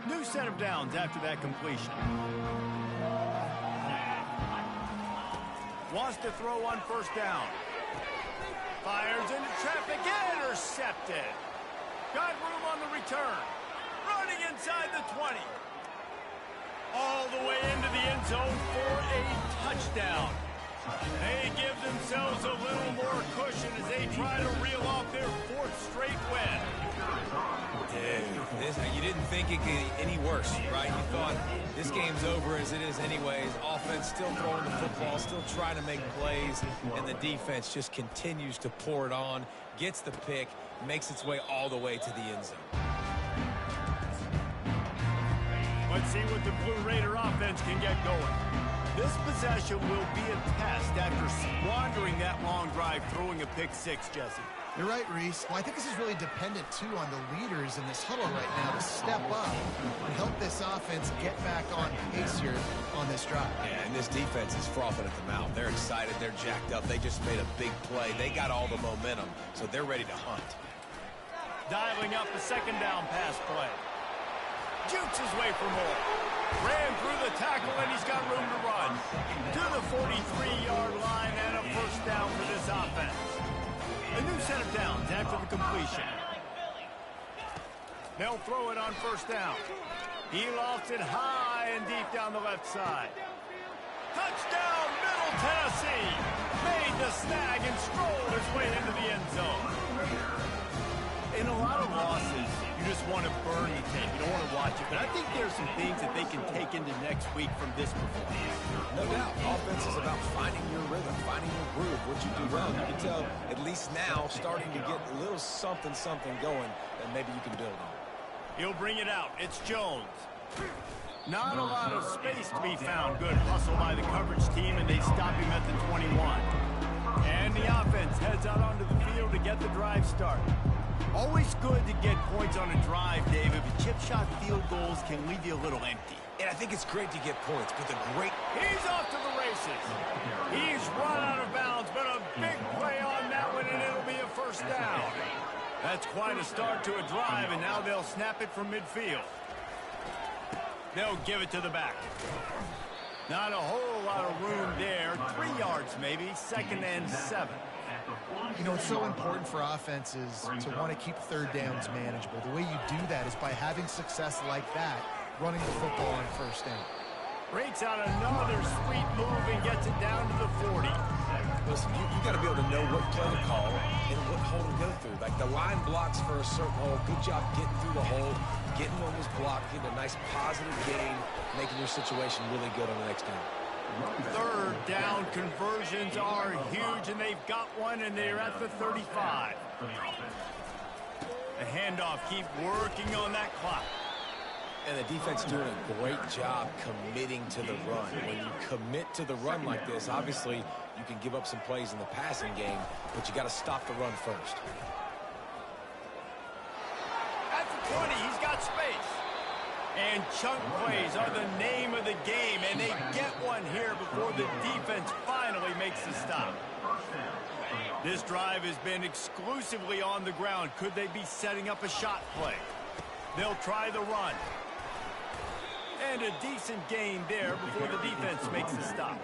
New set of downs after that completion. Wants to throw on first down. Fires into traffic, intercepted. Got room on the return. Running inside the 20. All the way into the end zone for a touchdown. They give themselves a little more cushion as they try to reel off their fourth straight win. Dude, you didn't think it could get any worse, right? You thought this game's over as it is anyways. Offense still throwing the football, still trying to make plays, and the defense just continues to pour it on, gets the pick, makes its way all the way to the end zone. Let's see what the Blue Raider offense can get going. This possession will be a test after squandering that long drive, throwing a pick six, Jesse. You're right, Reese. Well, I think this is really dependent, too, on the leaders in this huddle right now to step up and help this offense get back on pace here on this drive. Yeah, and this defense is frothing at the mouth. They're excited. They're jacked up. They just made a big play. They got all the momentum, so they're ready to hunt. Dialing up the second down pass play. Jukes his way for more. Ran through the tackle, and he's got room to run. To the 43-yard line and a first down for this offense. A new set of downs after the completion. They'll throw it on first down. He lofts it high and deep down the left side. Touchdown, Middle Tennessee. Made the snag and strolled his way into the end zone. In a lot of losses, you just want to burn the tape. You don't want to watch it. But I think there's some things that they can take into next week from this performance. No doubt. Offense is about finding your rhythm, finding your groove, what you do well. You can tell, at least now, starting to get a little something going that maybe you can build on. He'll bring it out. It's Jones. Not a lot of space to be found. Good hustle by the coverage team, and they stop him at the 21. And the offense heads out onto the field to get the drive started. Always good to get points on a drive, David, but chip shot field goals can leave you a little empty. And I think it's great to get points, but the great... He's off to the races. He's run out of bounds, but a big play on that one, and it'll be a first down. That's quite a start to a drive, and now they'll snap it from midfield. They'll give it to the back. Not a whole lot of room there. 3 yards maybe, second and 7. You know, it's so important for offenses to want to keep third downs manageable. The way you do that is by having success like that, running the football on first down. Breaks out another sweet move and gets it down to the 40. Listen, you got to be able to know what play to call and what hole to go through. Like the line blocks for a certain hole. Good job getting through the hole, getting on this block, getting a nice positive gain, making your situation really good on the next down. Third down conversions are huge, and they've got one, and they're at the 35. The handoff, keep working on that clock. And the defense doing a great job committing to the run. When you commit to the run like this, obviously you can give up some plays in the passing game, but you got to stop the run first. At the 20, he's got space. And chunk plays are the name of the game, and they get one here before the defense finally makes the stop. This drive has been exclusively on the ground. Could they be setting up a shot play? They'll try the run. And a decent gain there before the defense makes the stop.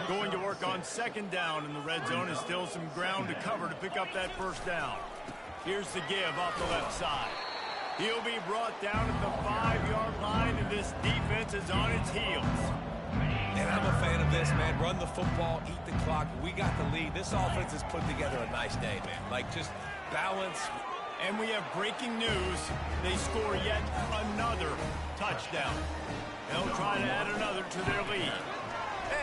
Going to work on second down, and the red zone is still some ground to cover to pick up that first down. Here's the give off the left side. He'll be brought down at the 5-yard line, and this defense is on its heels. And I'm a fan of this, man. Run the football, eat the clock. We got the lead. This offense has put together a nice day, man. Like, just balance, And we have breaking news. They score yet another touchdown. They'll try to add another to their lead.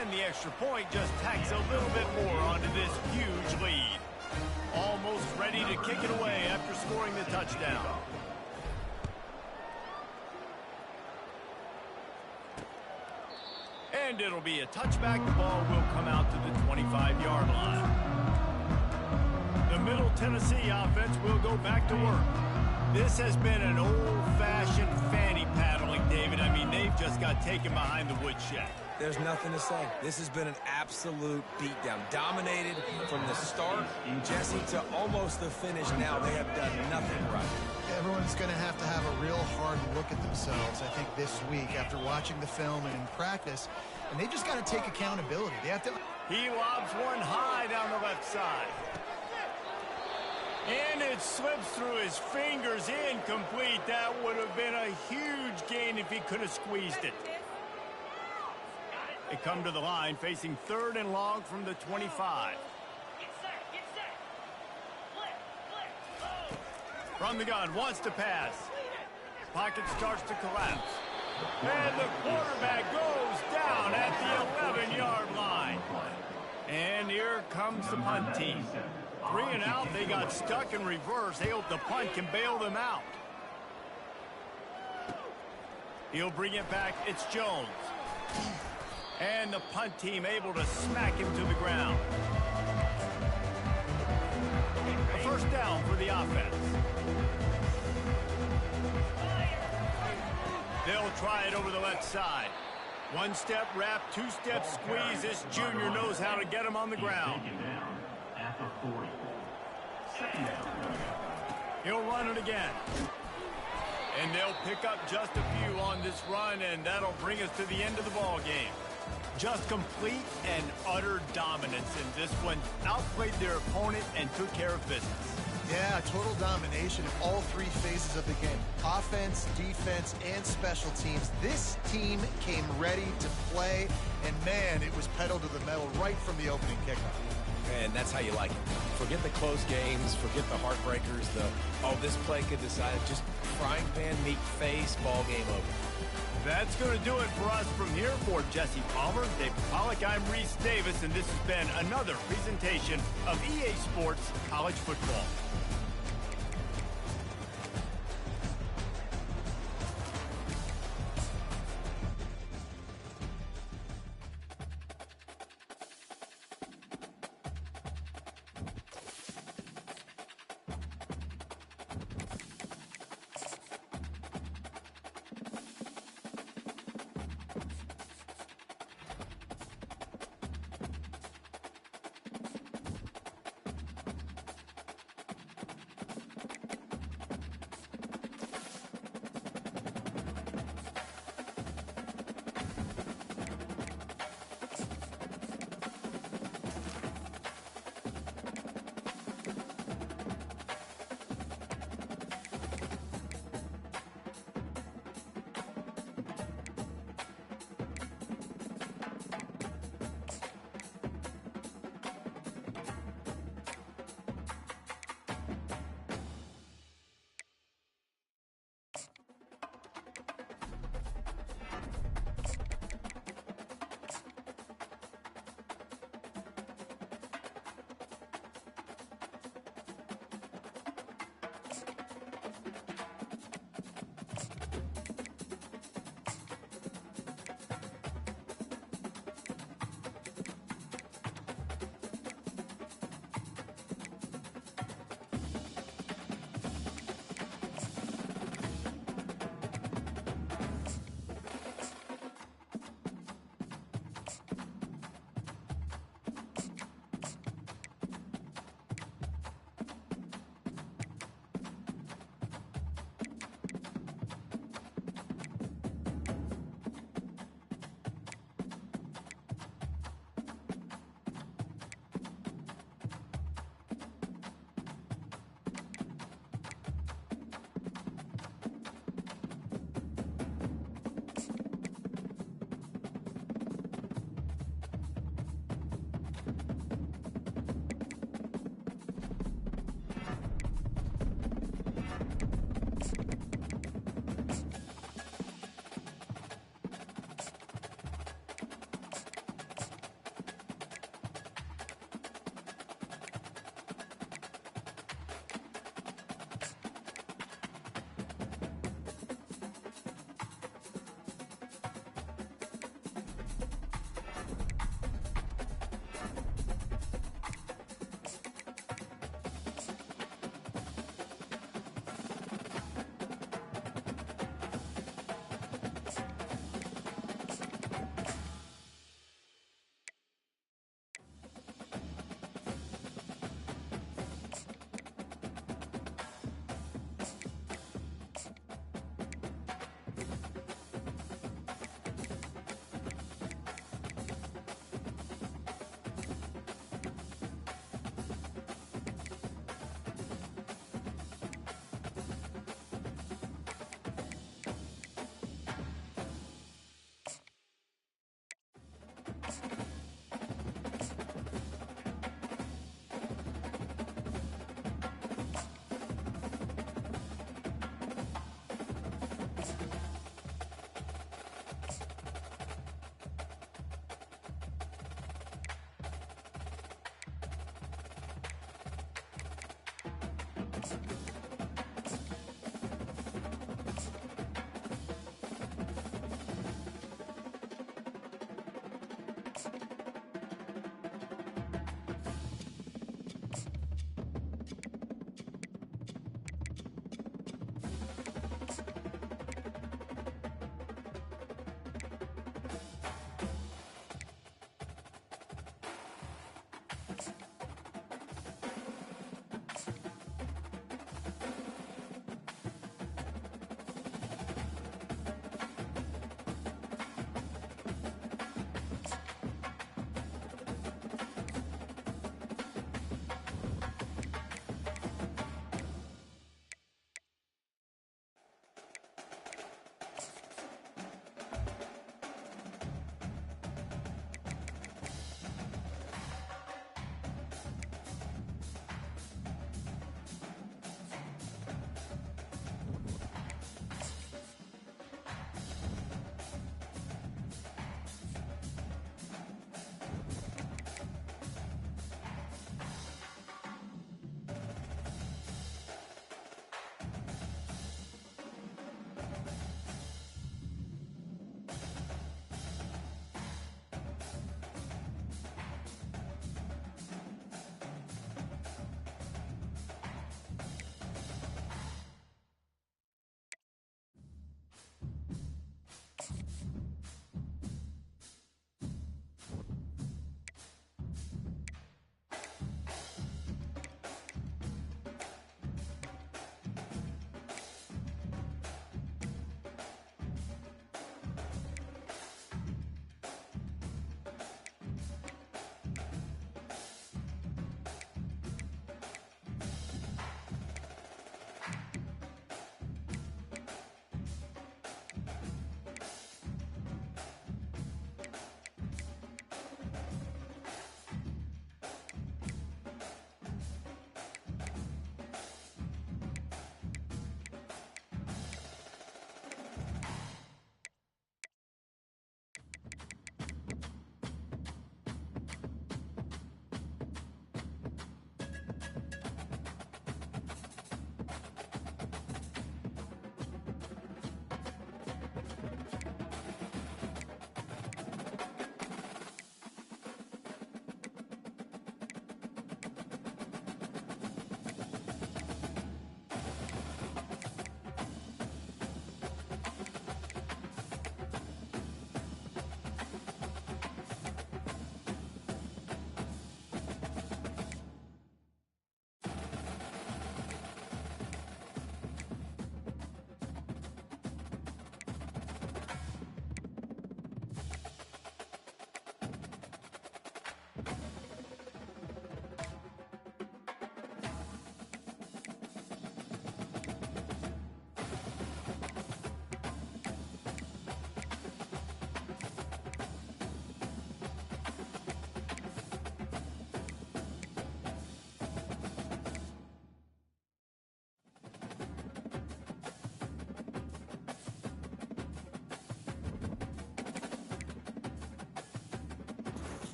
And the extra point just tacks a little bit more onto this huge lead. Almost ready to kick it away after scoring the touchdown. And it'll be a touchback. The ball will come out to the 25-yard line. The Middle Tennessee offense will go back to work. This has been an old-fashioned fanny paddling, David. I mean, they've just got taken behind the woodshed. There's nothing to say. This has been an absolute beatdown. Dominated from the start, Jesse, to almost the finish now. They have done nothing right. Everyone's going to have a real hard look at themselves, I think, this week after watching the film and in practice. And they just got to take accountability. They have to... He lobs one high down the left side. And it slips through his fingers, incomplete. That would have been a huge gain if he could have squeezed it. They come to the line facing 3rd and long from the 25. From the gun, wants to pass. Pocket starts to collapse. And the quarterback goes down at the 11-yard line. And here comes the punt team. 3 and out, they got stuck in reverse. They hope the punt can bail them out. He'll bring it back. It's Jones. And the punt team able to smack him to the ground. A first down for the offense. They'll try it over the left side. 1-step wrap, 2-step squeeze. This junior knows how to get him on the ground. He'll run it again. And they'll pick up just a few on this run, and that'll bring us to the end of the ball game. Just complete and utter dominance in this one. Outplayed their opponent and took care of business. Yeah, total domination in all 3 phases of the game. Offense, defense, and special teams. This team came ready to play, and man, it was pedal to the metal right from the opening kickoff. And that's how you like it. Forget the close games, forget the heartbreakers, this play could decide it. Just frying pan, meat face, ball game over. That's going to do it for us from here. For Jesse Palmer, David Pollack, I'm Reese Davis, and this has been another presentation of EA Sports College Football.